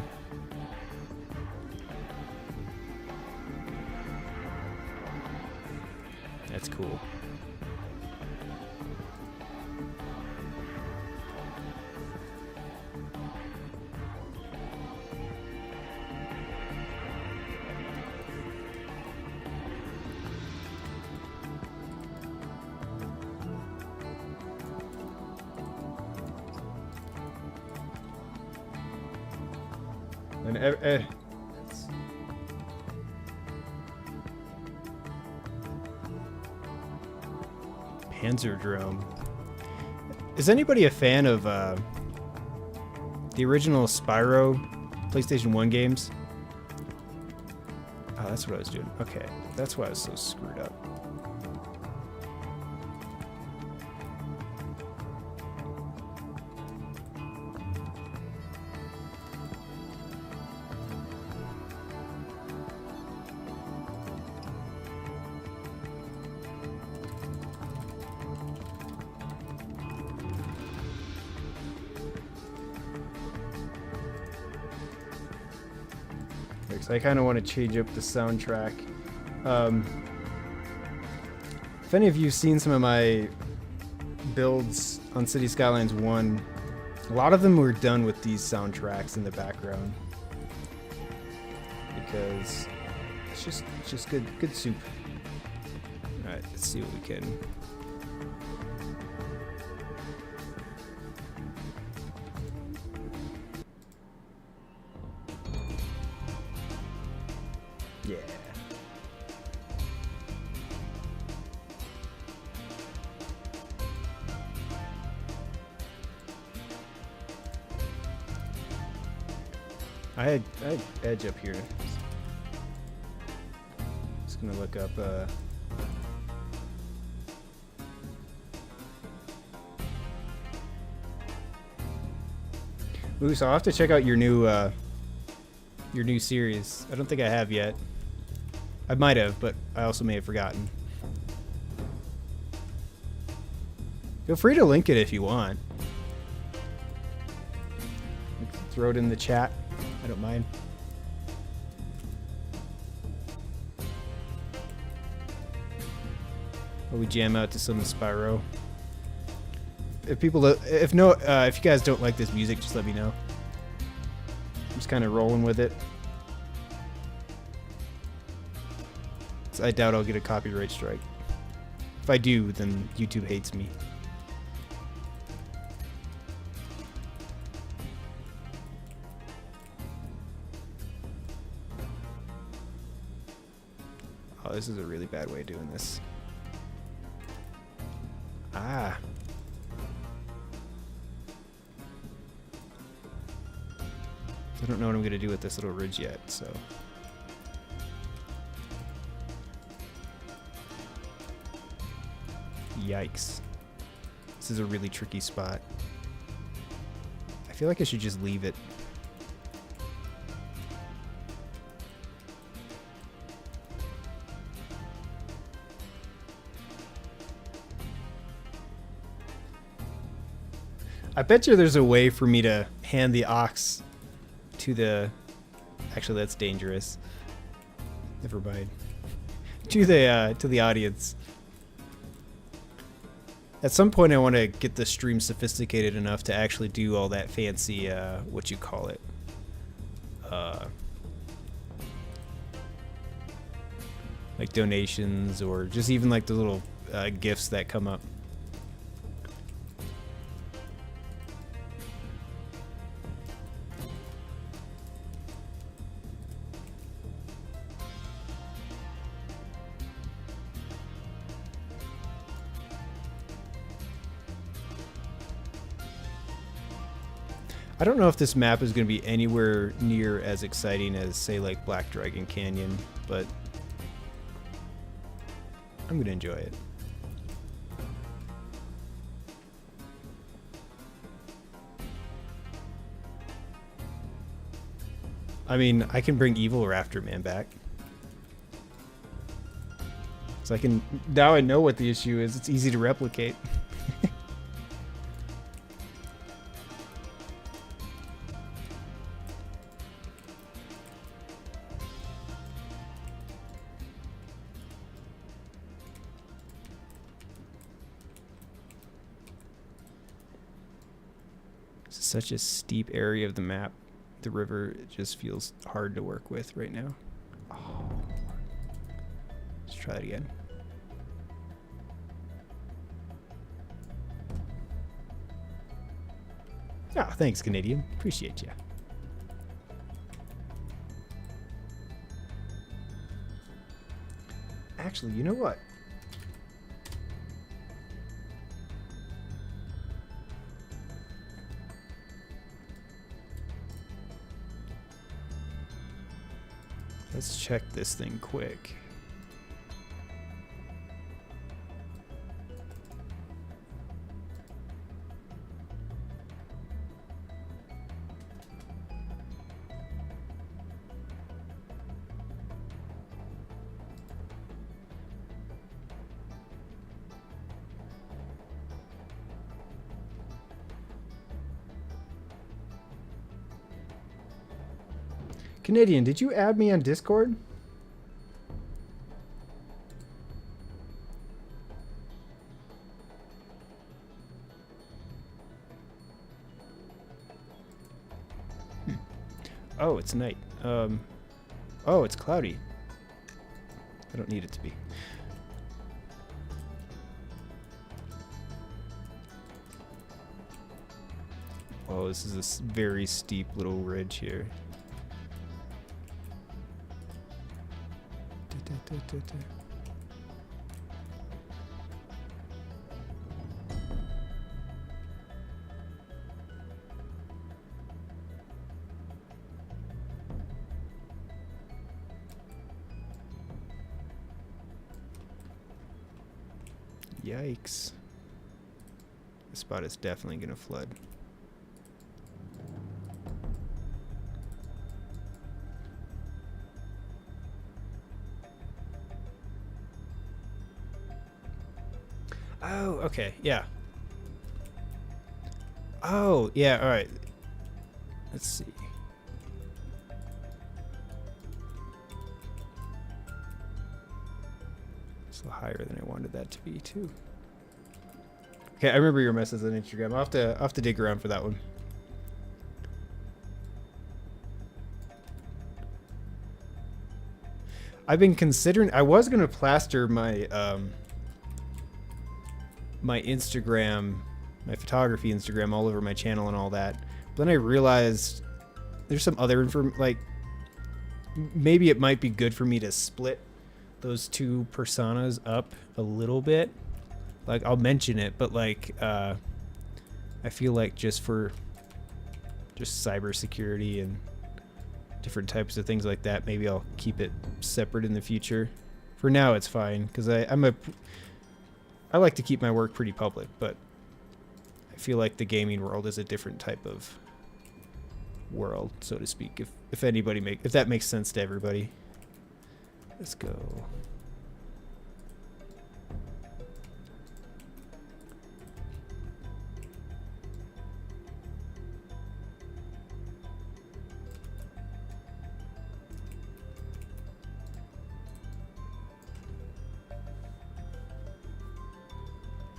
A: That's cool. And Panzerdrome. Is anybody a fan of the original Spyro PlayStation 1 games? Oh, that's what I was doing. Okay, that's why I was so screwed up. I kind of want to change up the soundtrack. If any of you have seen some of my builds on City Skylines 1, a lot of them were done with these soundtracks in the background. Because it's just good soup. Alright, let's see what we can. Yeah. I had Edge up here. Just gonna look up Ooh, so I'll have to check out your new series. I don't think I have yet. I might have, but I also may have forgotten. Feel free to link it if you want. Throw it in the chat. I don't mind. Or we jam out to some Spyro. If you guys don't like this music, just let me know. I'm just kind of rolling with it. I doubt I'll get a copyright strike. If I do, then YouTube hates me. Oh, this is a really bad way of doing this. Ah. I don't know what I'm going to do with this little ridge yet, so. Yikes. This is a really tricky spot. I feel like I should just leave it. I bet you there's a way for me to hand the ox to the... Actually, that's dangerous. Never mind. To the audience. At some point, I want to get the stream sophisticated enough to actually do all that fancy, what you call it, like donations or just even like the little gifts that come up. I don't know if this map is going to be anywhere near as exciting as, say, like Black Dragon Canyon, but I'm going to enjoy it. I mean, I can bring evil Rafterman back. So I can... Now I know what the issue is. It's easy to replicate. Such a steep area of the map. The river just feels hard to work with right now. Oh. Let's try it again. Oh, thanks, Canadian. Appreciate you. Actually, you know what? Let's check this thing quick. Canadian, did you add me on Discord? Oh, it's night. Oh, it's cloudy. I don't need it to be. Oh, this is a very steep little ridge here. Yikes. This spot is definitely going to flood. Oh, okay, yeah. Oh, yeah, all right. Let's see. It's a little higher than I wanted that to be, too. Okay, I remember your message on Instagram. I'll have to dig around for that one. I've been considering... I was going to plaster my... my Instagram, my photography Instagram all over my channel and all that. But then I realized there's some other like maybe it might be good for me to split those two personas up a little bit. Like, I'll mention it, but like, I feel like just for just cybersecurity and different types of things like that, maybe I'll keep it separate in the future. For now, it's fine, because I like to keep my work pretty public, but I feel like the gaming world is a different type of world, so to speak. If that makes sense to everybody. Let's go.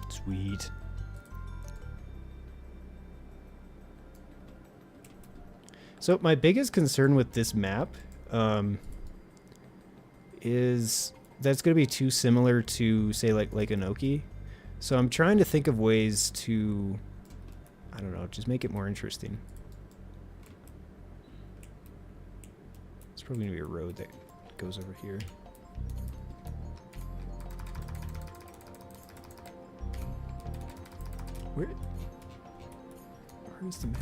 A: Sweet. So my biggest concern with this map is that's going to be too similar to, say, like Anoki. So I'm trying to think of ways to, I don't know, just make it more interesting. It's probably going to be a road that goes over here. Where's the map?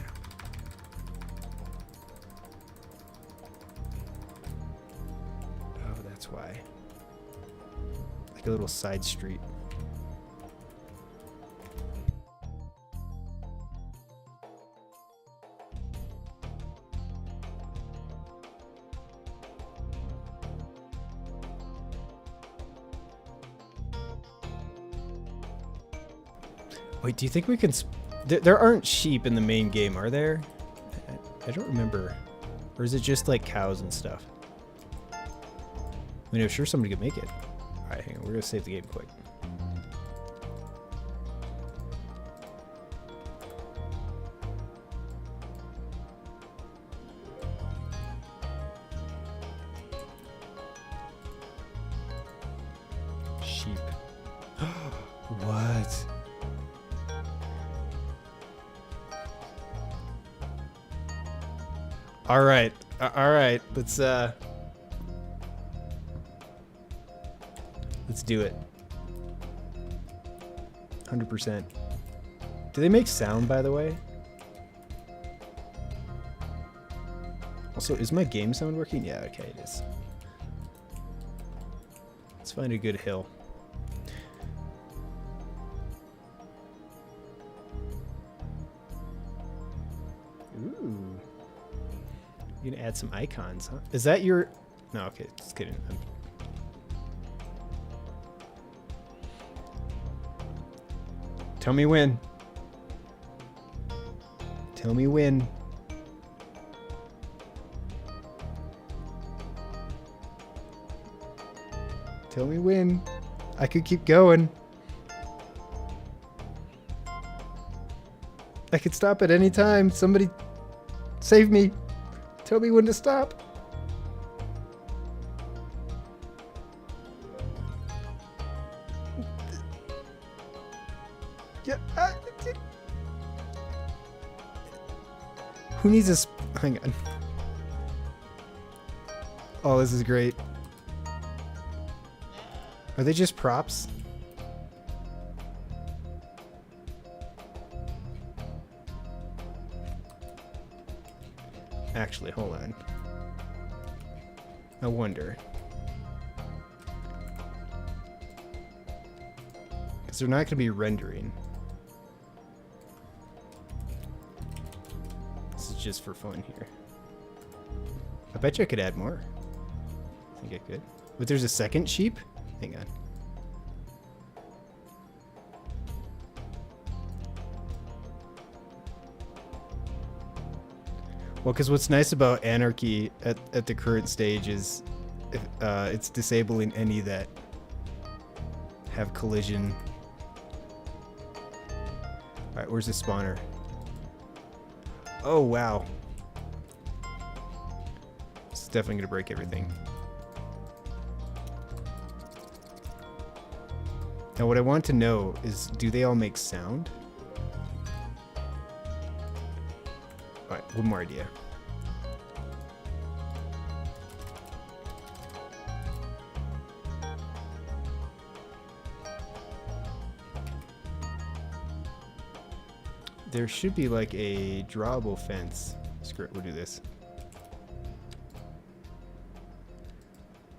A: Oh, that's why. Like a little side street. Wait, do you think we can... There aren't sheep in the main game, are there? I don't remember. Or is it just like cows and stuff? I mean, I'm sure somebody could make it. Alright, hang on. We're going to save the game quick. Sheep. What? All right. Let's do it. 100%. Do they make sound, by the way? Also, is my game sound working? Yeah, okay, it is. Let's find a good hill. Ooh. You can add some icons, huh? Is that your... No, okay, just kidding. Tell me when. Tell me when. Tell me when. I could keep going. I could stop at any time. Somebody save me. Tell me when to stop. Yeah. Who needs this? Hang on. Oh, this is great. Are they just props? Actually, hold on. I wonder. Because they're not going to be rendering. This is just for fun here. I bet you I could add more. I think I could. But there's a second sheep? Hang on. Well, because what's nice about Anarchy at the current stage is it's disabling any that have collision. Alright, where's the spawner? Oh, wow. This is definitely going to break everything. Now, what I want to know is, do they all make sound? Alright, one more idea. There should be like a drawable fence. Screw it, we'll do this.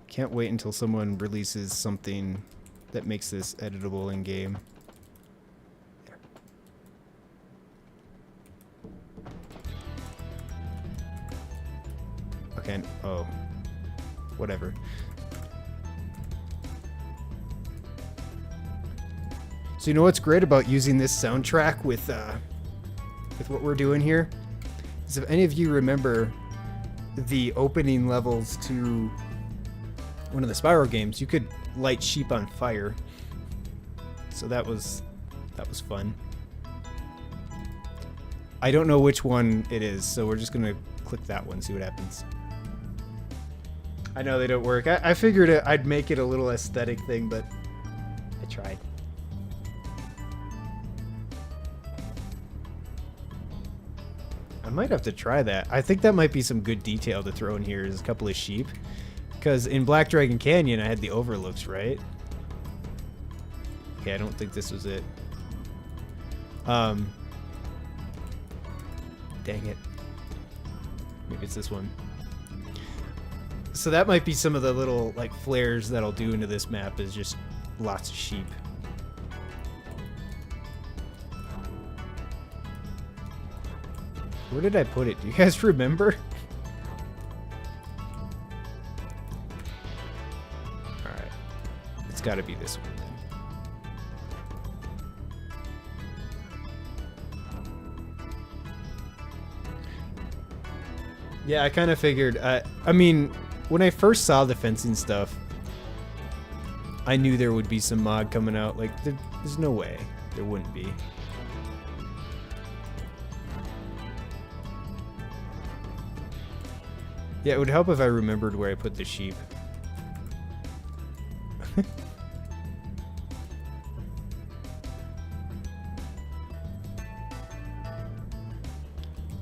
A: Can't wait until someone releases something that makes this editable in game. There. Okay, oh. Whatever. So you know what's great about using this soundtrack with what we're doing here? Is if any of you remember the opening levels to one of the Spyro games, you could light sheep on fire. So that was fun. I don't know which one it is, so we're just gonna click that one, see what happens. I know they don't work. I figured I'd make it a little aesthetic thing, but I tried. I might have to try that. I think that might be some good detail to throw in here, is a couple of sheep. Because in Black Dragon Canyon, I had the overlooks, right? Okay, I don't think this was it. Dang it. Maybe it's this one. So that might be some of the little, like, flares that I'll do into this map, is just lots of sheep. Where did I put it? Do you guys remember? Alright. It's gotta be this one then. Yeah, I kind of figured. I mean, when I first saw the fencing stuff, I knew there would be some mod coming out. Like, there's no way there wouldn't be. Yeah, it would help if I remembered where I put the sheep.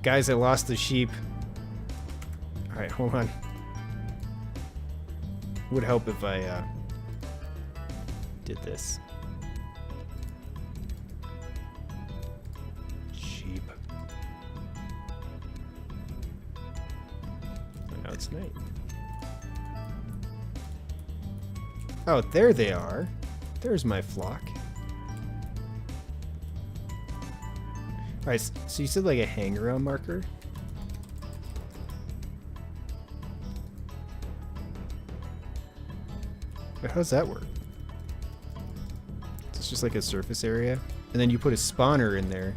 A: Guys, I lost the sheep. Alright, hold on. Would help if I did this. Sheep. And now it's night. Oh, there they are. There's my flock. Alright, so you said like a hang-around marker? But how does that work? It's just like a surface area, and then you put a spawner in there.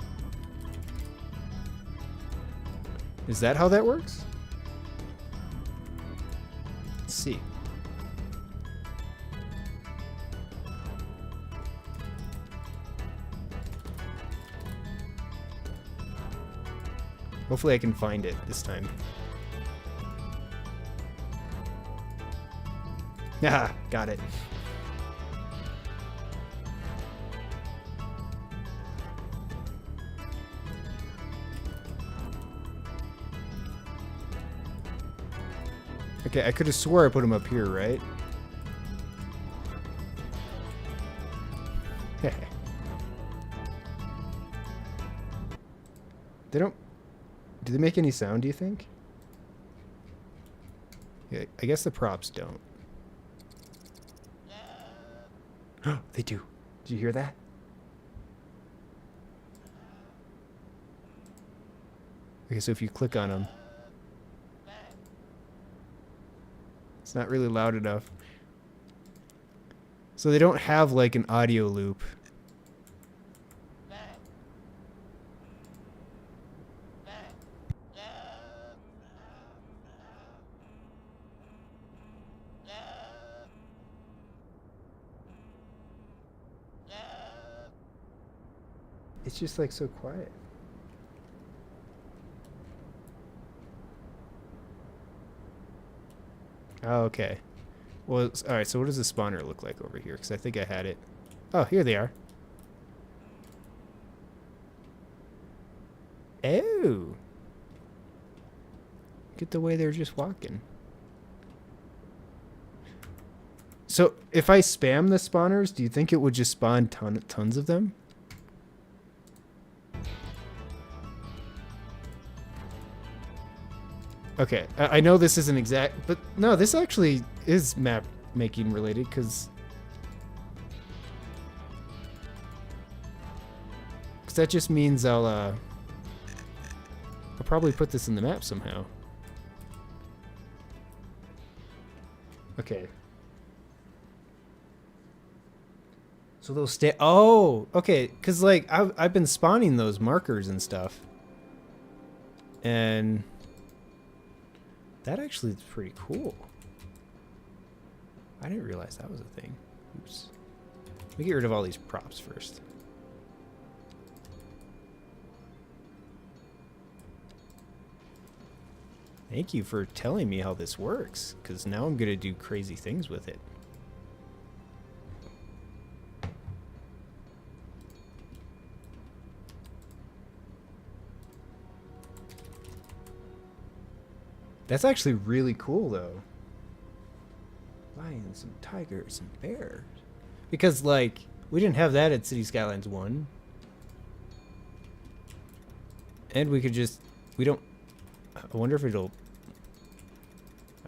A: Is that how that works? Let's see. Hopefully I can find it this time. Ah, got it. Okay, I could have swore I put them up here, right? They don't... Do they make any sound, do you think? Yeah, I guess the props don't. They do. Did you hear that? Okay, so if you click on them, it's not really loud enough. So they don't have like an audio loop. It's just like so quiet. Oh, okay. Well, alright, so what does the spawner look like over here? Because I think I had it. Oh, here they are. Oh! Look at the way they're just walking. So, if I spam the spawners, do you think it would just spawn tons of them? Okay, I know this isn't exact, but no, this actually is map making related because that just means I'll probably put this in the map somehow. Okay. So they'll stay. Oh, okay. Because like I've been spawning those markers and stuff, and that actually is pretty cool. I didn't realize that was a thing. Oops. Let me get rid of all these props first. Thank you for telling me how this works, because now I'm gonna do crazy things with it. That's actually really cool, though. Lions and tigers and bears. Because, like, we didn't have that at City Skylines 1. And we could just... We don't... I wonder if it'll...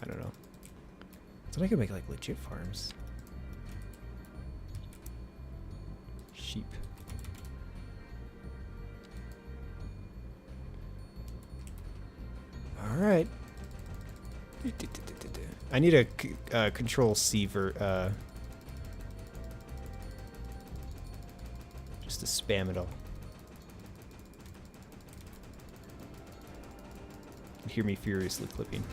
A: I don't know. So I could make, like, legit farms. Sheep. Alright. I need a control C for just to spam it all. You can hear me furiously clicking.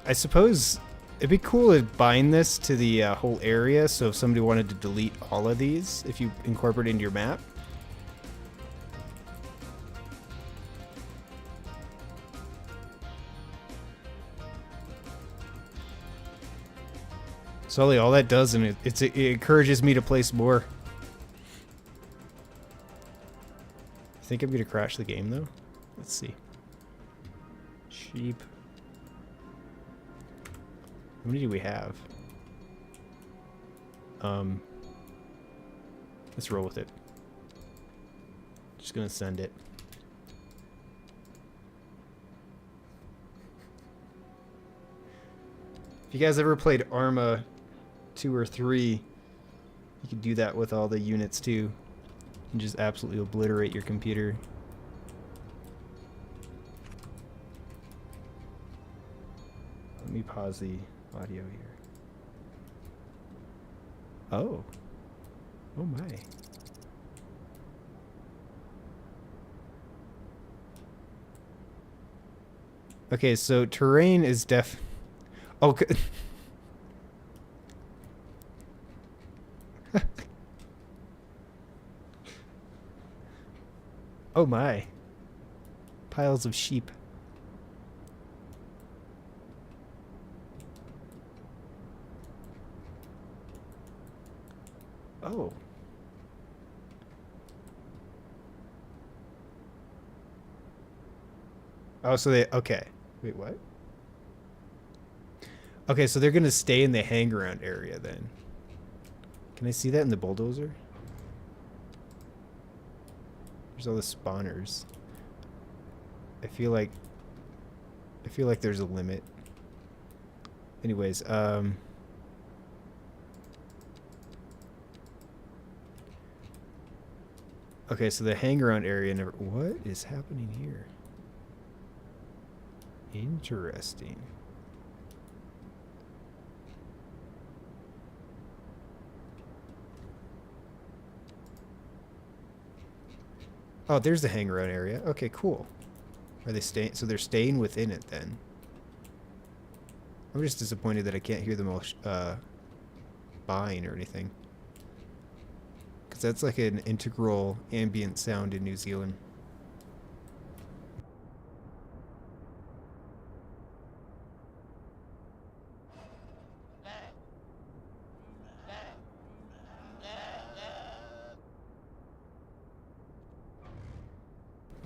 A: I suppose it'd be cool to bind this to the whole area, so if somebody wanted to delete all of these, if you incorporate it into your map. Sully, all that does, and it encourages me to place more. I think I'm gonna crash the game though. Let's see. Sheep. How many do we have? Let's roll with it. Just gonna send it. If you guys ever played Arma 2 or 3, you could do that with all the units too. And just absolutely obliterate your computer. Let me pause the audio here. Oh. Oh my. Okay, so terrain is Oh, oh my. Piles of sheep. Oh. Oh, so they... Okay. Wait, what? Okay, so they're gonna stay in the hang-around area then. Can I see that in the bulldozer? There's all the spawners. I feel like there's a limit. Anyways, okay, so the hang-around area never... What is happening here? Interesting. Oh, there's the hang-around area. Okay, cool. Are they staying? So they're staying within it then. I'm just disappointed that I can't hear them all buying or anything. Because that's like an integral ambient sound in New Zealand.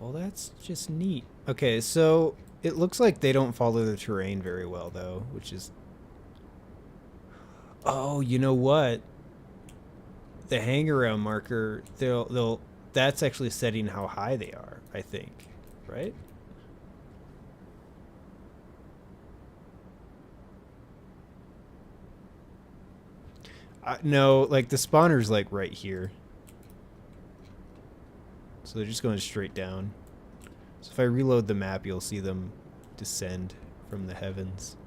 A: Well, that's just neat. Okay, so it looks like they don't follow the terrain very well, though, which is... Oh, you know what? The hang-around marker, they'll... That's actually setting how high they are, I think. Right? No, like the spawner's like right here. So they're just going straight down. So if I reload the map, you'll see them descend from the heavens.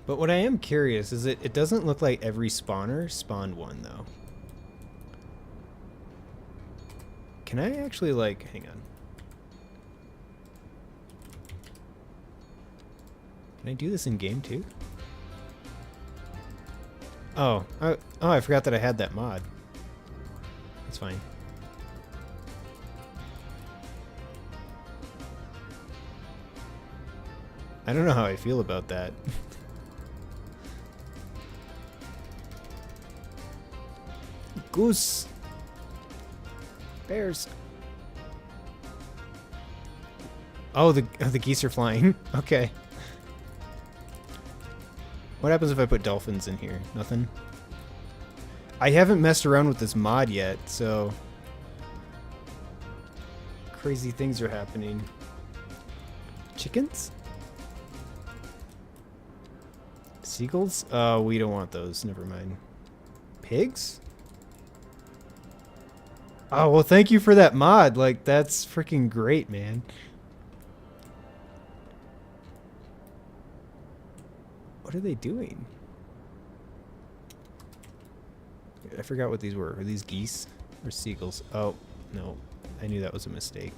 A: But what I am curious is it doesn't look like every spawner spawned one, though. Can I actually, like, hang on. Can I do this in game too? Oh, I forgot that I had that mod. That's fine. I don't know how I feel about that. Goose. Bears. Oh, the geese are flying. Okay. What happens if I put dolphins in here? Nothing? I haven't messed around with this mod yet, so... Crazy things are happening. Chickens? Seagulls? Oh, we don't want those. Never mind. Pigs? Oh, well, thank you for that mod. Like, that's freaking great, man. What are they doing? I forgot what these were. Are these geese or seagulls? Oh, no. I knew that was a mistake.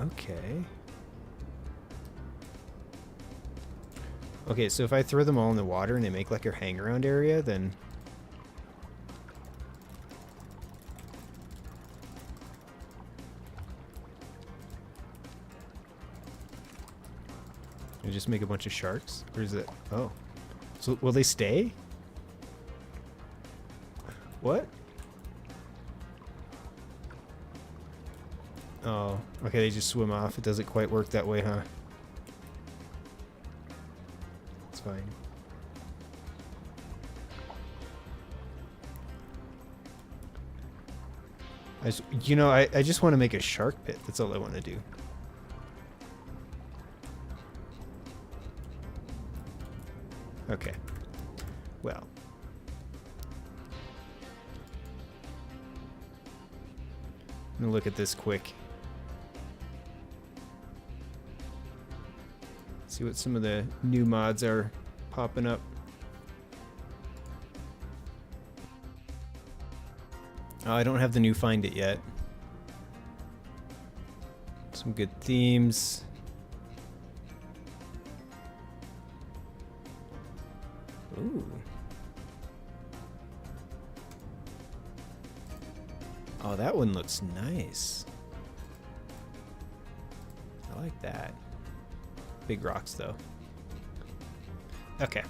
A: Okay. Okay, so if I throw them all in the water and they make like a hang-around area, then... I just make a bunch of sharks? Or is it... Oh. So will they stay? What? Oh, okay, they just swim off. It doesn't quite work that way, huh? It's fine. I just want to make a shark pit. That's all I want to do. Okay. Well. I'm gonna look at this quick. See what some of the new mods are popping up. Oh, I don't have the new Find It yet. Some good themes. Ooh. Oh, that one looks nice. I like that. Big rocks, though. Okay.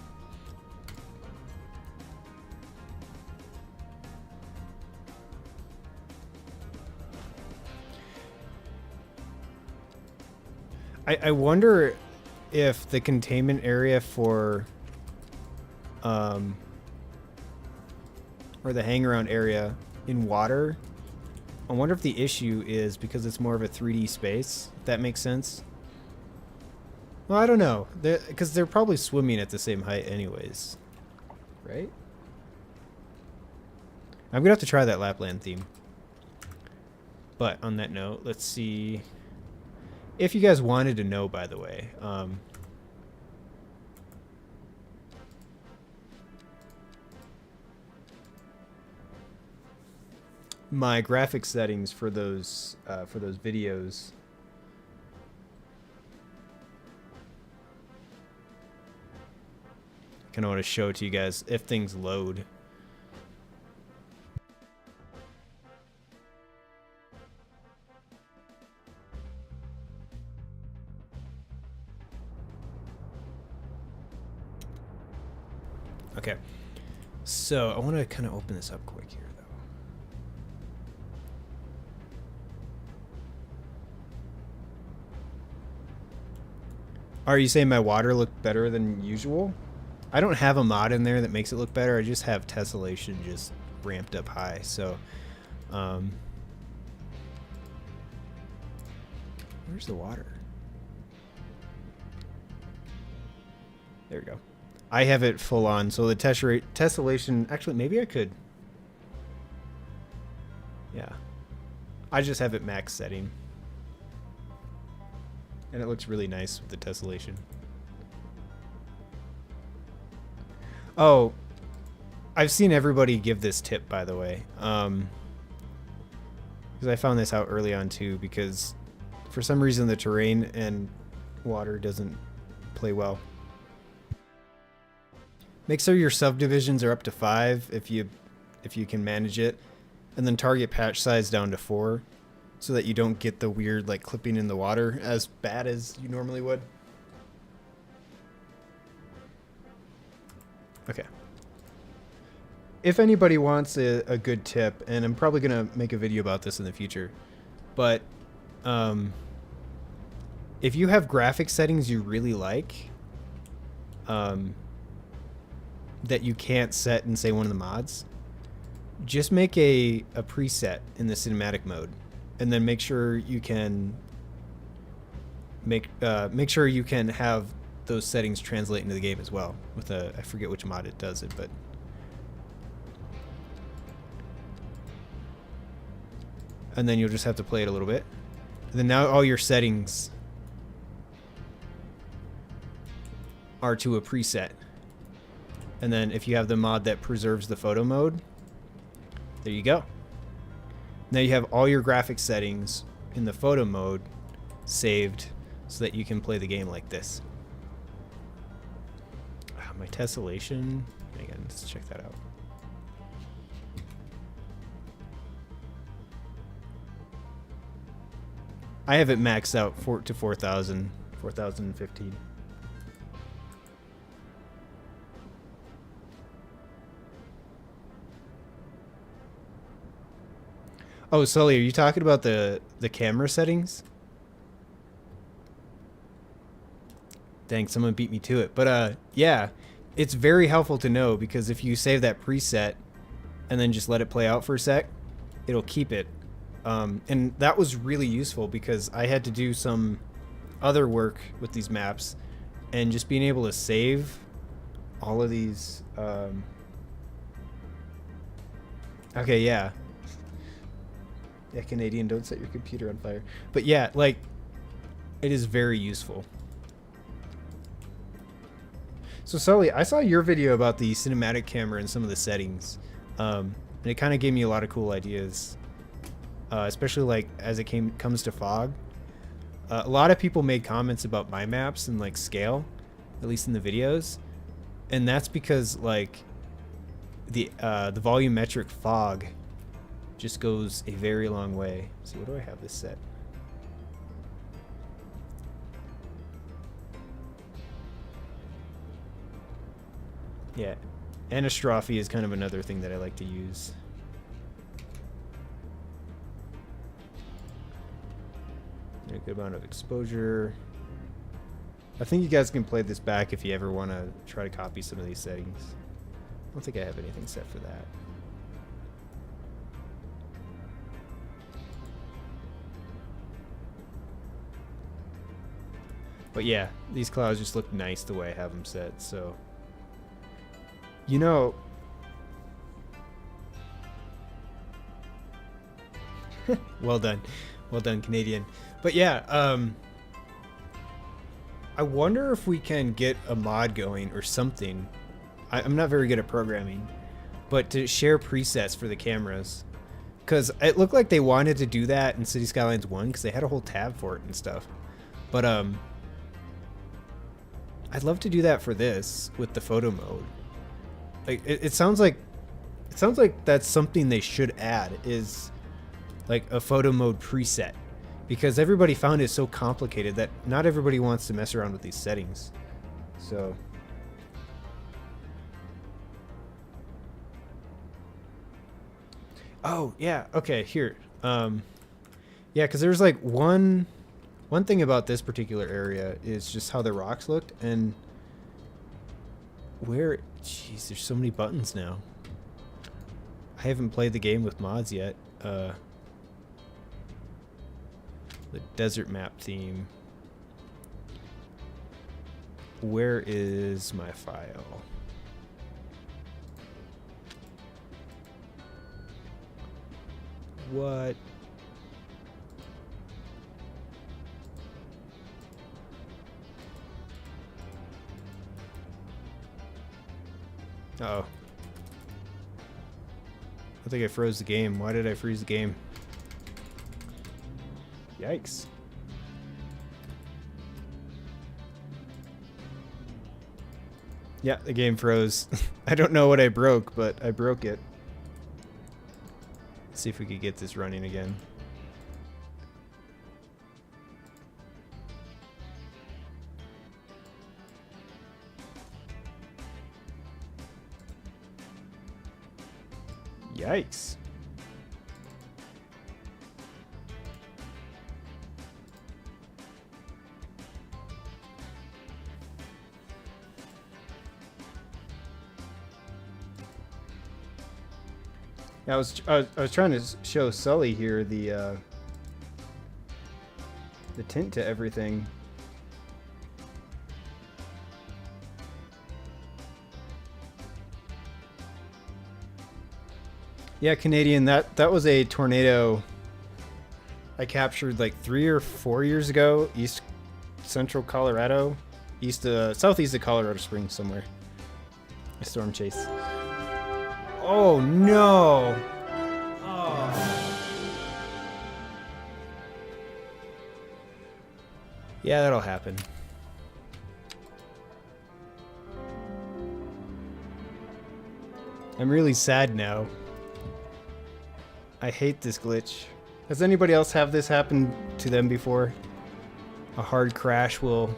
A: I wonder if the containment area for or the hang-around area in water, I wonder if the issue is because it's more of a 3D space, if that makes sense. Well, I don't know, because they're probably swimming at the same height anyways, right? I'm gonna have to try that Lapland theme. But on that note, let's see. If you guys wanted to know, by the way, my graphic settings for those videos. kind of want to show it to you guys if things load. Okay, so I want to kind of open this up quick here, though. Are you saying my water looked better than usual? I don't have a mod in there that makes it look better. I just have tessellation just ramped up high. So, where's the water? There we go. I have it full on, so the tessellation, actually, maybe I could. Yeah. I just have it max setting. And it looks really nice with the tessellation. Oh, I've seen everybody give this tip, by the way. Because I found this out early on, too, because for some reason the terrain and water doesn't play well. Make sure your subdivisions are up to 5 if you can manage it, and then target patch size down to 4 so that you don't get the weird like clipping in the water as bad as you normally would. Okay. If anybody wants a good tip, and I'm probably gonna make a video about this in the future, but if you have graphic settings you really like, that you can't set in, say, one of the mods, just make a preset in the cinematic mode, and then make sure you can make sure you can have those settings translate into the game as well with I forget which mod it does it, but and then you'll just have to play it a little bit, and then now all your settings are to a preset. And then if you have the mod that preserves the photo mode, there you go. Now you have all your graphic settings in the photo mode saved so that you can play the game like this. My tessellation, again, let's check that out. I have it maxed out to 4015. Oh, Sully, are you talking about the camera settings? Dang, someone beat me to it. But yeah, it's very helpful to know, because if you save that preset and then just let it play out for a sec, it'll keep it. And that was really useful because I had to do some other work with these maps, and just being able to save all of these. Okay, yeah. Yeah, Canadian, don't set your computer on fire. But yeah, like, it is very useful. So Sully, I saw your video about the cinematic camera and some of the settings, and it kind of gave me a lot of cool ideas, especially like as it comes to fog. A lot of people made comments about my maps and like scale, at least in the videos, and that's because like the volumetric fog just goes a very long way. Let's see, what do I have this set? Yeah, anastrophe is kind of another thing that I like to use. A good amount of exposure. I think you guys can play this back if you ever want to try to copy some of these settings. I don't think I have anything set for that. But yeah, these clouds just look nice the way I have them set, so. You know, well done, Canadian. But yeah, I wonder if we can get a mod going or something. I'm not very good at programming, but to share presets for the cameras, because it looked like they wanted to do that in City Skylines 1 because they had a whole tab for it and stuff. But I'd love to do that for this with the photo mode. Like it sounds like that's something they should add, is like a photo mode preset, because everybody found it so complicated that not everybody wants to mess around with these settings. So oh yeah, okay, here. Yeah, because there's like one thing about this particular area is just how the rocks looked, and where, jeez, there's so many buttons now. I haven't played the game with mods yet. The desert map theme. Where is my file? What? Uh-oh. I think I froze the game. Why did I freeze the game? Yikes. Yeah, the game froze. I don't know what I broke, but I broke it. Let's see if we could get this running again. Yikes. I was trying to show Sully here the tint to everything. Yeah, Canadian, that was a tornado I captured like 3 or 4 years ago, east central Colorado, southeast of Colorado Springs somewhere. A storm chase. Oh no! Oh. Yeah, that'll happen. I'm really sad now. I hate this glitch. Has anybody else have this happen to them before? A hard crash will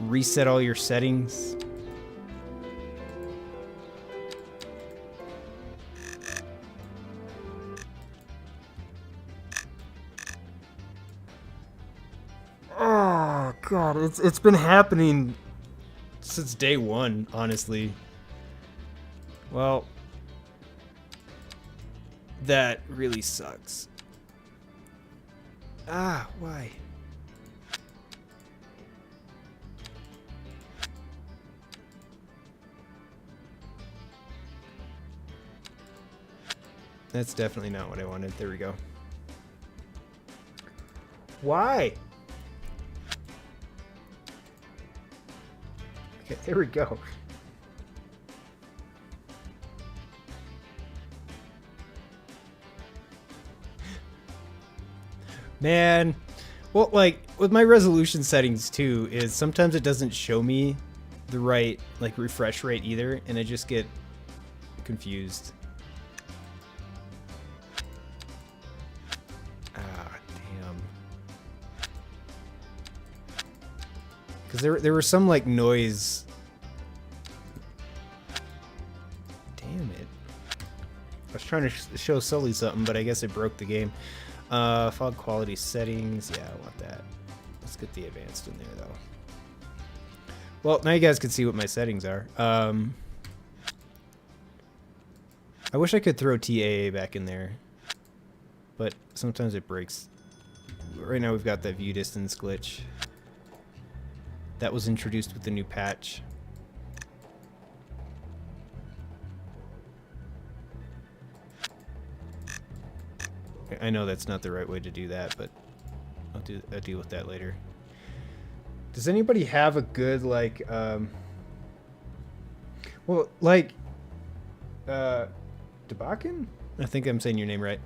A: reset all your settings. Oh god, it's been happening since day one, honestly. Well, that really sucks. Ah, why? That's definitely not what I wanted. There we go. Why? Okay, there we go. Man, well, like with my resolution settings too, is sometimes it doesn't show me the right like refresh rate either, and I just get confused. Ah, damn. Because there was some like noise. Damn it! I was trying to show Sully something, but I guess it broke the game. Fog quality settings. Yeah, I want that. Let's get the advanced in there, though. Well, now you guys can see what my settings are. I wish I could throw TAA back in there, but sometimes it breaks. Right now we've got that view distance glitch. That was introduced with the new patch. I know that's not the right way to do that, but I'll deal with that later. Does anybody have a good like well, like Debakin? I think I'm saying your name right.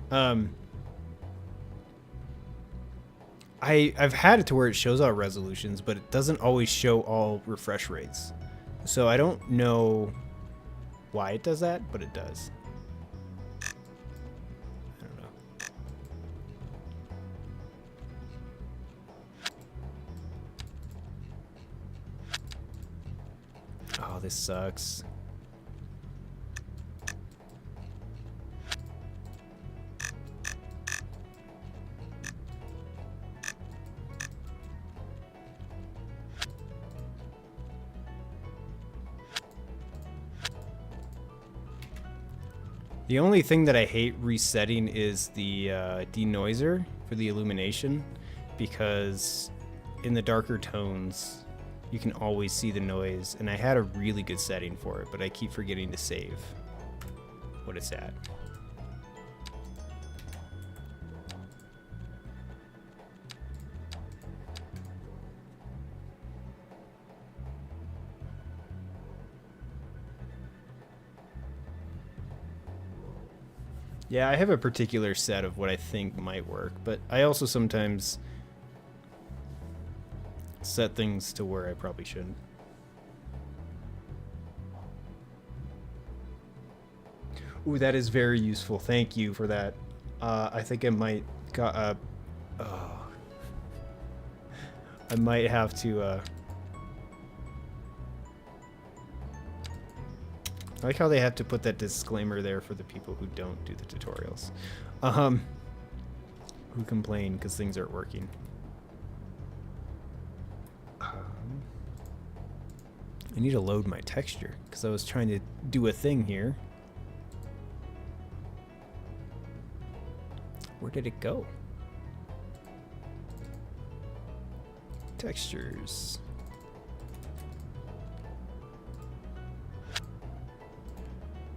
A: I've had it to where it shows all resolutions, but it doesn't always show all refresh rates. So I don't know why it does that, but it does. I don't know. Oh, this sucks. The only thing that I hate resetting is the denoiser for the illumination, because in the darker tones you can always see the noise, and I had a really good setting for it, but I keep forgetting to save what it's at. Yeah, I have a particular set of what I think might work, but I also sometimes set things to where I probably shouldn't. Ooh, that is very useful. Thank you for that. I think I might I might have to I like how they have to put that disclaimer there for the people who don't do the tutorials. Who complain because things aren't working. I need to load my texture because I was trying to do a thing here. Where did it go? Textures.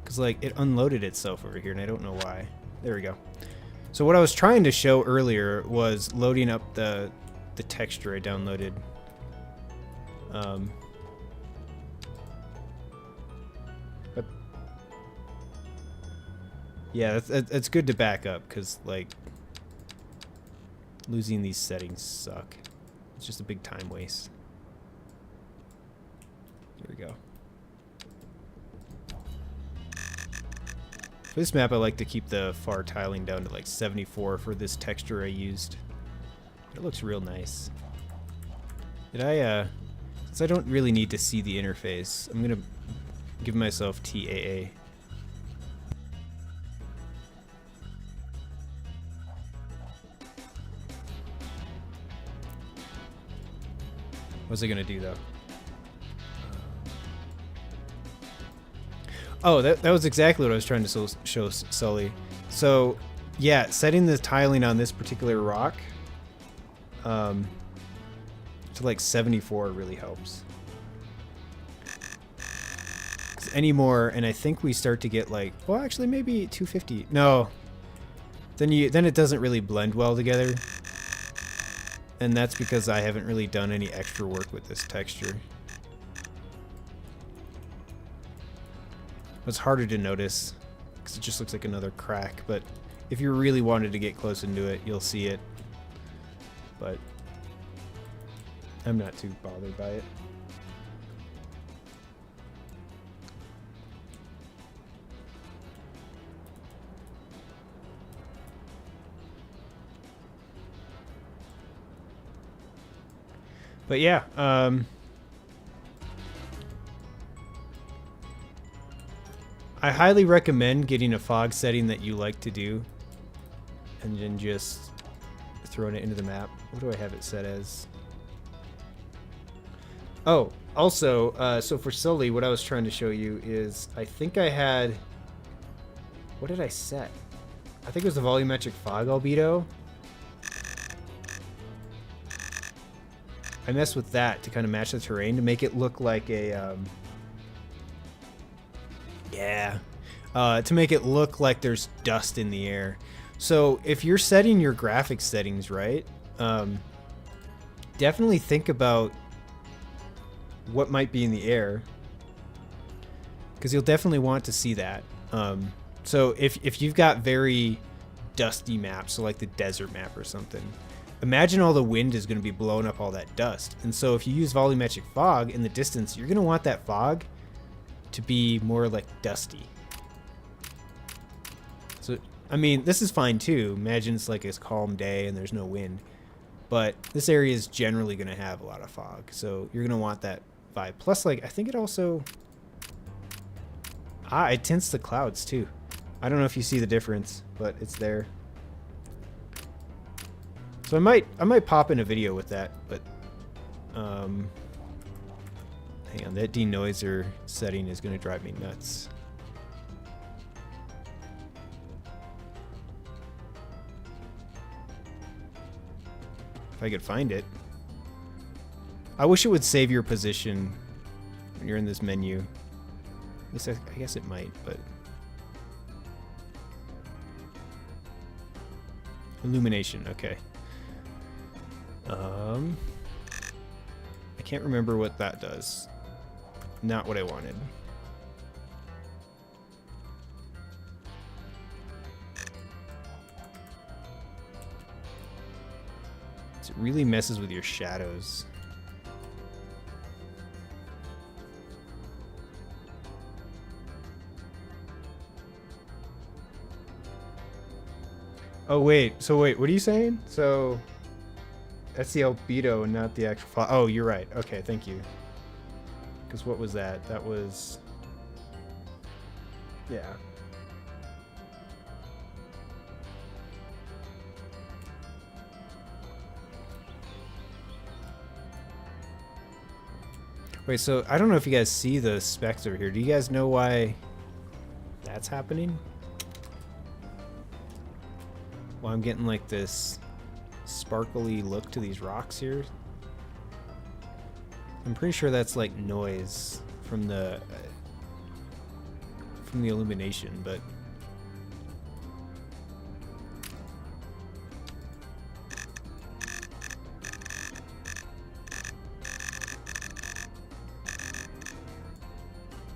A: Because like it unloaded itself over here and I don't know why. There we go. So what I was trying to show earlier was loading up the texture I downloaded. But yeah, it's good to back up because like losing these settings suck. It's just a big time waste. Here we go. For this map, I like to keep the far tiling down to like 74 for this texture I used. It looks real nice. Did I, since I don't really need to see the interface, I'm gonna give myself TAA. What's it gonna do though? Oh, that was exactly what I was trying to show Sully. So, yeah, setting the tiling on this particular rock to like 74 really helps. 'Cause any more, and I think we start to get like, well, actually maybe 250. No, then it doesn't really blend well together, and that's because I haven't really done any extra work with this texture. It's harder to notice because it just looks like another crack, but if you really wanted to get close into it, you'll see it. But I'm not too bothered by it. But yeah, I highly recommend getting a fog setting that you like to do and then just throwing it into the map. What do I have it set as? Oh, also, so for Sully, what I was trying to show you is I think I had... What did I set? I think it was the volumetric fog albedo. I messed with that to kind of match the terrain to make it look like a... to make it look like there's dust in the air. So if you're setting your graphics settings right, definitely think about what might be in the air, because you'll definitely want to see that. So if you've got very dusty maps, so like the desert map or something, imagine all the wind is going to be blowing up all that dust. And so if you use volumetric fog in the distance, you're going to want that fog to be more like dusty. So, I mean, this is fine too. Imagine it's like a calm day and there's no wind. But this area is generally going to have a lot of fog. So you're going to want that vibe. Plus, like, I think it also... it tints the clouds too. I don't know if you see the difference, but it's there. So I might pop in a video with that, but hang on, that denoiser setting is going to drive me nuts. If I could find it. I wish it would save your position when you're in this menu. At least I guess it might, but... Illumination, okay. I can't remember what that does. Not what I wanted. It really messes with your shadows. Oh wait, so wait, what are you saying? So that's the albedo and not the actual fog. Oh, you're right. Okay, thank you. Because what was that? That was... Yeah. Wait, so I don't know if you guys see the specs over here. Do you guys know why that's happening? Well, I'm getting like this sparkly look to these rocks here. I'm pretty sure that's like noise from the illumination, but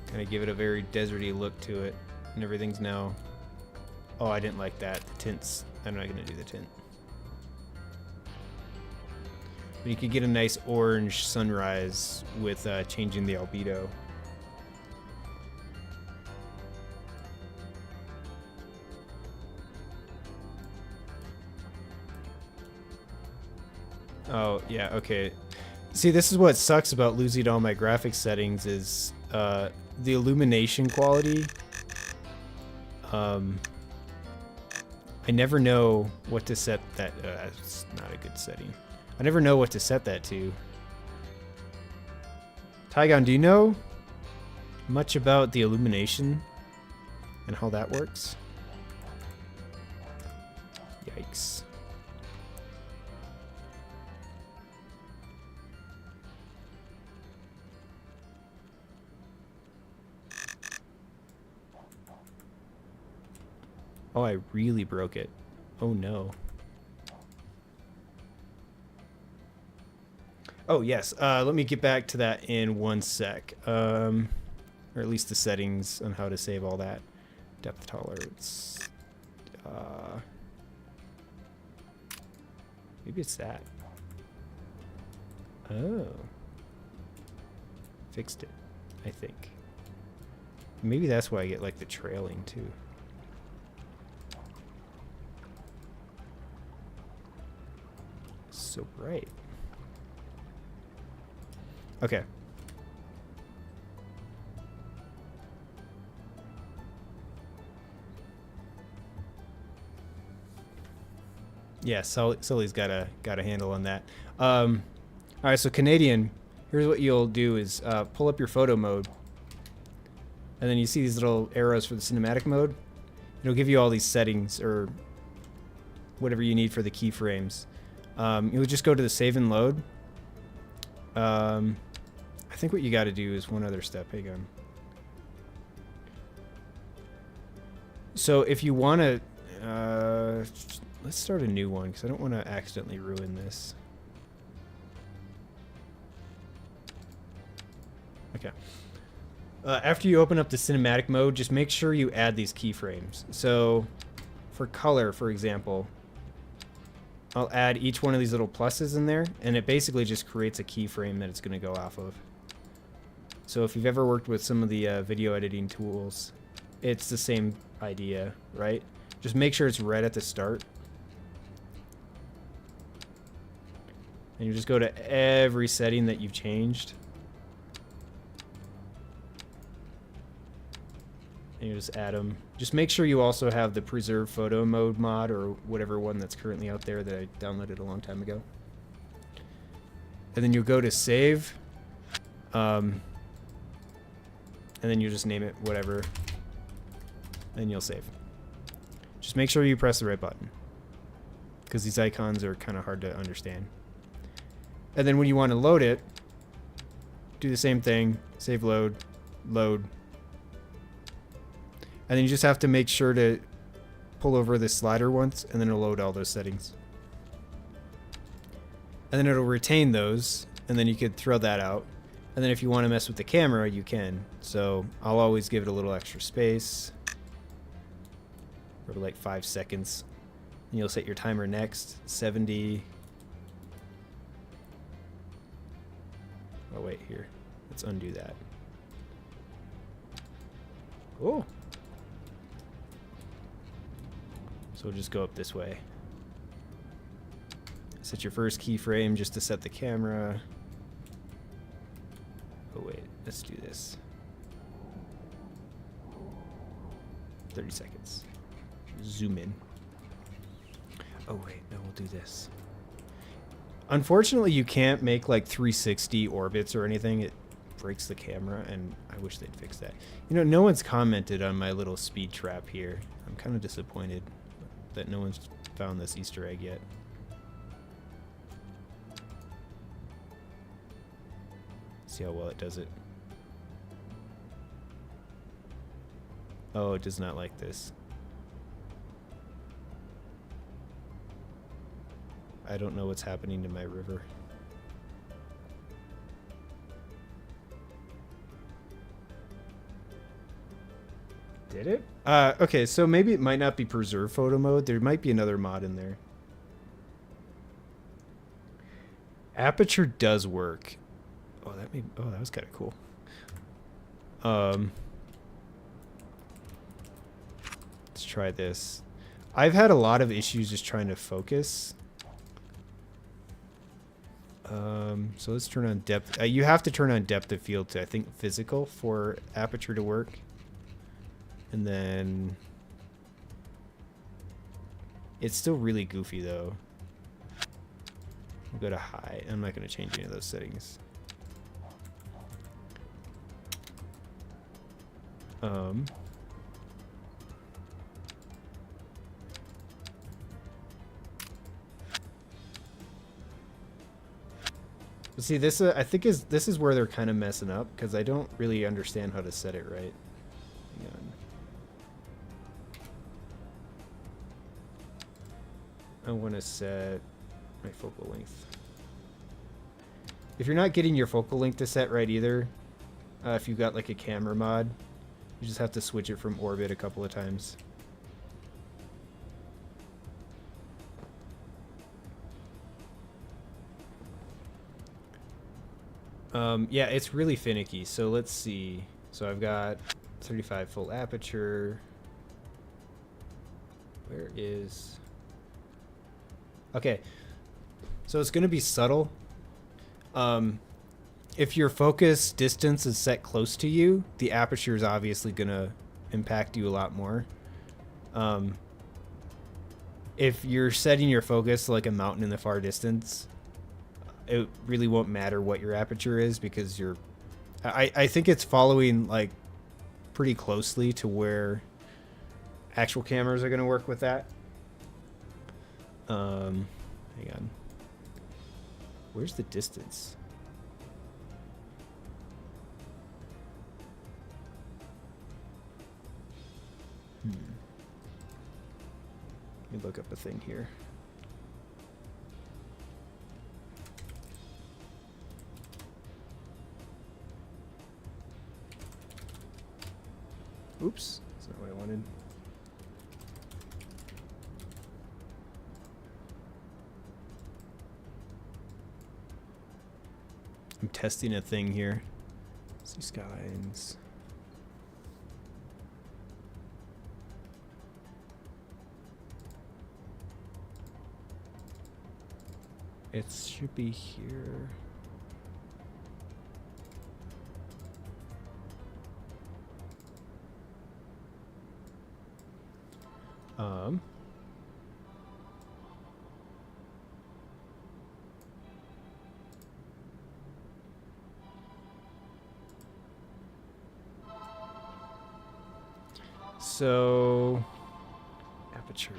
A: kind of give it a very deserty look to it, and everything's now... Oh, I didn't like that. The tints. I'm not going to do the tint. But you could get a nice orange sunrise with changing the albedo. Oh, yeah, okay. See, this is what sucks about losing all my graphics settings is the illumination quality. I never know what to set that. That's not a good setting. I never know what to set that to. Tygon, do you know much about the illumination and how that works? Yikes. Oh, I really broke it. Oh no. Oh yes, let me get back to that in one sec. Or at least the settings on how to save all that. Depth tolerance. Maybe it's that. Oh. Fixed it, I think. Maybe that's why I get like the trailing too. So bright. Okay. Yeah, Sully's got a handle on that. All right, so Canadian. Here's what you'll do: is pull up your photo mode, and then you see these little arrows for the cinematic mode. It'll give you all these settings or whatever you need for the keyframes. You'll just go to the save and load. I think what you got to do is one other step. Hang on. So if you want to, let's start a new one because I don't want to accidentally ruin this. Okay. After you open up the cinematic mode, just make sure you add these keyframes. So for color, for example, I'll add each one of these little pluses in there, and it basically just creates a keyframe that it's going to go off of. So if you've ever worked with some of the video editing tools, it's the same idea, right? Just make sure it's red at the start. And you just go to every setting that you've changed. And you just add them. Just make sure you also have the preserve photo mode mod or whatever one that's currently out there that I downloaded a long time ago. And then you'll go to save. And then you just name it whatever. And you'll save. Just make sure you press the right button, because these icons are kind of hard to understand. And then when you want to load it, do the same thing. Save, load, load. And then you just have to make sure to pull over this slider once, and then it'll load all those settings. And then it'll retain those, and then you could throw that out. And then if you want to mess with the camera, you can. So I'll always give it a little extra space. For like 5 seconds. And you'll set your timer next. 70. Oh, wait, here. Let's undo that. Oh. So we'll just go up this way. Set your first keyframe just to set the camera. Oh, wait. Let's do this. 30 seconds. Zoom in. Oh wait, no, we'll do this. Unfortunately, you can't make like 360 orbits or anything. It breaks the camera, and I wish they'd fix that. You know, no one's commented on my little speed trap here. I'm kind of disappointed that no one's found this Easter egg yet. See how well it does it. Oh, it does not like this. I don't know what's happening to my river. Did it? Okay, so maybe it might not be preserve photo mode. There might be another mod in there. Aperture does work. Oh, that was kind of cool. Let's try this. I've had a lot of issues just trying to focus. So let's turn on depth. You have to turn on depth of field to, I think, physical for aperture to work. And then it's still really goofy though. We'll go to high. I'm not going to change any of those settings. See, this I think this is where they're kind of messing up, because I don't really understand how to set it right. Hang on. I want to set my focal length. If you're not getting your focal length to set right either, if you've got like a camera mod, you just have to switch it from orbit a couple of times. Yeah, it's really finicky. So let's see. So I've got 35 full aperture. Where is... Okay. So it's going to be subtle. If your focus distance is set close to you, the aperture is obviously going to impact you a lot more. If you're setting your focus like a mountain in the far distance, it really won't matter what your aperture is, because you're... I think it's following like pretty closely to where actual cameras are going to work with that. Hang on. Where's the distance? Let me look up a thing here. Oops, that's not what I wanted. I'm testing a thing here. See Skylines. It should be here. So aperture.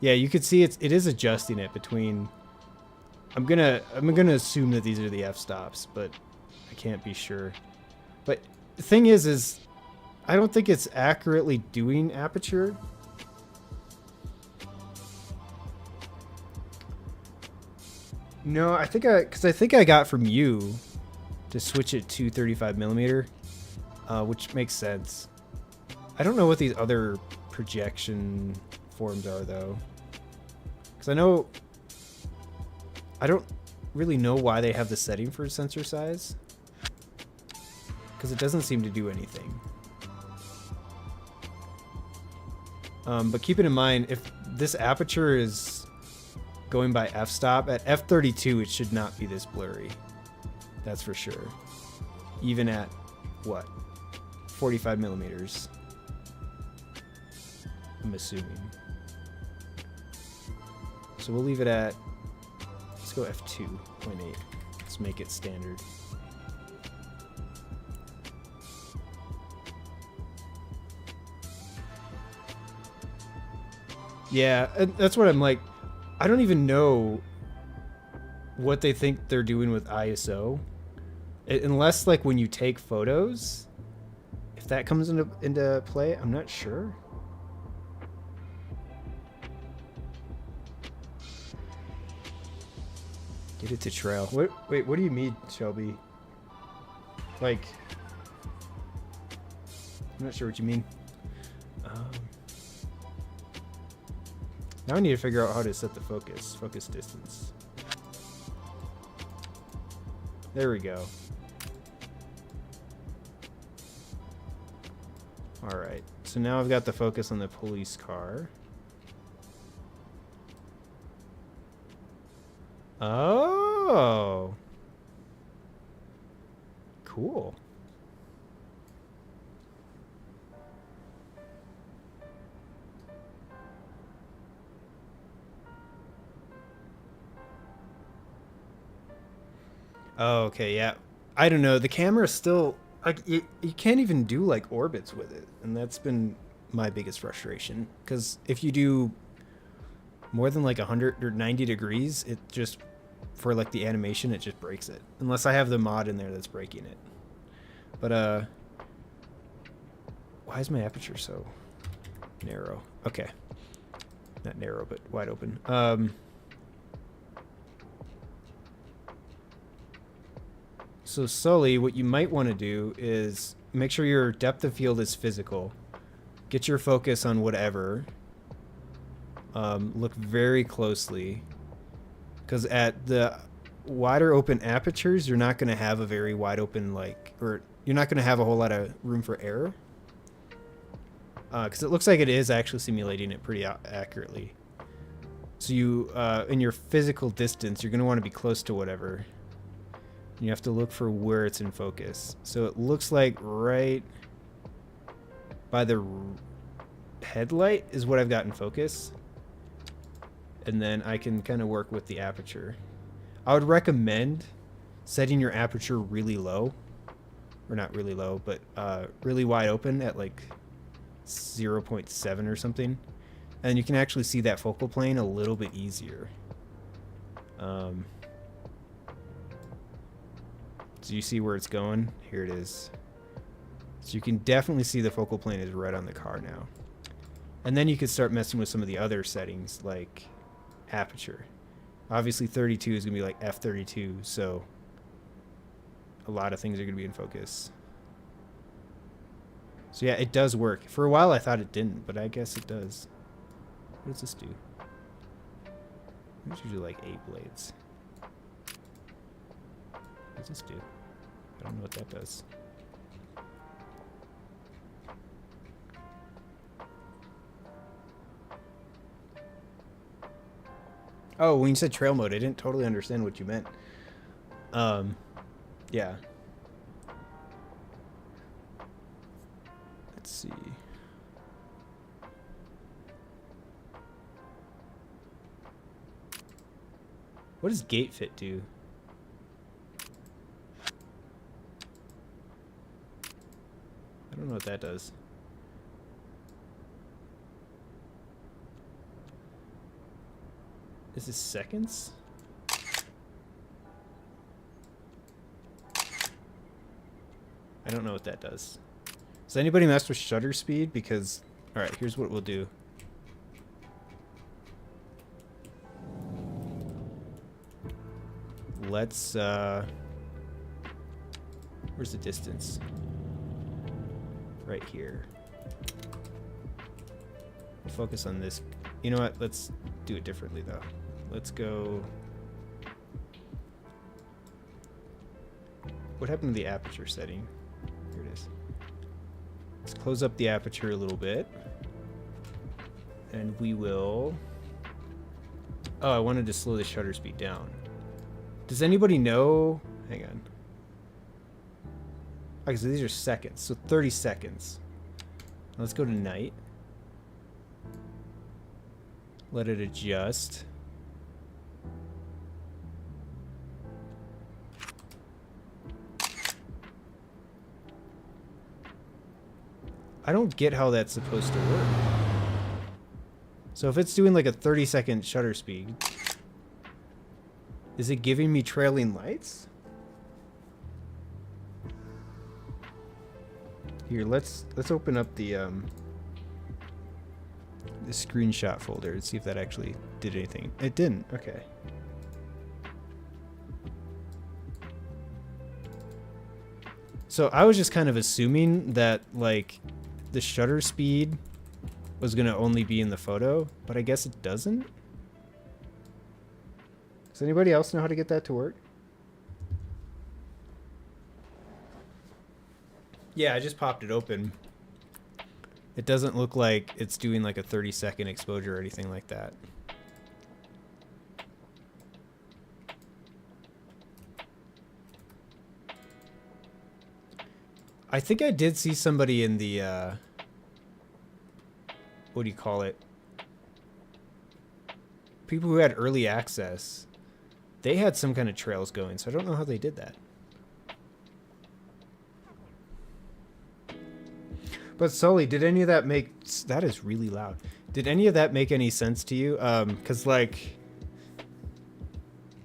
A: Yeah, you could see it is adjusting it between. I'm gonna assume that these are the f-stops, but I can't be sure. But the thing is I don't think it's accurately doing aperture. No, I think I got from you to switch it to 35mm, which makes sense. I don't know what these other projection forms are though, because I don't really know why they have the setting for sensor size, because it doesn't seem to do anything. But keeping in mind, if this aperture is going by f-stop, at f32 it should not be this blurry. That's for sure. Even at, what, 45mm, I'm assuming. So we'll leave it at, let's go f2.8. Let's make it standard. Yeah, and that's what I'm like. I don't even know what they think they're doing with ISO. Unless, like, when you take photos, if that comes into play, I'm not sure. Get it to trail. Wait, what do you mean, Shelby? Like, I'm not sure what you mean. Now I need to figure out how to set the focus distance. There we go. All right, so now I've got the focus on the police car. Oh, cool. Oh, okay, yeah. I don't know. The camera still, like, you can't even do like orbits with it, and that's been my biggest frustration. Because if you do more than like 190 degrees, it just, for like the animation, it just breaks it. Unless I have the mod in there that's breaking it. But why is my aperture so narrow? Okay, not narrow, but wide open. So Sully, what you might want to do is make sure your depth of field is physical. Get your focus on whatever. Look very closely, because at the wider open apertures, you're not going to have a very wide open, like, or you're not going to have a whole lot of room for error. Because it looks like it is actually simulating it pretty accurately. So you, in your physical distance, you're going to want to be close to whatever. You have to look for where it's in focus. So it looks like right by the headlight is what I've got in focus. And then I can kind of work with the aperture. I would recommend setting your aperture really low. Or not really low, but really wide open at like 0.7 or something. And you can actually see that focal plane a little bit easier. So you see where it's going? Here it is. So you can definitely see the focal plane is right on the car now. And then you can start messing with some of the other settings, like aperture. Obviously 32 is going to be like f32, so a lot of things are going to be in focus. So yeah, it does work. For a while I thought it didn't, but I guess it does. What does this do? It's usually like 8 blades. What does this do? I don't know what that does. Oh, when you said trail mode, I didn't totally understand what you meant. Yeah. Let's see. What does gate fit do? I don't know what that does. Is this seconds? I don't know what that does. Does anybody mess with shutter speed? Because, alright, here's what we'll do. Let's, where's the distance? Right here. Focus on this. You know what? Let's do it differently, though. Let's go... What happened to the aperture setting? Here it is. Let's close up the aperture a little bit. And we will... Oh, I wanted to slow the shutter speed down. Does anybody know... Hang on. Okay, so these are seconds. So 30 seconds. Let's go to night. Let it adjust. I don't get how that's supposed to work. So if it's doing like a 30-second shutter speed, is it giving me trailing lights? Here, let's open up the screenshot folder and see if that actually did anything. It didn't. Okay. So I was just kind of assuming that like the shutter speed was going to only be in the photo, but I guess it doesn't. Does anybody else know how to get that to work? Yeah, I just popped it open. It doesn't look like it's doing like a 30-second exposure or anything like that. I think I did see somebody in the, what do you call it? People who had early access. They had some kind of trails going, so I don't know how they did that. But Sully, did any of that make... That is really loud. Did any of that make any sense to you? Because, like...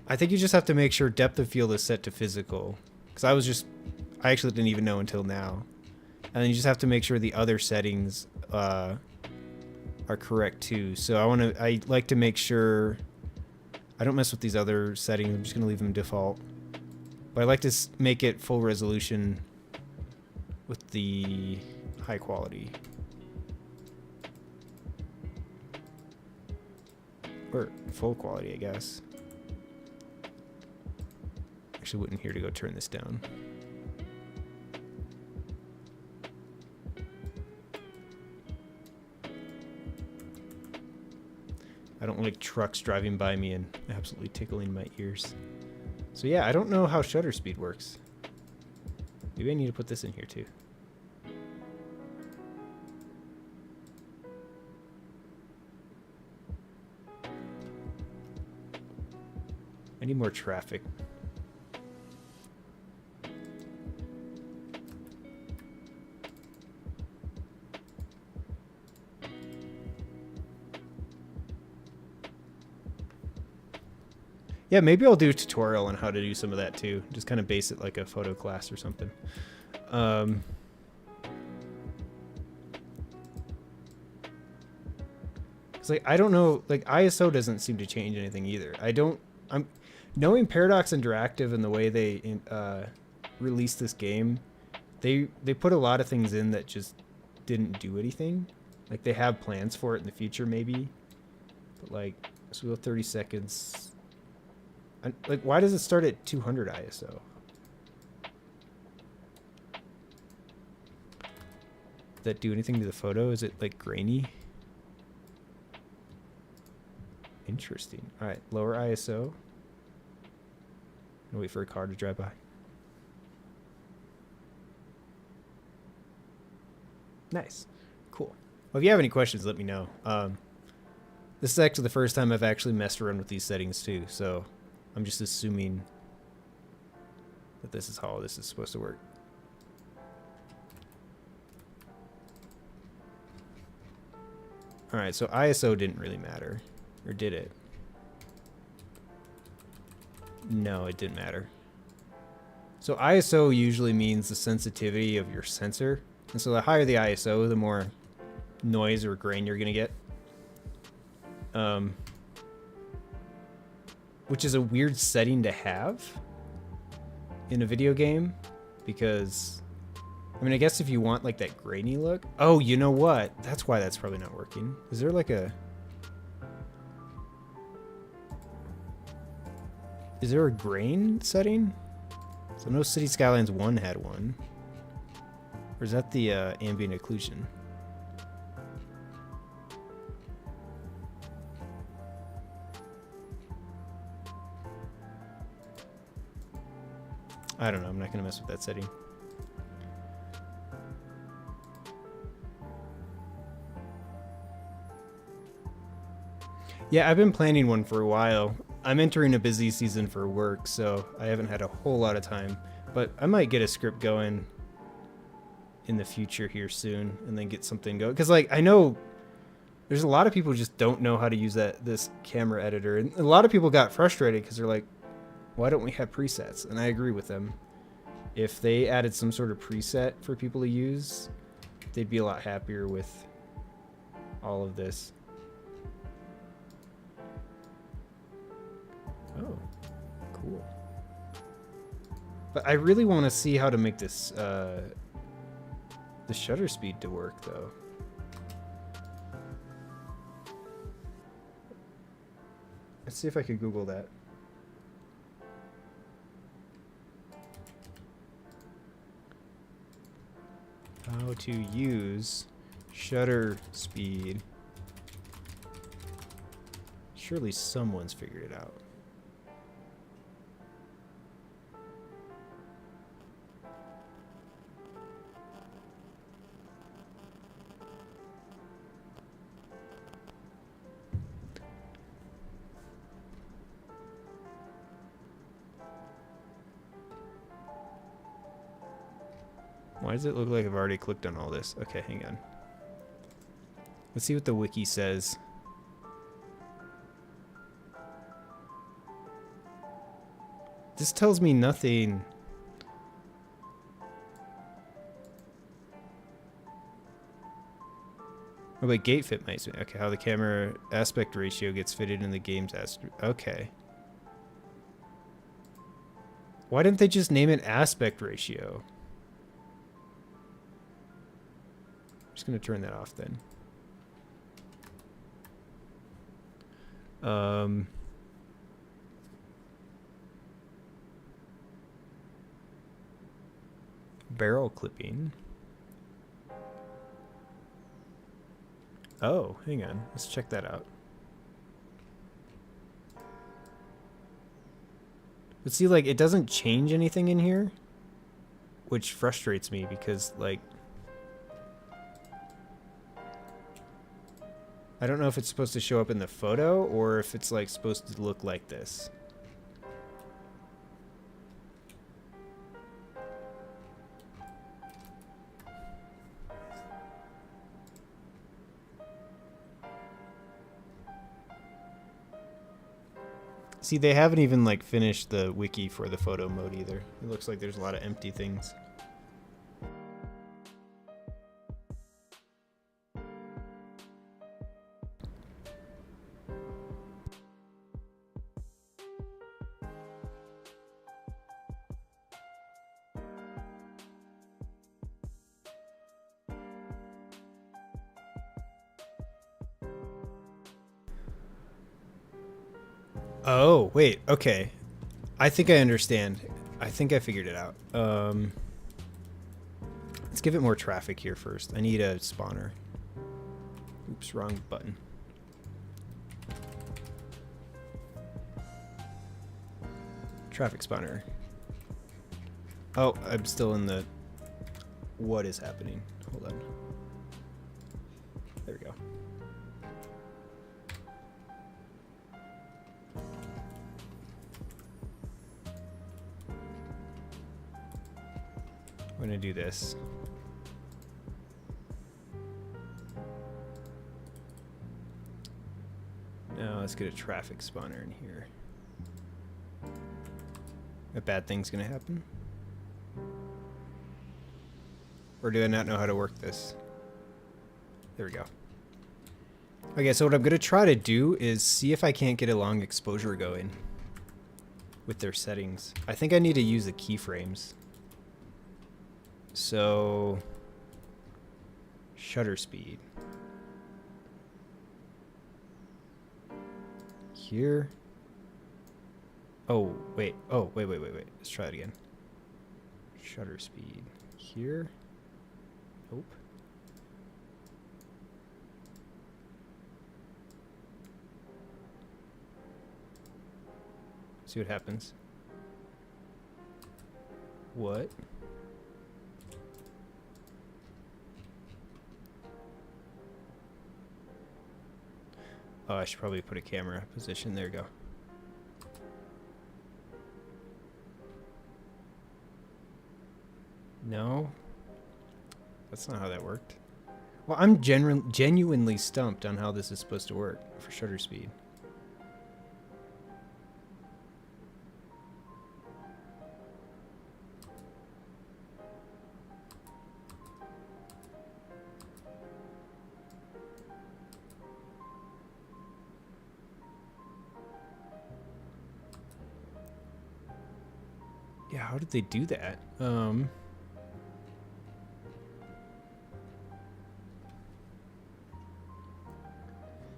A: I think you just have to make sure depth of field is set to physical. Because I actually didn't even know until now. And then you just have to make sure the other settings are correct, too. So I like to make sure... I don't mess with these other settings. I'm just going to leave them default. But I like to make it full resolution with the... high quality. Or full quality, I guess. Actually wouldn't here to go turn this down. I don't like trucks driving by me and absolutely tickling my ears. So yeah, I don't know how shutter speed works. Maybe I need to put this in here too. I need more traffic. Yeah, maybe I'll do a tutorial on how to do some of that too. Just kind of base it like a photo class or something. Cause like I don't know, like ISO doesn't seem to change anything either. I'm knowing Paradox Interactive and the way they released this game. They put a lot of things in that just didn't do anything. Like they have plans for it in the future maybe, but like So we'll go 30 seconds. Like, why does it start at 200 ISO? Does that do anything to the photo? Is it like grainy? Interesting. All right, lower ISO. And wait for a car to drive by. Nice. Cool. Well, if you have any questions, let me know. This is actually the first time I've actually messed around with these settings too, so I'm just assuming that this is how this is supposed to work. All right, so ISO didn't really matter, or did it? No, it didn't matter. So ISO usually means the sensitivity of your sensor. And so the higher the ISO, the more noise or grain you're going to get. Which is a weird setting to have in a video game. Because, I mean, I guess if you want like that grainy look. Oh, you know what? That's why that's probably not working. Is there like a... Is there a grain setting? So no City Skylines 1 had one. Or is that the ambient occlusion? I don't know. I'm not going to mess with that setting. Yeah, I've been planning one for a while. I'm entering a busy season for work, so I haven't had a whole lot of time. But I might get a script going in the future here soon, and then get something going. Because, like, I know there's a lot of people who just don't know how to use this camera editor, and a lot of people got frustrated because they're like, "Why don't we have presets?" And I agree with them. If they added some sort of preset for people to use, they'd be a lot happier with all of this. Oh, cool. But I really want to see how to make this the shutter speed to work, though. Let's see if I could Google that. How to use shutter speed. Surely someone's figured it out. Why does it look like I've already clicked on all this? Okay, hang on. Let's see what the wiki says. This tells me nothing. Oh, but gate fit might. Okay, how the camera aspect ratio gets fitted in the game's aspect. Okay. Why didn't they just name it aspect ratio? I'm just gonna turn that off then. Barrel clipping. Oh, hang on. Let's check that out. But see, like, it doesn't change anything in here, which frustrates me because, like, I don't know if it's supposed to show up in the photo or if it's, like, supposed to look like this. See, they haven't even, like, finished the wiki for the photo mode either. It looks like there's a lot of empty things. Oh, wait. Okay. I think I understand. I think I figured it out. Let's give it more traffic here first. I need a spawner. Oops, wrong button. Traffic spawner. Oh, I'm still in the... What is happening? Hold on. There we go. I'm gonna do this. Now let's get a traffic spawner in here. A bad thing's gonna happen? Or do I not know how to work this? There we go. Okay, so what I'm gonna try to do is see if I can't get a long exposure going with their settings. I think I need to use the keyframes. So, shutter speed. Here. Oh, wait. Oh, wait. Let's try it again. Shutter speed. Here. Nope. See what happens. What? Oh, I should probably put a camera position. There we go. No. That's not how that worked. Well, I'm genuinely stumped on how this is supposed to work for shutter speed. Yeah, how did they do that?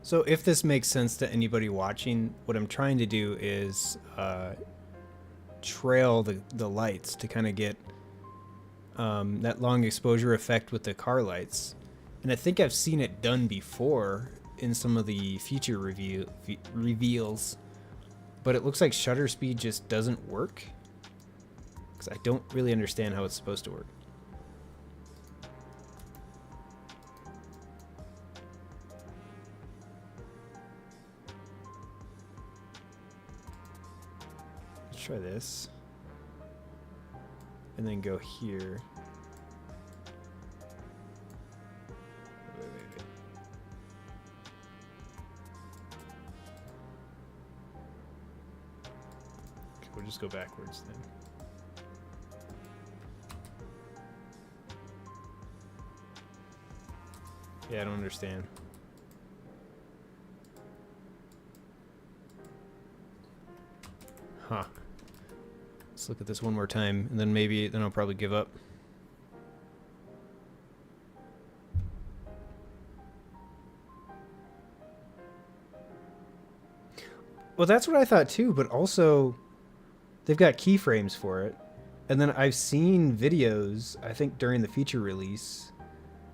A: So if this makes sense to anybody watching, what I'm trying to do is trail the lights to kind of get that long exposure effect with the car lights. And I think I've seen it done before in some of the feature reveals, but it looks like shutter speed just doesn't work. Because I don't really understand how it's supposed to work. Let's try this. And then go here. Wait. Okay, we'll just go backwards then. Yeah, I don't understand. Huh. Let's look at this one more time, and then then I'll probably give up. Well, that's what I thought too, but also they've got keyframes for it. And then I've seen videos, I think during the feature release,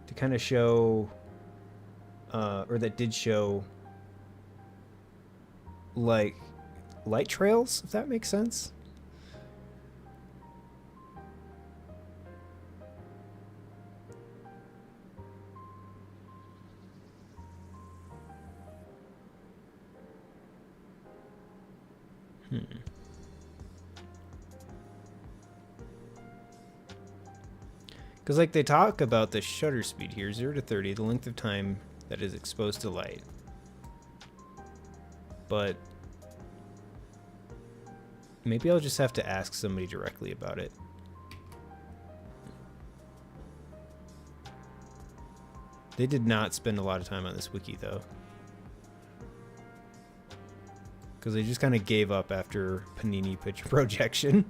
A: to kind of show... or that did show like light trails, if that makes sense. Because like they talk about the shutter speed here, 0 to 30, the length of time that is exposed to light. But maybe I'll just have to ask somebody directly about it. They did not spend a lot of time on this wiki though. Because they just kind of gave up after Panini picture projection.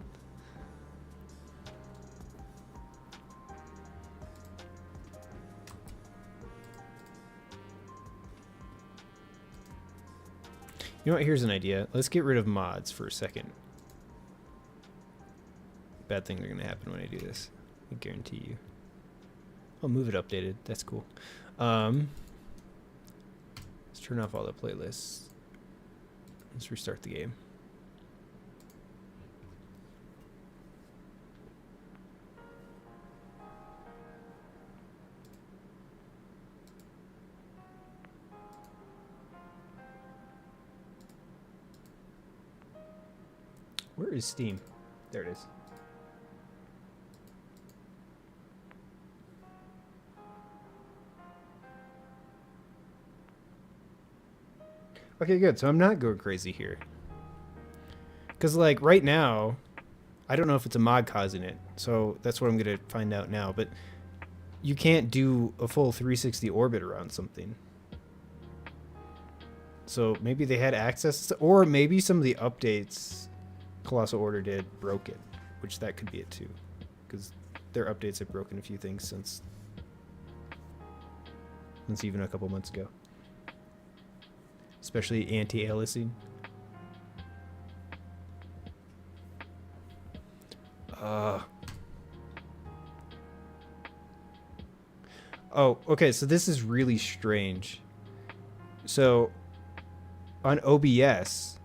A: You know what? Here's an idea. Let's get rid of mods for a second. Bad things are going to happen when I do this. I guarantee you. I'll move it updated. That's cool. Let's turn off all the playlists. Let's restart the game. Where is Steam? There it is. Okay, good. So I'm not going crazy here. Because, like, right now, I don't know if it's a mod causing it. So that's what I'm going to find out now. But you can't do a full 360 orbit around something. So maybe they had access to, or maybe some of the updates Colossal Order did broke it. Which that could be it too. Because their updates have broken a few things since even a couple months ago. Especially anti-aliasing. Oh, okay, so this is really strange. So, on OBS,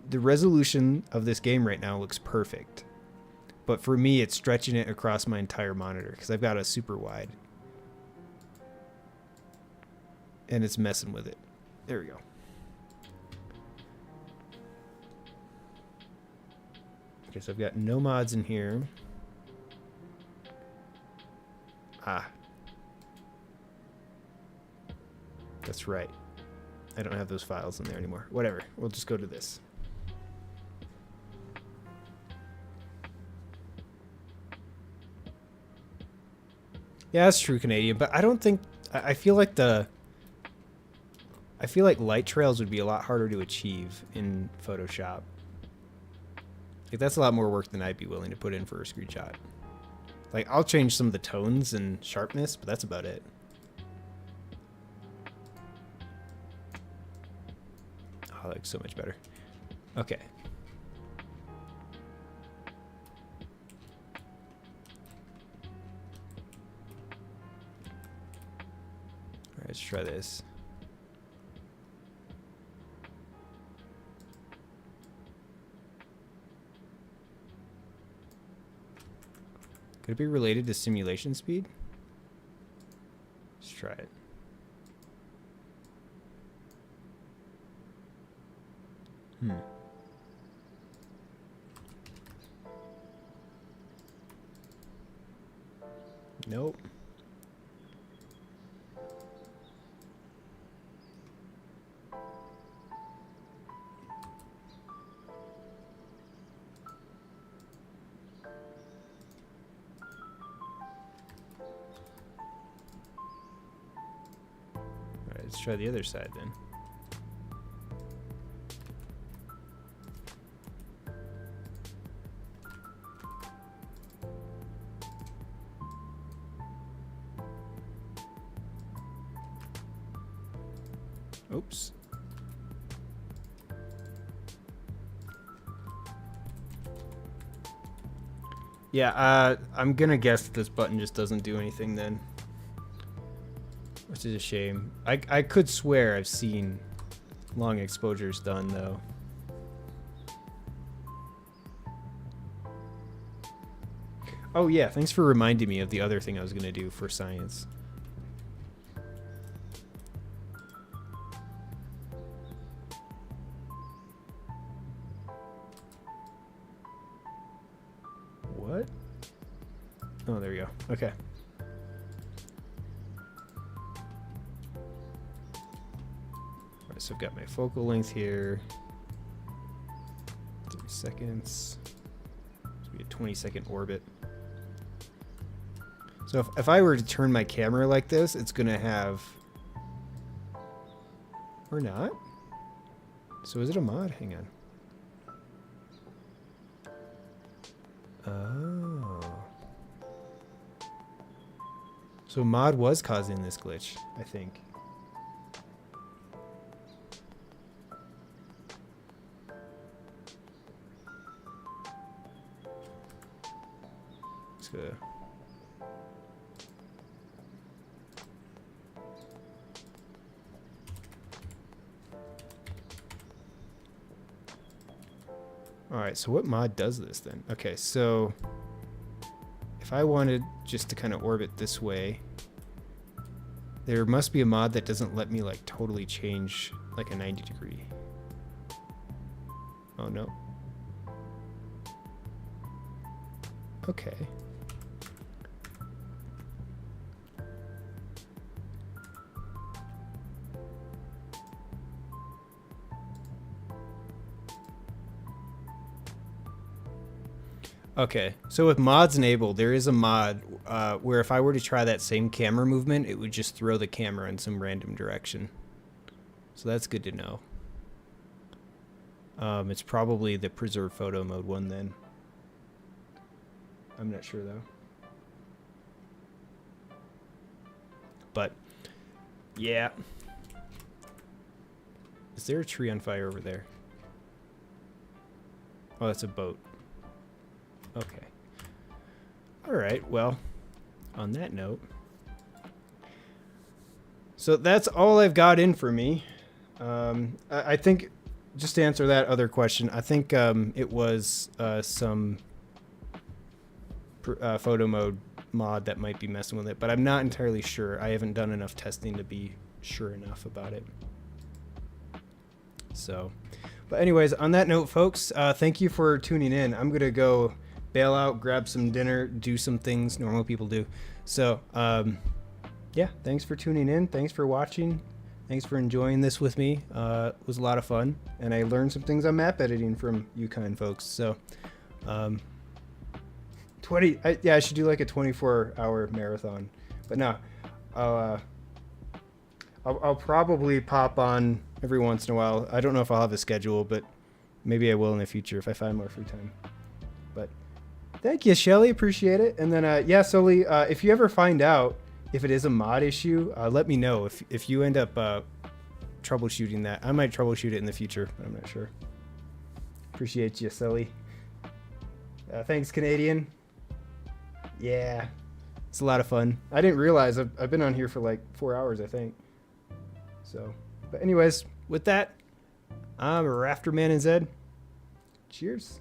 A: the resolution of this game right now looks perfect. But for me, it's stretching it across my entire monitor, because I've got a super wide. And it's messing with it. There we go. Okay, so I've got no mods in here. Ah. That's right. I don't have those files in there anymore. Whatever. We'll just go to this. Yeah, that's true, Canadian. But I don't think... I feel like light trails would be a lot harder to achieve in Photoshop. Like, that's a lot more work than I'd be willing to put in for a screenshot. Like, I'll change some of the tones and sharpness, but that's about it. Oh, that looks so much better. Okay. All right, let's try this. Could it be related to simulation speed? Let's try it. Nope. Alright, let's try the other side then. Oops. Yeah, I'm gonna guess that this button just doesn't do anything then. Which is a shame. I could swear I've seen long exposures done though. Oh yeah, thanks for reminding me of the other thing I was gonna do for science. What? Oh, there we go. Okay. Alright, so I've got my focal length here. 30 seconds. This will be a 20-second orbit. So if I were to turn my camera like this, it's going to have... Or not? So is it a mod? Hang on. Oh. So mod was causing this glitch, I think. Just gonna... Alright, so what mod does this then? Okay, so if I wanted just to kind of orbit this way, there must be a mod that doesn't let me like totally change like a 90 degree. Oh no. Okay. Okay, so with mods enabled, there is a mod where if I were to try that same camera movement, it would just throw the camera in some random direction. So that's good to know. It's probably the preserve photo mode one then. I'm not sure though. But, yeah. Is there a tree on fire over there? Oh, that's a boat. Okay. Alright, well, on that note. So that's all I've got in for me. I think, just to answer that other question, I think it was some photo mode mod that might be messing with it, but I'm not entirely sure. I haven't done enough testing to be sure enough about it. So, but anyways, on that note, folks, thank you for tuning in. I'm going to go bail out, grab some dinner, do some things normal people do. So, yeah, thanks for tuning in. Thanks for watching. Thanks for enjoying this with me. It was a lot of fun, and I learned some things on map editing from you kind folks. So, I should do like a 24-hour marathon. But no, I'll probably pop on every once in a while. I don't know if I'll have a schedule, but maybe I will in the future if I find more free time. But thank you, Shelly. Appreciate it. And then, yeah, Sully, if you ever find out if it is a mod issue, let me know. If you end up troubleshooting that, I might troubleshoot it in the future, but I'm not sure. Appreciate you, Sully. Thanks, Canadian. Yeah, it's a lot of fun. I didn't realize I've been on here for like 4 hours, I think. So, but anyways, with that, I'm RaftermanNZ. Cheers.